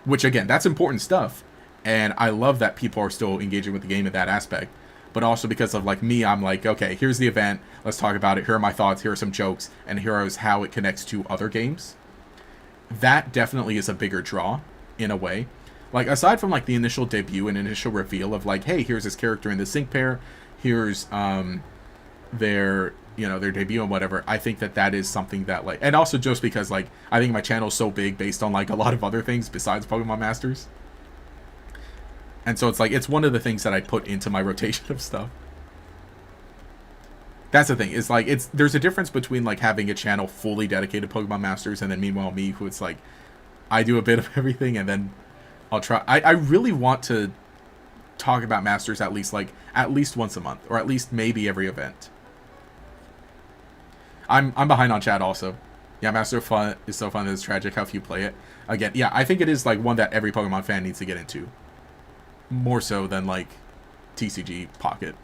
Which, again, that's important stuff. And I love that people are still engaging with the game in that aspect. But also because of, like, me, I'm like, okay, here's the event. Let's talk about it. Here are my thoughts. Here are some jokes. And here is how it connects to other games. That definitely is a bigger draw, in a way. Like, aside from, like, the initial debut and initial reveal of, like, hey, here's this character in the sync pair. Here's, their debut and whatever. I think that is something that, like, and also just because, like, I think my channel is so big based on, like, a lot of other things besides Pokemon Masters. And so it's like, it's one of the things that I put into my rotation of stuff. That's the thing. It's like, there's a difference between, like, having a channel fully dedicated to Pokemon Masters, and then meanwhile me, who it's like, I do a bit of everything, and then I'll try. I really want to talk about Masters at least once a month, or at least maybe every event. I'm behind on chat also. Yeah, Master Fun is so fun that it's tragic how few play it. Again, yeah, I think it is, like, one that every Pokemon fan needs to get into. More so than, like, TCG Pocket.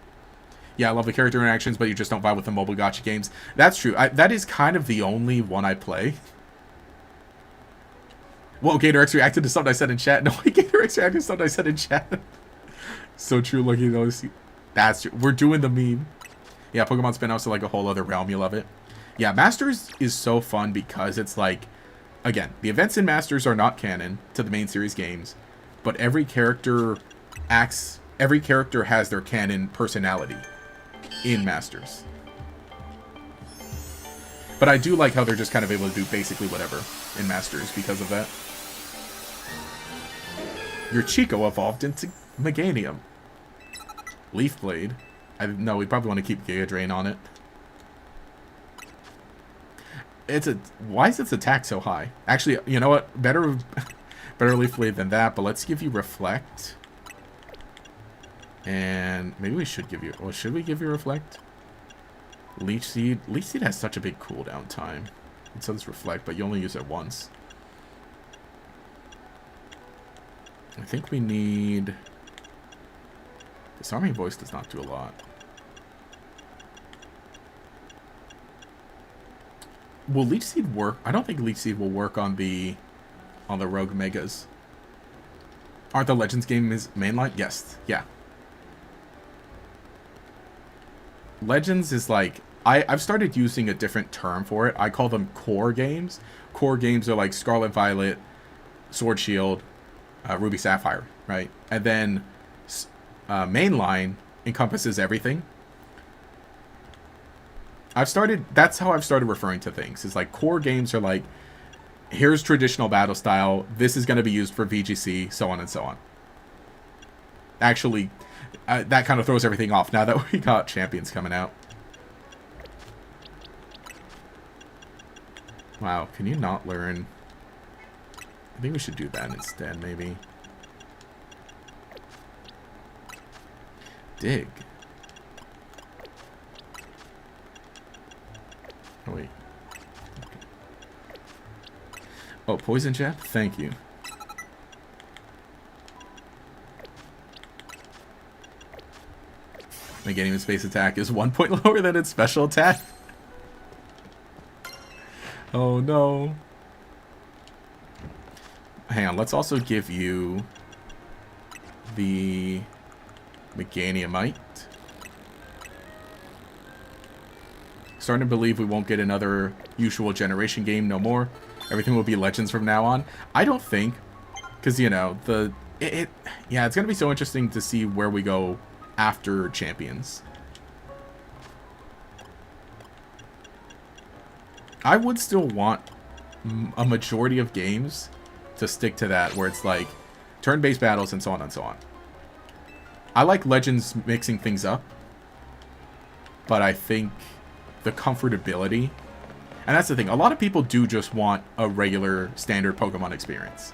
Yeah, I love the character interactions, but you just don't vibe with the mobile gacha games. That's true. That is kind of the only one I play. Whoa, Gator X reacted to something I said in chat. No, Gator X reacted to something I said in chat. So true, looking at those. That's true. We're doing the meme. Yeah, Pokemon spin-offs are like a whole other realm. You love it. Yeah, Masters is so fun because it's like, again, the events in Masters are not canon to the main series games, but every character has their canon personality in Masters. But I do like how they're just kind of able to do basically whatever in Masters because of that. Your Chico evolved into Meganium. Leaf Blade. No, we probably want to keep Giga Drain on it. Why is its attack so high? Actually, you know what? Better Leaf Blade than that, but let's give you Reflect. And maybe we should give you... Well, should we give you Reflect? Leech Seed. Leech Seed has such a big cooldown time. It says Reflect, but you only use it once. I think we need... Disarming Voice does not do a lot. Will Leech Seed work? I don't think Leech Seed will work on the Rogue Megas. Aren't the Legends games mainline? Yes. Yeah. Legends is like... I've started using a different term for it. I call them core games. Core games are like Scarlet Violet, Sword Shield, Ruby Sapphire, right? And then mainline encompasses everything. That's how I've started referring to things. It's like core games are like, here's traditional battle style, this is going to be used for VGC, so on and so on. Actually, that kind of throws everything off now that we got champions coming out. Wow, can you not learn? I think we should do that instead, maybe. Dig. Oh, wait. Okay. Oh, Poison Jab? Thank you. Meganium's base attack is 1 point lower than its special attack. Oh no. Hang on, let's also give you the Meganiumite. Starting to believe we won't get another usual generation game no more. Everything will be Legends from now on. I don't think, because, you know, yeah, it's going to be so interesting to see where we go after Champions. I would still want a majority of games to stick to that, where it's like turn-based battles and so on and so on. I like Legends mixing things up, but I think the comfortability, and that's the thing, a lot of people do just want a regular standard Pokemon experience.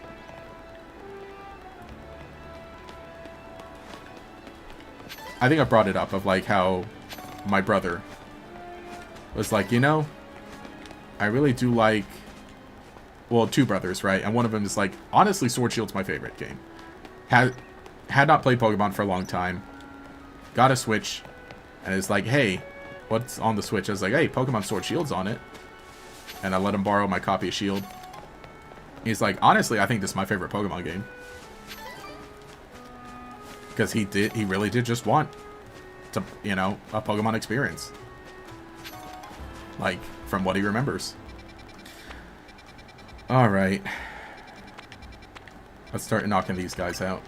I think I brought it up of like how my brother was like, you know, I really do like, well, two brothers, right? And one of them is like, honestly, Sword Shield's my favorite game. Had not played Pokemon for a long time. Got a Switch, and it's like, hey, what's on the Switch? I was like, hey, Pokemon Sword Shield's on it. And I let him borrow my copy of Shield. He's like, honestly, I think this is my favorite Pokemon game. Because he really did just want to, you know, a Pokemon experience. Like, from what he remembers. Alright. Let's start knocking these guys out.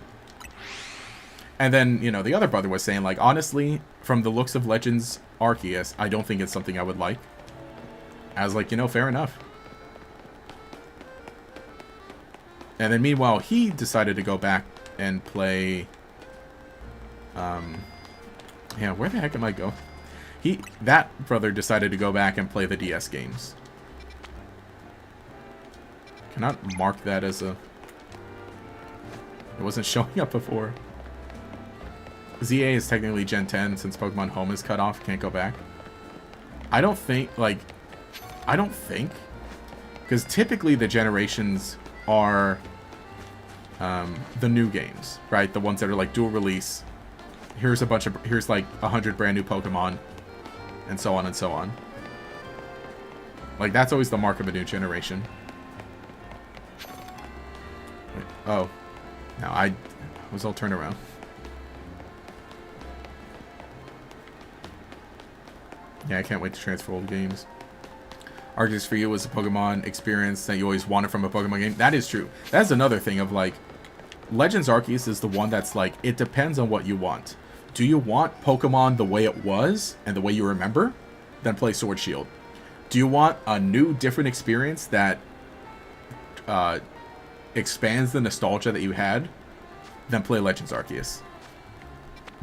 And then, you know, the other brother was saying, like, honestly, from the looks of Legends Arceus, I don't think it's something I would like. I was like, you know, fair enough. And then meanwhile, he decided to go back and play... yeah, where the heck am I going? That brother decided to go back and play the DS games. Cannot mark that as a... It wasn't showing up before. ZA is technically Gen 10 since Pokemon Home is cut off. Can't go back. I don't think, like... I don't think. Because typically the generations are the new games, right? The ones that are like dual release. Here's like 100 brand new Pokemon. And so on and so on. Like, that's always the mark of a new generation. Wait, oh. No, I was all turned around. Yeah, I can't wait to transfer old games. Arceus for you was a Pokemon experience that you always wanted from a Pokemon game. That is true. That's another thing of, like, Legends Arceus is the one that's like, it depends on what you want. Do you want Pokemon the way it was and the way you remember? Then play Sword Shield. Do you want a new, different experience that expands the nostalgia that you had? Then play Legends Arceus.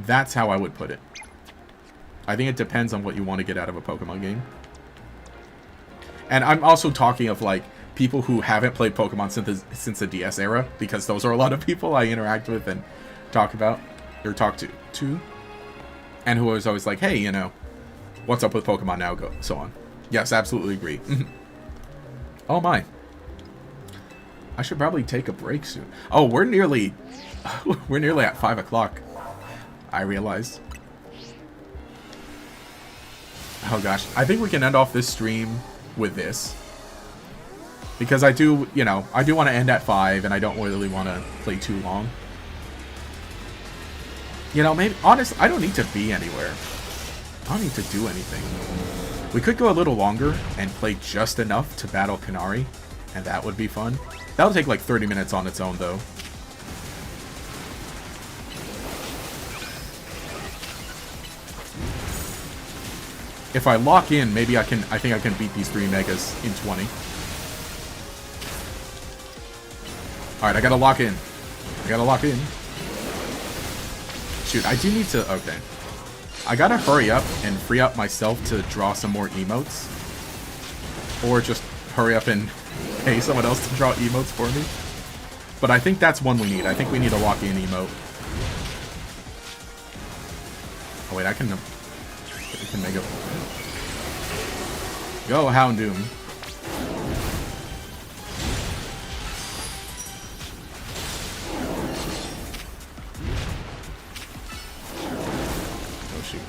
That's how I would put it. I think it depends on what you want to get out of a Pokemon game. And I'm also talking of, like, people who haven't played Pokemon since the DS era, because those are a lot of people I interact with and talk about, or talk to, and who was always like, hey, you know, what's up with Pokemon now, go, so on. Yes, absolutely agree. Oh my. I should probably take a break soon. Oh, we're nearly at 5 o'clock. I realized. Oh gosh, I think we can end off this stream with this. Because I do, you know, I do want to end at 5, and I don't really want to play too long. You know, maybe, honestly, I don't need to be anywhere. I don't need to do anything. We could go a little longer and play just enough to battle Canary, and that would be fun. That'll take like 30 minutes on its own, though. If I lock in, maybe I think I can beat these 3 Megas in 20. Alright, I gotta lock in. Shoot, I do need to... Okay. I gotta hurry up and free up myself to draw some more emotes. Or just hurry up and pay someone else to draw emotes for me. But I think that's one we need. I think we need a lock-in emote. Oh wait, I can make it. Go, Houndoom. Oh shoot.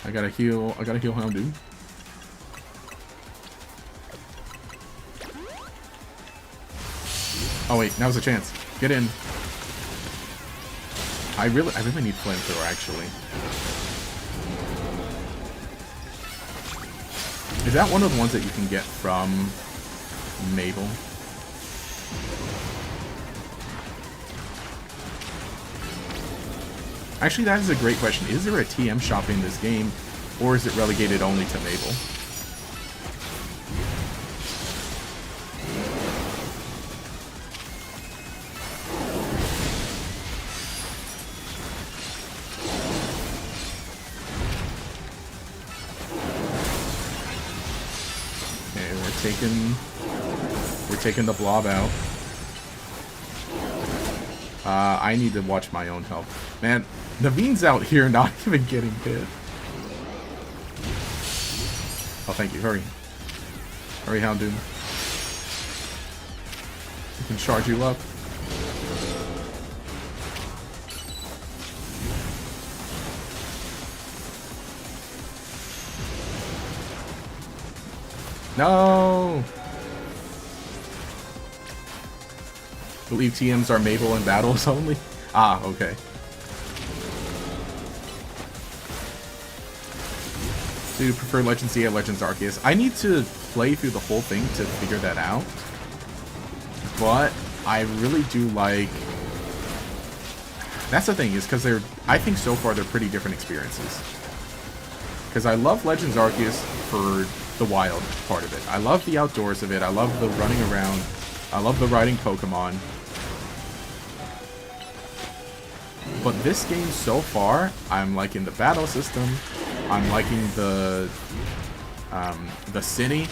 I gotta heal Houndoom. Oh wait, now's a chance. Get in. I really need flamethrower actually. Is that one of the ones that you can get from Mabel? Actually, that is a great question. Is there a TM shop in this game, or is it relegated only to Mabel? We're taking the blob out. I need to watch my own health. Man, Naveen's out here not even getting hit. Oh, thank you. Hurry. Hurry, Houndoom. We can charge you up. No! I believe TMs are Mabel in battles only. Ah, okay. Do you prefer Legends ZA or Legends Arceus? I need to play through the whole thing to figure that out. But I really do like... That's the thing, is because they're... I think so far they're pretty different experiences. Because I love Legends Arceus for the wild part of it. I love the outdoors of it. I love the running around. I love the riding Pokemon. But this game so far, I'm liking the battle system. I'm liking the city.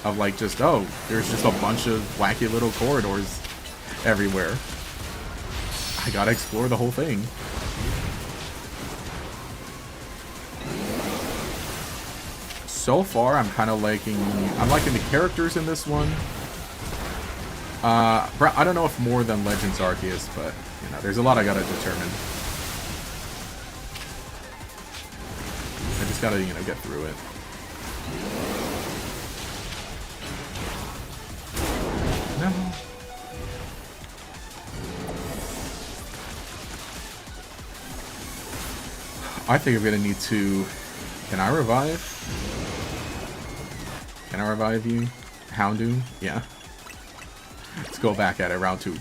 Of like just, oh, there's just a bunch of wacky little corridors everywhere. I gotta explore the whole thing. So far, I'm kind of liking... I'm liking the characters in this one. I don't know if more than Legends Arceus, but, you know, there's a lot I gotta determine. I just gotta, you know, get through it. No. I think I'm gonna need to... Can I revive? Can I revive you? Houndoom? Yeah. Let's go back at it, round 2.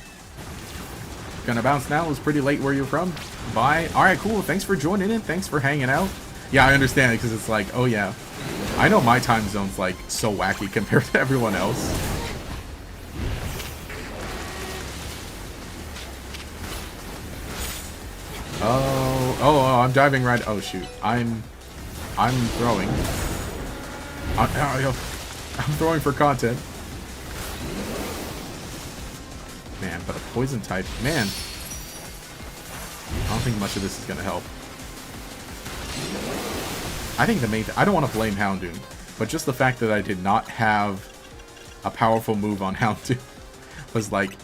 Gonna bounce now. It's pretty late where you're from. Bye. Alright, cool. Thanks for joining in. Thanks for hanging out. Yeah, I understand it, because it's like, oh yeah. I know my time zone's like so wacky compared to everyone else. Oh, I'm diving right. Oh shoot. I'm throwing. I'm throwing for content. Man, but a poison type. Man. I don't think much of this is going to help. I think the main thing... I don't want to blame Houndoom, but just the fact that I did not have a powerful move on Houndoom was like...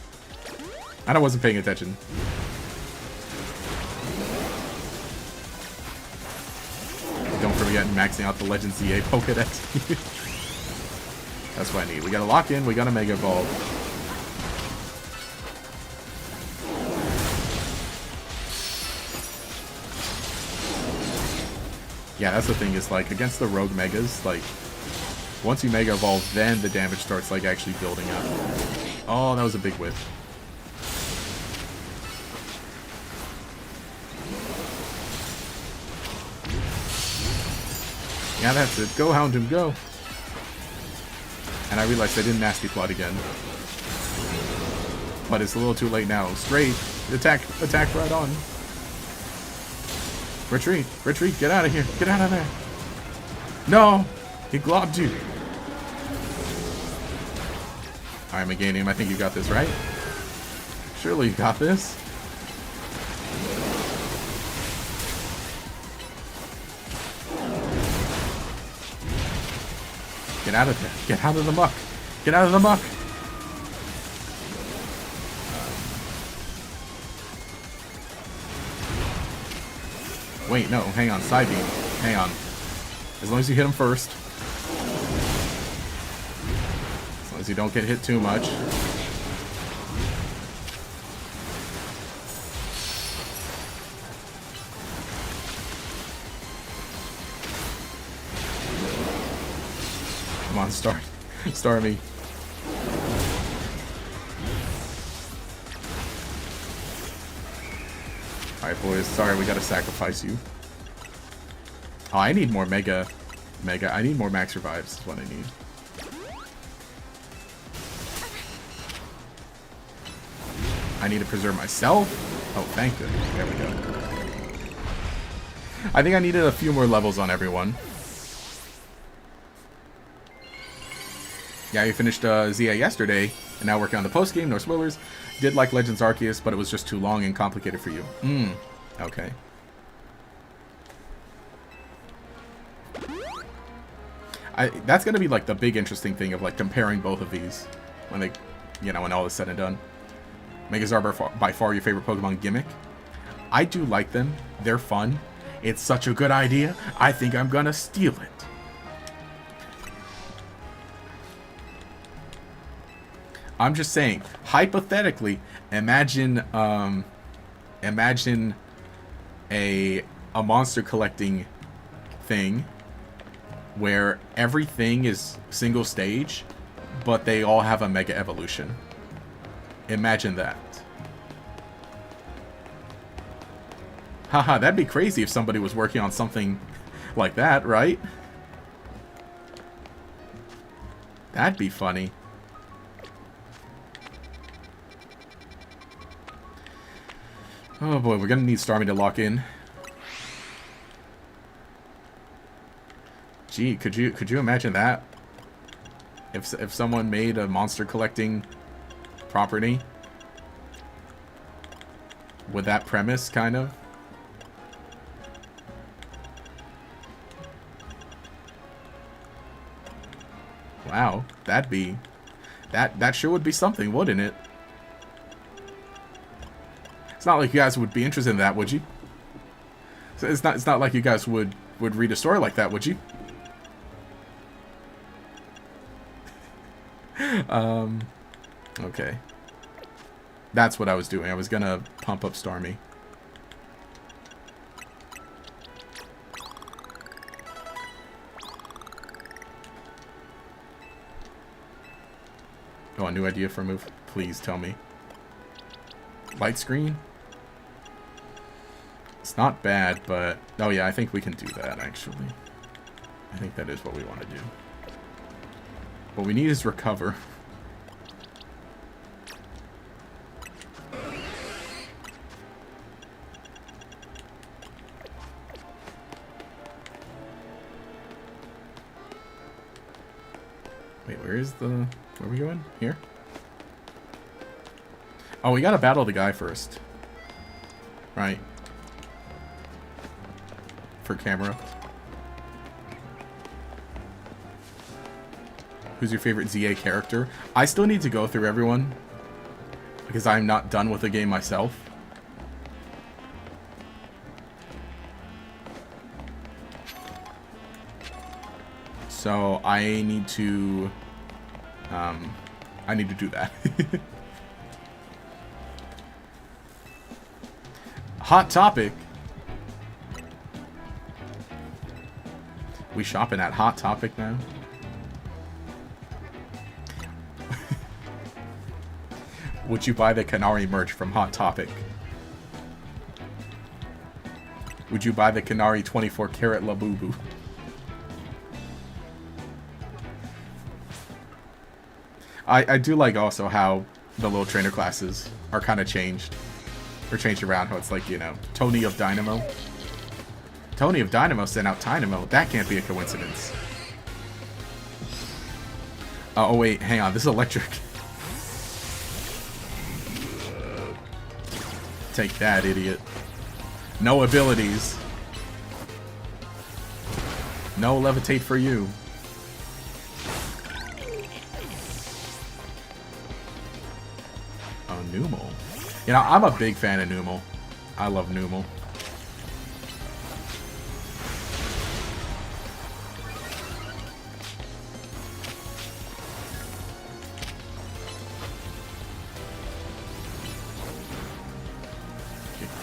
I wasn't paying attention. Don't forget maxing out the Legends ZA Pokédex. That's what I need. We gotta lock in, we gotta Mega Evolve. Yeah, that's the thing, is like, against the Rogue Megas, like, once you Mega Evolve, then the damage starts, like, actually building up. Oh, that was a big whiff. Yeah, that's it. Go, Houndoom, go! And I realized I didn't Nasty Plot again. But it's a little too late now. Straight! Attack right on! Retreat! Retreat! Get out of here! Get out of there! No! He globbed you! Alright, Meganium, I think you got this, right? Surely you got this. Get out of there. Get out of the muck. Get out of the muck. Wait, no. Hang on. Side beam. Hang on. As long as you hit him first. As long as you don't get hit too much. Come on, star me. Alright, boys. Sorry, we gotta sacrifice you. Oh, I need more Mega. I need more Max Revives is what I need. I need to preserve myself. Oh, thank goodness. There we go. I think I needed a few more levels on everyone. Yeah, we finished ZA yesterday, and now working on the post-game, no spoilers. Did like Legends Arceus, but it was just too long and complicated for you. Okay. That's gonna be like the big interesting thing of like comparing both of these when they, you know, when all is said and done. Megazord by far your favorite Pokemon gimmick. I do like them. They're fun. It's such a good idea. I think I'm gonna steal it. I'm just saying, hypothetically, imagine a monster collecting thing where everything is single stage, but they all have a mega evolution. Imagine that. Haha, that'd be crazy if somebody was working on something like that, right? That'd be funny. Oh boy, we're gonna need Starmie to lock in. Gee, could you imagine that? If someone made a monster collecting property with that premise, kind of. Wow, that'd be that sure would be something, wouldn't it? It's not like you guys would be interested in that, would you? It's not like you guys would read a story like that, would you? Okay. That's what I was doing. I was gonna pump up Starmie. Oh, a new idea for a move? Please tell me. Light screen? It's not bad, but... Oh yeah, I think we can do that, actually. I think that is what we want to do. What we need is recover. Wait, where is the... Where are we going? Here? Oh, we gotta battle the guy first. Right. For camera. Who's your favorite ZA character? I still need to go through everyone. Because I'm not done with the game myself. So I need to do that. Hot topic. We shopping at Hot Topic now? Would you buy the Canary merch from Hot Topic? Would you buy the Canary 24 karat Labubu? I do like also how the little trainer classes are kind of changed. Or changed around, how it's like, you know, Tony of Dynamo. Tony of Dynamo sent out Tynamo. That can't be a coincidence. Oh wait, hang on. This is electric. Take that, idiot. No abilities. No levitate for you. Oh, Numel. You know, I'm a big fan of Numel. I love Numel.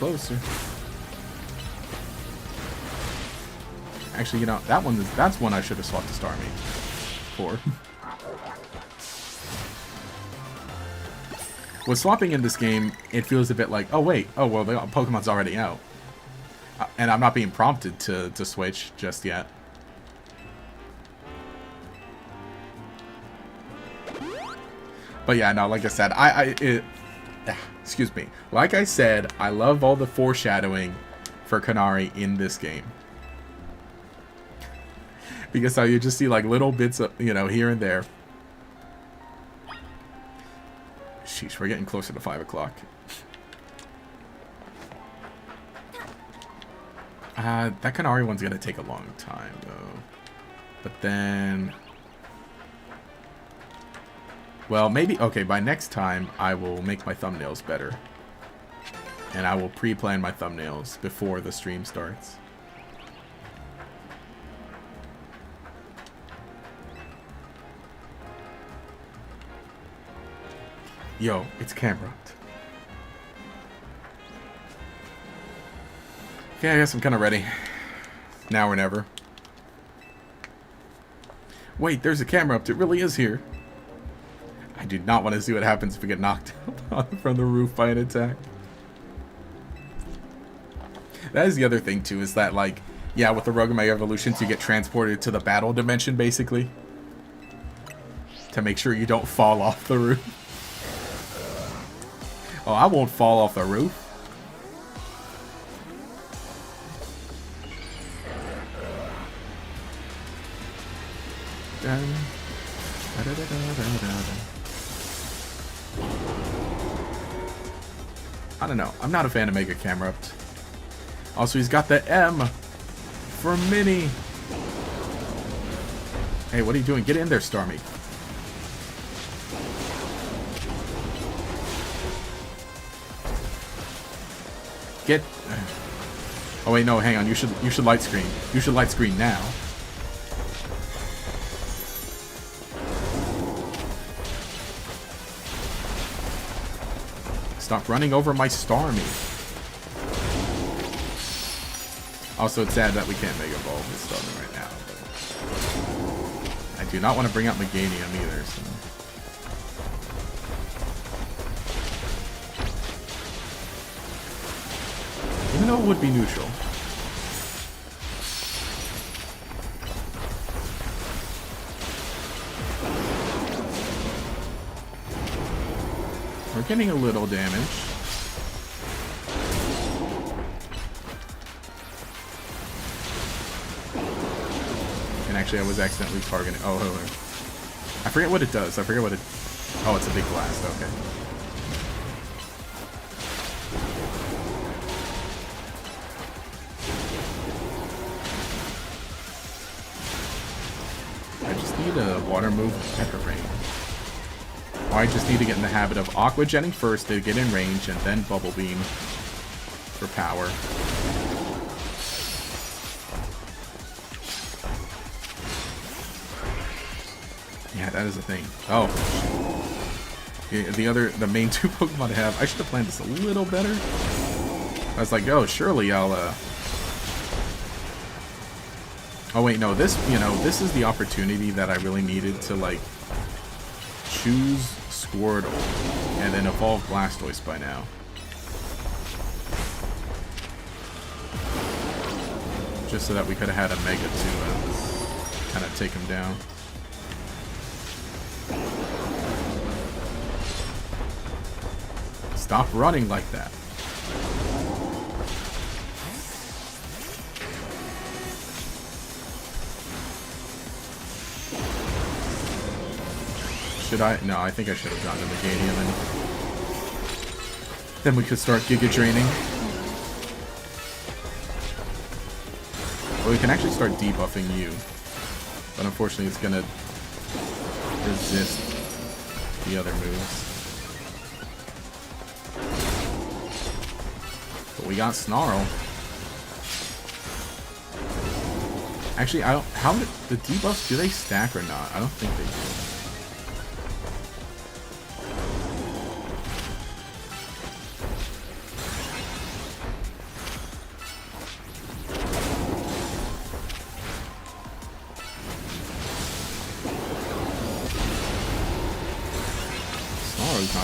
closer. Actually, you know, that's one I should have swapped to Starmie for. With swapping in this game, it feels a bit like, oh wait, oh well, the Pokemon's already out. And I'm not being prompted to switch just yet. But yeah, no, like I said, excuse me. Like I said, I love all the foreshadowing for Kanari in this game. Because you just see like little bits of, you know, here and there. Sheesh, we're getting closer to 5 o'clock. That Kanari one's gonna take a long time, though. But then... Well, maybe... Okay, by next time, I will make my thumbnails better. And I will pre-plan my thumbnails before the stream starts. Yo, it's Cameron. Okay, I guess I'm kind of ready. Now or never. Wait, there's a camera up. It really is here. I do not want to see what happens if we get knocked out from the roof by an attack. That is the other thing, too, is that, like, yeah, with the Rogomega Evolutions, you get transported to the battle dimension, basically. To make sure you don't fall off the roof. Oh, I won't fall off the roof. I don't know. I'm not a fan of Mega Camerupt. Also, he's got the M for Mini. Hey, what are you doing? Get in there, Starmie. Get... Oh wait, no, hang on. You should light screen. You should light screen now. Stop running over my Starmie. Also, it's sad that we can't Mega Evolve with Starmie right now. But I do not want to bring out Meganium either, so... Even though it would be neutral. We're getting a little damage. And actually I was accidentally targeting... Oh, I forget what it does. I forget what it... Oh, it's a big blast. Okay. Need a water move at her range. Or I just need to get in the habit of Aqua Jetting first to get in range and then Bubble Beam for power. Yeah, that is the thing. Oh. The main two Pokemon I have, I should have planned this a little better. I was like, oh, surely I'll, Oh wait, no, this is the opportunity that I really needed to, like, choose Squirtle and then evolve Blastoise by now. Just so that we could have had a Mega to kind of take him down. Stop running like that. Should I? No, I think I should have gone to Meganium and then we could start Giga Draining. Well, we can actually start debuffing you. But unfortunately it's gonna resist the other moves. But we got Snarl. Actually, I don't... How did... The debuffs, do they stack or not? I don't think they do.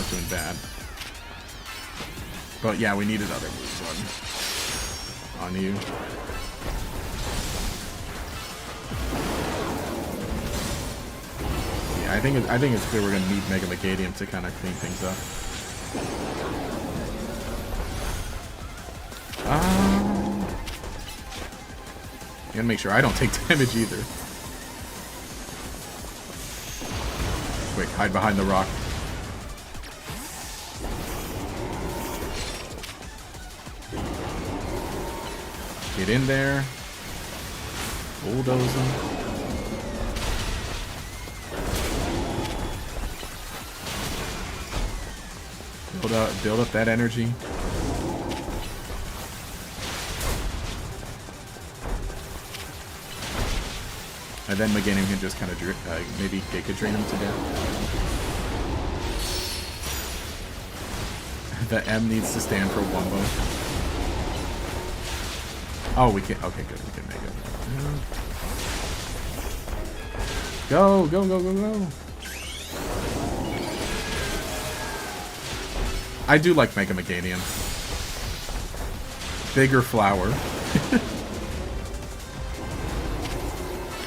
not doing bad. But yeah, we needed other moves on you. Yeah, I think it's clear we're gonna need Mega Megadium to kind of clean things up. Gotta make sure I don't take damage either. Quick, hide behind the rock. Get in there. Bulldoze them. Build up that energy. And then Meganium can just kind of maybe Giga Drain him to death. The M needs to stand for Wumbo. Oh, we can. Okay, good. We can make it. Go, go, go, go, go. I do like Mega Meganium. Bigger flower.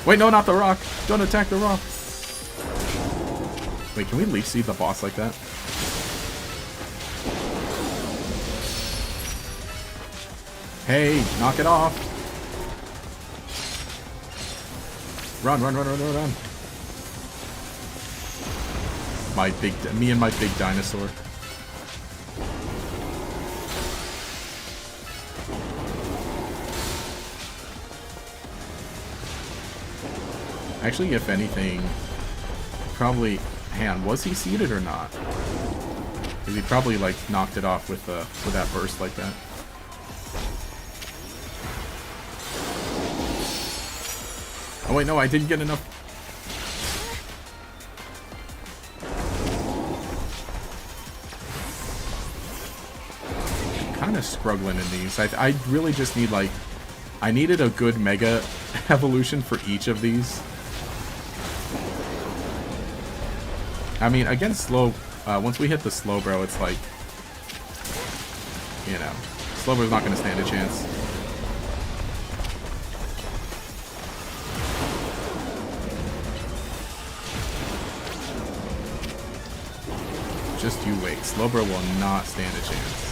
Wait, no, not the rock. Don't attack the rock. Wait, can we leaf seed the boss like that? Hey, knock it off. Run, run, run, run, run, run. Me and my big dinosaur. Actually, if anything, probably... Hang on, was he seeded or not? Because he probably, like, knocked it off with that burst like that. Oh wait, no, I didn't get enough. I'm kind of struggling in these. I really just need, like... I needed a good Mega Evolution for each of these. I mean, against slow, once we hit the Slowbro, it's like, you know, Slowbro's not going to stand a chance. Just you wait. Slowbro will not stand a chance.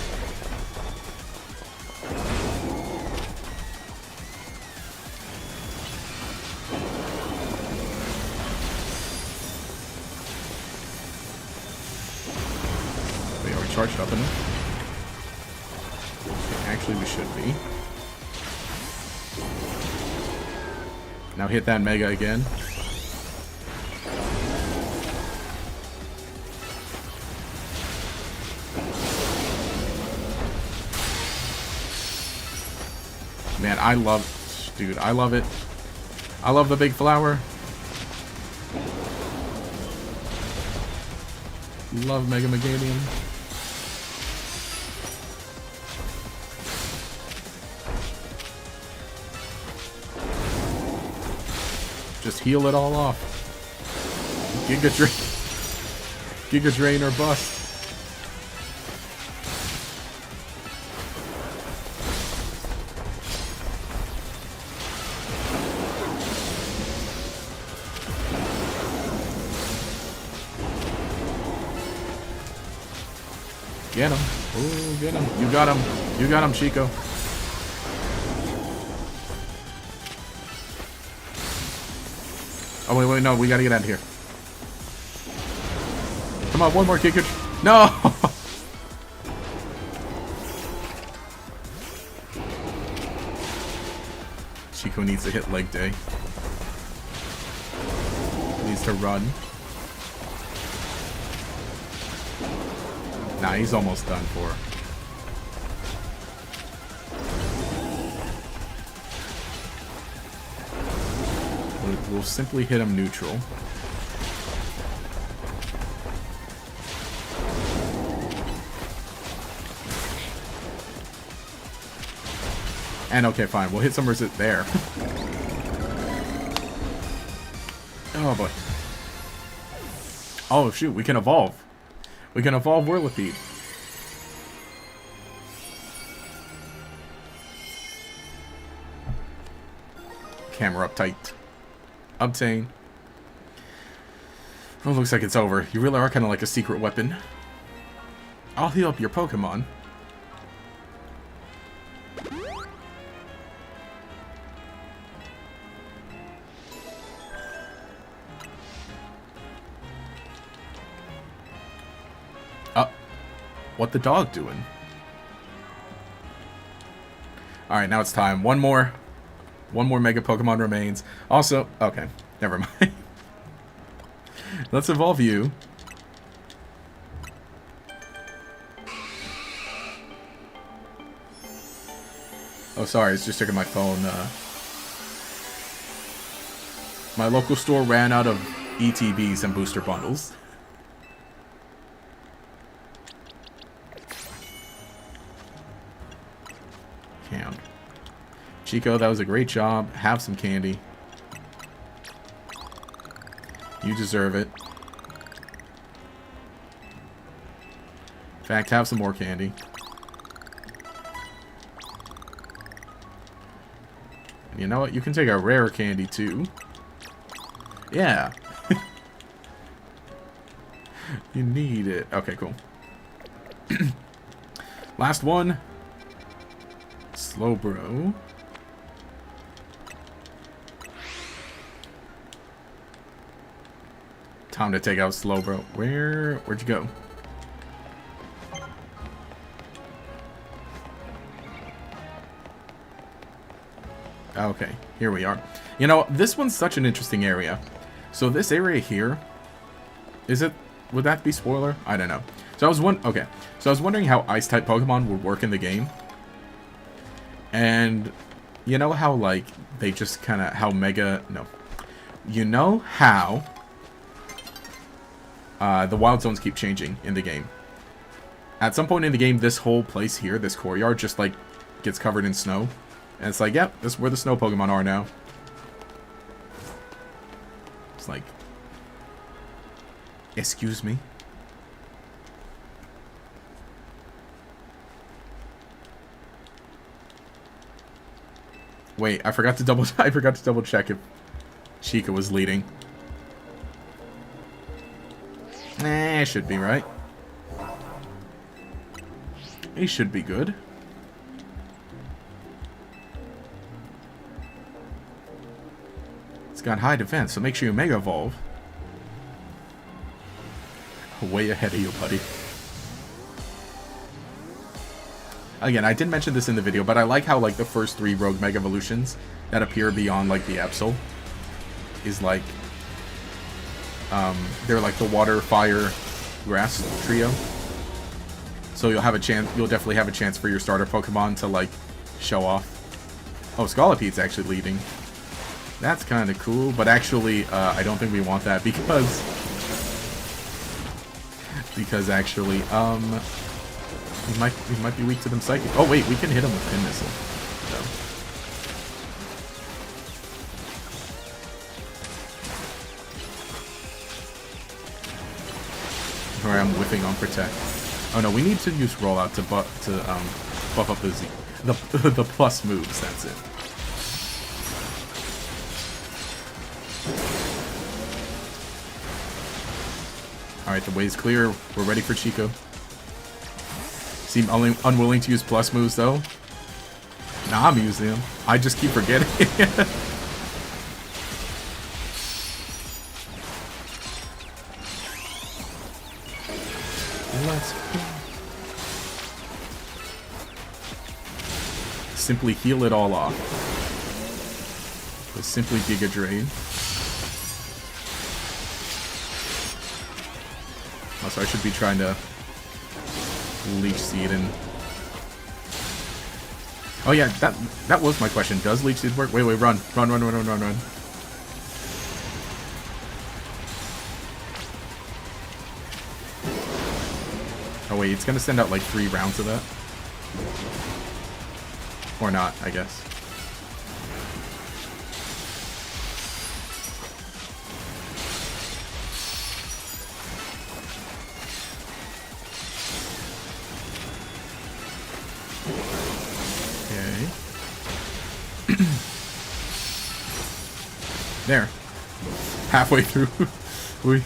Charged up enough. Okay, actually, we should be. Now hit that Mega again. Man, I love... Dude, I love it. I love the big flower. Love Mega Meganium. Just heal it all off. Giga Drain. Giga Drain or bust. Get him. Oh, get him. You got him. You got him, Chico. Oh, wait, no, we gotta get out of here. Come on, one more kicker. No! Chico needs to hit leg day. Needs to run. Nah, he's almost done for. We'll simply hit him neutral. And okay, fine. We'll hit some resist there. Oh boy. Oh shoot, we can evolve. We can evolve Whirlipede. Camera up tight. Obtain. Oh, looks like it's over. You really are kind of like a secret weapon. I'll heal up your Pokemon. What the dog doing? Alright, now it's time. One more Mega Pokemon remains. Also, okay, never mind. Let's evolve you. Oh, sorry, it's just checking my phone. My local store ran out of ETBs and booster bundles. Chico, that was a great job. Have some candy. You deserve it. In fact, have some more candy. And you know what? You can take a rare candy too. Yeah. You need it. Okay, cool. Last one. Slowbro. Time to take out Slowbro. Where'd you go? Okay, here we are. You know, this one's such an interesting area. So this area here, would that be spoiler? I don't know. So I was wondering how Ice-type Pokemon would work in the game. And you know how, like, they just kind of, you know how the wild zones keep changing in the game. At some point in the game, this whole place here, this courtyard, just, like, gets covered in snow. And it's like, yep, this is where the snow Pokemon are now. It's like, excuse me? Wait, I forgot to double check if Chica was leading. It should be right. He should be good. It's got high defense, so make sure you Mega Evolve. Way ahead of you, buddy. Again, I did mention this in the video, but I like how, like, the first 3 Rogue Mega Evolutions that appear beyond, like, the Absol is, like, they're like the water, fire, grass trio. So you'll definitely have a chance for your starter Pokemon to, like, show off. Oh, Scolopede's actually leading. That's kind of cool, but actually, I don't think we want that because actually, he might be weak to them Psychic. Oh wait, we can hit him with Pin Missile. So. Alright, I'm whiffing on Protect. Oh no, we need to use Rollout to buff up the plus moves. That's it. Alright, the way's clear. We're ready for Chico. Seem unwilling to use plus moves, though. Nah, I'm using them. I just keep forgetting. Let's go. Simply heal it all off. With simply Giga Drain. Also, I should be trying to Leech Seed and... Oh yeah, that was my question. Does Leech Seed work? Wait, run. Run. Oh wait, it's gonna send out like 3 rounds of that. Or not, I guess. There. Halfway through. We.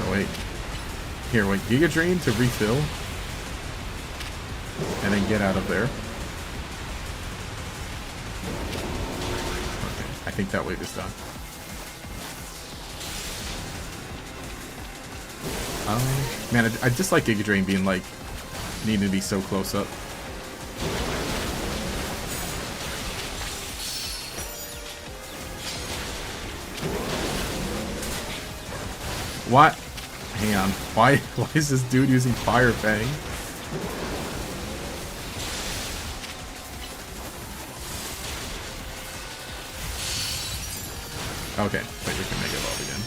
Oh, wait. Here, wait. Giga Drain to refill. And then get out of there. Okay. I think that wave is done. Man, I just like Giga Drain being like, needing to be so close up. What? Hang on. Why is this dude using Fire Fang? Okay, wait, we can make it evolve again.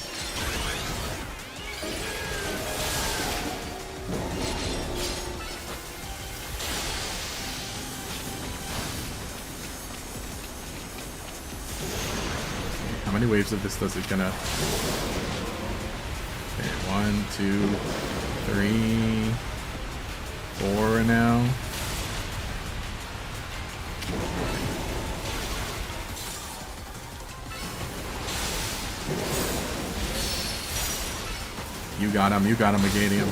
How many waves of this does it gonna... Okay, 1, 2, 3, 4 now. You got him, Megadium.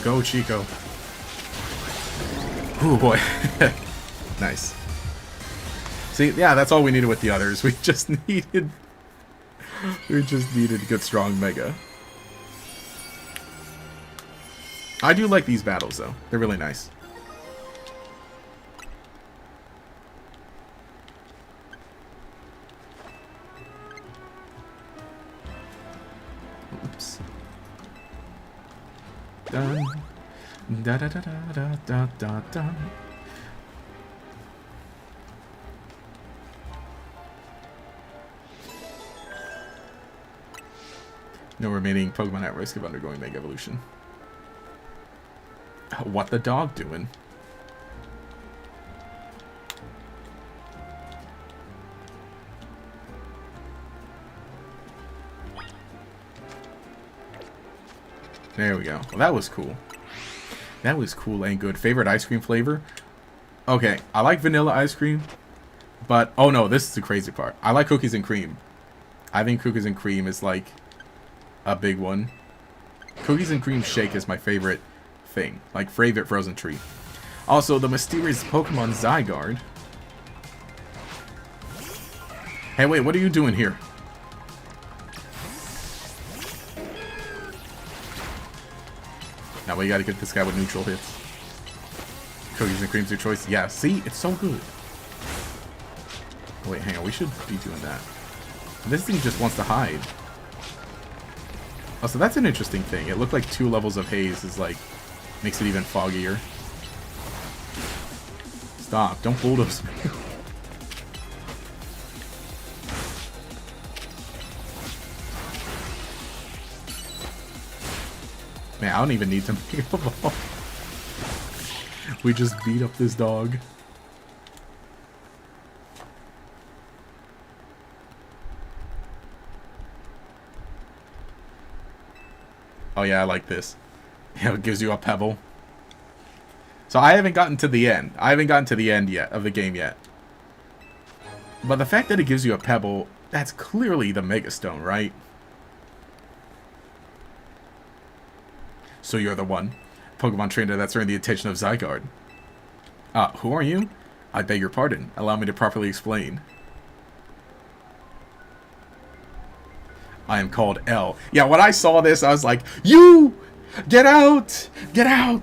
Go, Chico. Ooh, boy. Nice. See, yeah, that's all we needed with the others. We just needed good, strong Mega. I do like these battles, though. They're really nice. Oops. Dun. Da da da da da da da. No remaining Pokemon at risk of undergoing Mega Evolution. What the dog doing? There we go. Well, that was cool. That was cool and good. Favorite ice cream flavor? Okay, I like vanilla ice cream, but... Oh no, this is the crazy part. I like cookies and cream. I think cookies and cream is like a big one. Cookies and cream shake is my favorite thing. Like, favorite frozen treat. Also, the mysterious Pokemon Zygarde. Hey, wait, what are you doing here? Now we gotta get this guy with neutral hits. Cookies and cream's your choice. Yeah, see? It's so good. Wait, hang on. We should be doing that. This thing just wants to hide. Oh, so that's an interesting thing. It looked like 2 levels of haze is like... Makes it even foggier. Stop. Don't bulldoze me. Man, I don't even need to make a ball. We just beat up this dog. Oh yeah, I like this. Yeah, it gives you a pebble. So I haven't gotten to the end. I haven't gotten to the end yet of the game yet. But the fact that it gives you a pebble, that's clearly the Mega Stone, right? So you're the one. Pokemon trainer that's earned the attention of Zygarde. Who are you? I beg your pardon. Allow me to properly explain. I am called L. Yeah, when I saw this, I was like, you! Get out! Get out!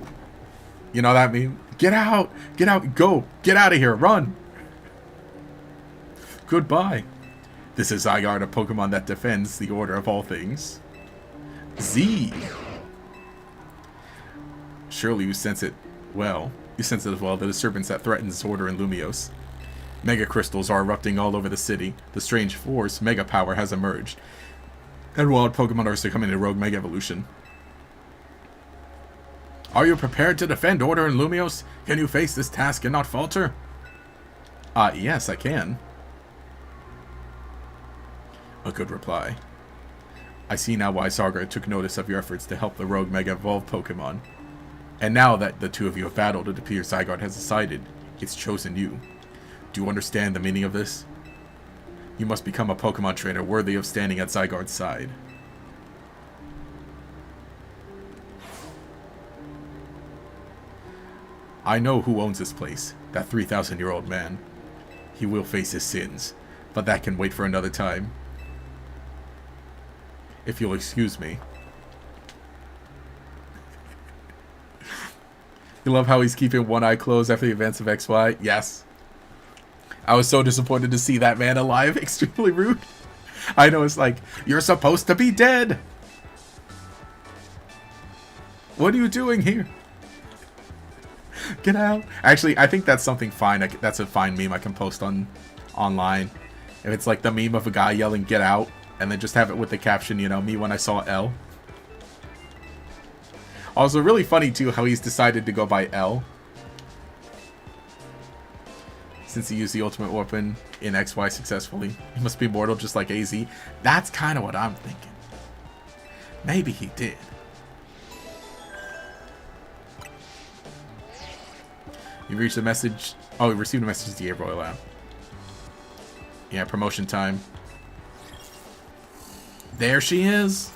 You know that meme? Get out! Get out! Go! Get out of here! Run! Goodbye. This is Zygarde, a Pokemon that defends the order of all things. Z. Surely you sense it well. You sense it as well, the disturbance that threatens order in Lumiose. Mega crystals are erupting all over the city. The strange force, Mega Power, has emerged. And wild Pokemon are succumbing to rogue Mega Evolution. Are you prepared to defend order in Lumiose? Can you face this task and not falter? Yes, I can. A good reply. I see now why Zygarde took notice of your efforts to help the rogue Mega Evolved Pokemon. And now that the two of you have battled, it appears Zygarde has decided it's chosen you. Do you understand the meaning of this? You must become a Pokemon trainer worthy of standing at Zygarde's side. I know who owns this place, that 3,000-year-old man. He will face his sins, but that can wait for another time. If you'll excuse me. You love how he's keeping one eye closed after the events of XY? Yes. I was so disappointed to see that man alive. Extremely rude. I know, it's like, you're supposed to be dead. What are you doing here? Get out. Actually, I think that's something fine. That's a fine meme I can post online. If it's like the meme of a guy yelling, get out, and then just have it with the caption, you know, me when I saw L. Also, really funny, too, how he's decided to go by L. Since he used the ultimate weapon in XY successfully. He must be mortal just like AZ. That's kind of what I'm thinking. Maybe he did. You reached a message. Oh, we received a message to the Royal Lab. Yeah, promotion time. There she is.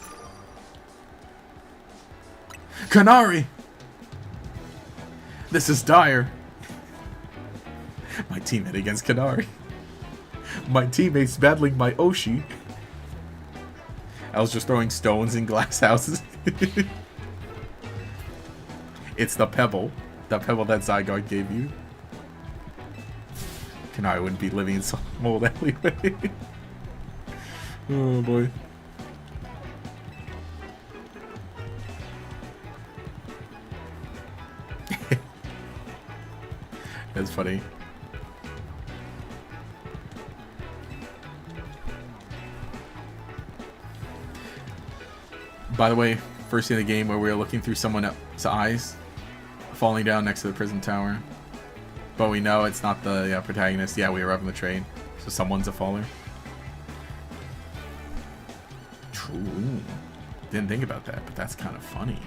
Kanari! This is dire. My teammate against Kanari. My teammates battling my Oshi. I was just throwing stones in glass houses. It's the pebble. The pebble that Zygarde gave you. Kanari wouldn't be living in some old alleyway. Oh boy. That's funny. By the way, first in the game where we were looking through someone else's eyes, falling down next to the prison tower. But we know it's not the protagonist. Yeah, we arrived on the train, so someone's a faller. True. Didn't think about that, but that's kind of funny.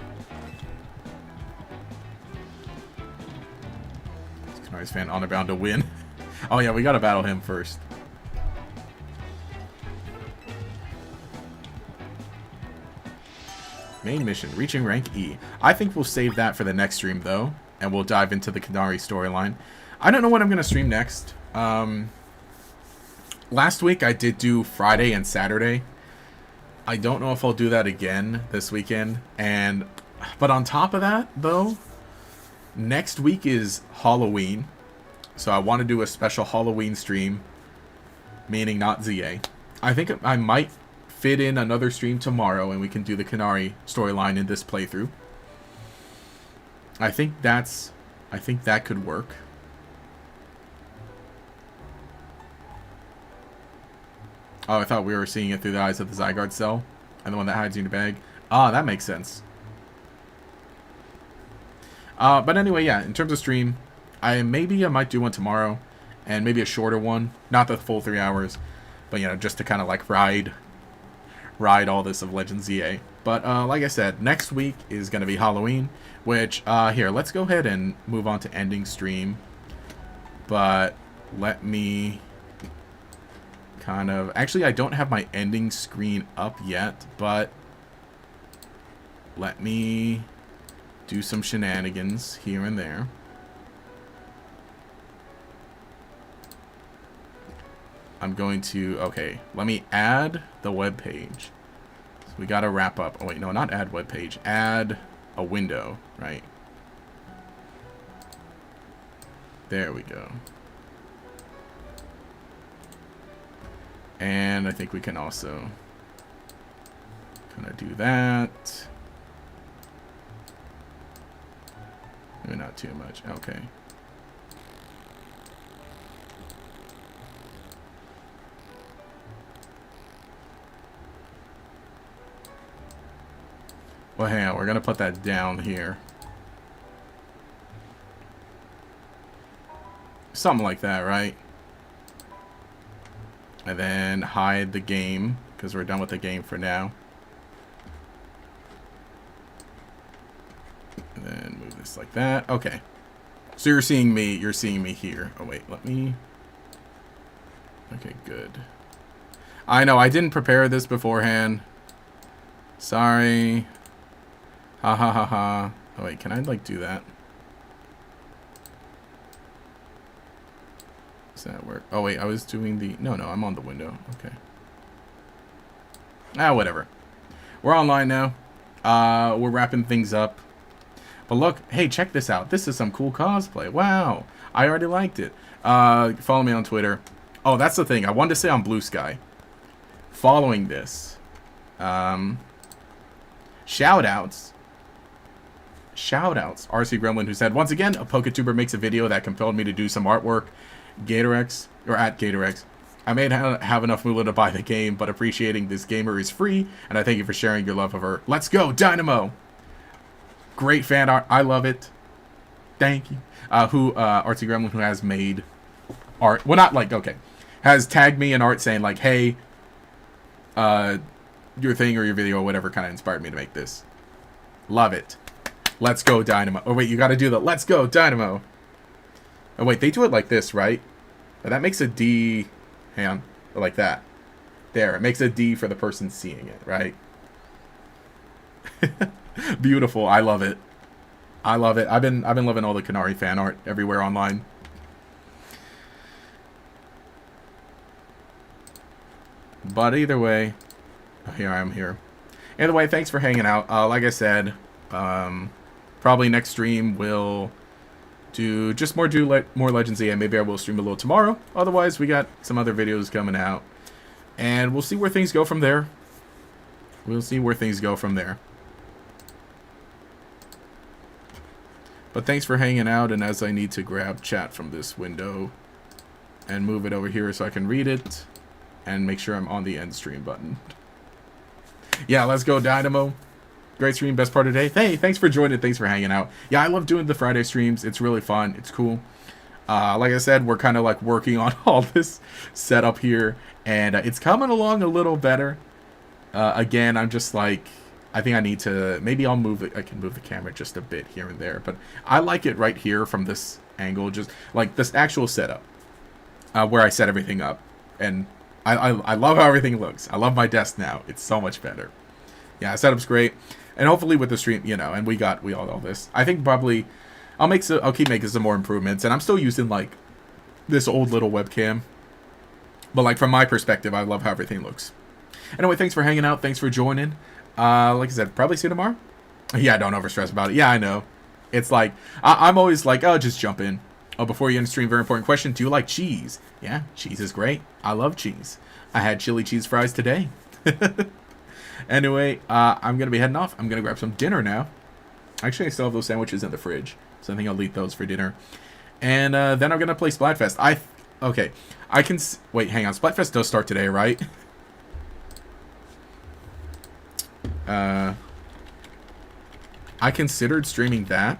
Kanari's fan honor bound to win. Oh yeah, we gotta battle him first. Main mission, reaching rank E. I think we'll save that for the next stream though, and we'll dive into the Kanari storyline. I don't know what I'm gonna stream next. Last week I did do Friday and Saturday. I don't know if I'll do that again this weekend. But on top of that though, next week is Halloween. So I want to do a special Halloween stream, meaning not ZA. I think I might fit in another stream tomorrow and we can do the Kanari storyline in this playthrough. I think that could work. Oh, I thought we were seeing it through the eyes of the Zygarde cell and the one that hides you in your bag. Ah, that makes sense. But anyway, yeah, in terms of stream, maybe I might do one tomorrow and maybe a shorter one, not the full 3 hours, but you know, just to kind of like ride all this of Legend ZA. But like I said, next week is going to be Halloween, which here, let's go ahead and move on to ending stream. But let me kind of, actually I don't have my ending screen up yet, but let me do some shenanigans here and there. I'm going to, okay, let me add the web page. So we got to wrap up. Oh wait, no, not add web page. Add a window, right? There we go. And I think we can also kind of do that. Maybe not too much. Okay. Well, hang on. We're going to put that down here. Something like that, right? And then hide the game, because we're done with the game for now. like that. Okay. So you're seeing me here. Oh, wait, let me... Okay, good. I know, I didn't prepare this beforehand. Sorry. Ha ha ha ha. Oh, wait, can I, like, do that? Does that work? Oh, wait, I was doing the... No, I'm on the window. Okay. Ah, whatever. We're online now. We're wrapping things up. But look, hey, check this out. This is some cool cosplay. Wow. I already liked it. Follow me on Twitter. Oh, that's the thing. I wanted to say on Blue Sky. Following this. Shoutouts. Shoutouts. RC Gremlin, who said, once again, a PokeTuber makes a video that compelled me to do some artwork. Gatorex, or at Gatorex. I may not have enough moolah to buy the game, but appreciating this gamer is free, and I thank you for sharing your love of her. Let's go, Dynamo! Great fan art. I love it. Thank you. RC Gremlin, who has made art. Well, not like, okay. Has tagged me in art saying, like, hey, your thing or your video or whatever kind of inspired me to make this. Love it. Let's go, Dynamo. Oh, wait, you got to do the let's go, Dynamo. Oh, wait, they do it like this, right? But that makes a D... Hang on. Like that. There. It makes a D for the person seeing it, right? Beautiful. I love it. I love it. I've been loving all the Canary fan art everywhere online. But either way... Oh, here I am here. Either way, thanks for hanging out. Like I said, probably next stream will... do more Legends EA. Maybe I will stream a little tomorrow. Otherwise, we got some other videos coming out. And we'll see where things go from there. We'll see where things go from there. But thanks for hanging out. And as I need to grab chat from this window and move it over here so I can read it and make sure I'm on the end stream button. Yeah, let's go, Dynamo. Great stream, best part of the day. Hey, thanks for joining. Thanks for hanging out. Yeah, I love doing the Friday streams. It's really fun. It's cool. Like I said, we're kind of like working on all this setup here, and it's coming along a little better. Again, I'm just like, I think I need to, maybe I'll move it. I can move the camera just a bit here and there, but I like it right here from this angle, just like this actual setup, where I set everything up, and I love how everything looks. I love my desk now. It's so much better. Yeah, setup's great. And hopefully with the stream, you know, and we all this. I think probably I'll keep making some more improvements. And I'm still using like this old little webcam. But like from my perspective, I love how everything looks. Anyway, thanks for hanging out. Thanks for joining. Like I said, probably see you tomorrow. Yeah, don't overstress about it. Yeah, I know. It's like I'm always like, oh, just jump in. Oh, before you end the stream, very important question. Do you like cheese? Yeah, cheese is great. I love cheese. I had chili cheese fries today. Anyway, I'm going to be heading off. I'm going to grab some dinner now. Actually, I still have those sandwiches in the fridge. So I think I'll eat those for dinner. And then I'm going to play Splatfest. Okay. I can... Wait, hang on. Splatfest does start today, right? I considered streaming that.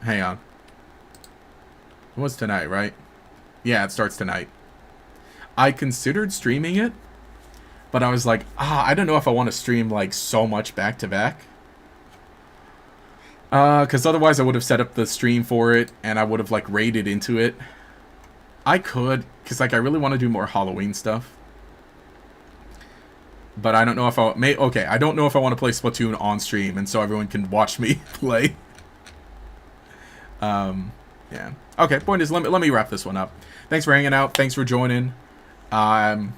Hang on. It was tonight, right? Yeah, it starts tonight. I considered streaming it, but I was like, I don't know if I want to stream like so much back to back. Because otherwise I would have set up the stream for it, and I would have like raided into it. I could, because like I really want to do more Halloween stuff. But I don't know if I don't know if I want to play Splatoon on stream, and so everyone can watch me play. Yeah. Okay, point is, let me wrap this one up. Thanks for hanging out. Thanks for joining. More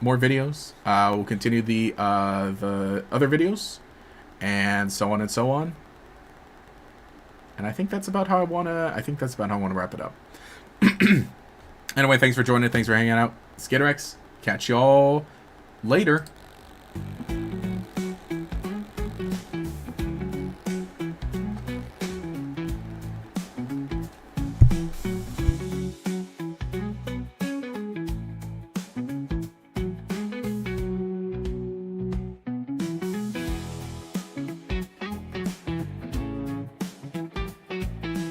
videos. We'll continue the other videos, and so on and so on. And I think that's about how I wanna wrap it up. Anyway, thanks for joining. Thanks for hanging out. Skitterx. Catch y'all later.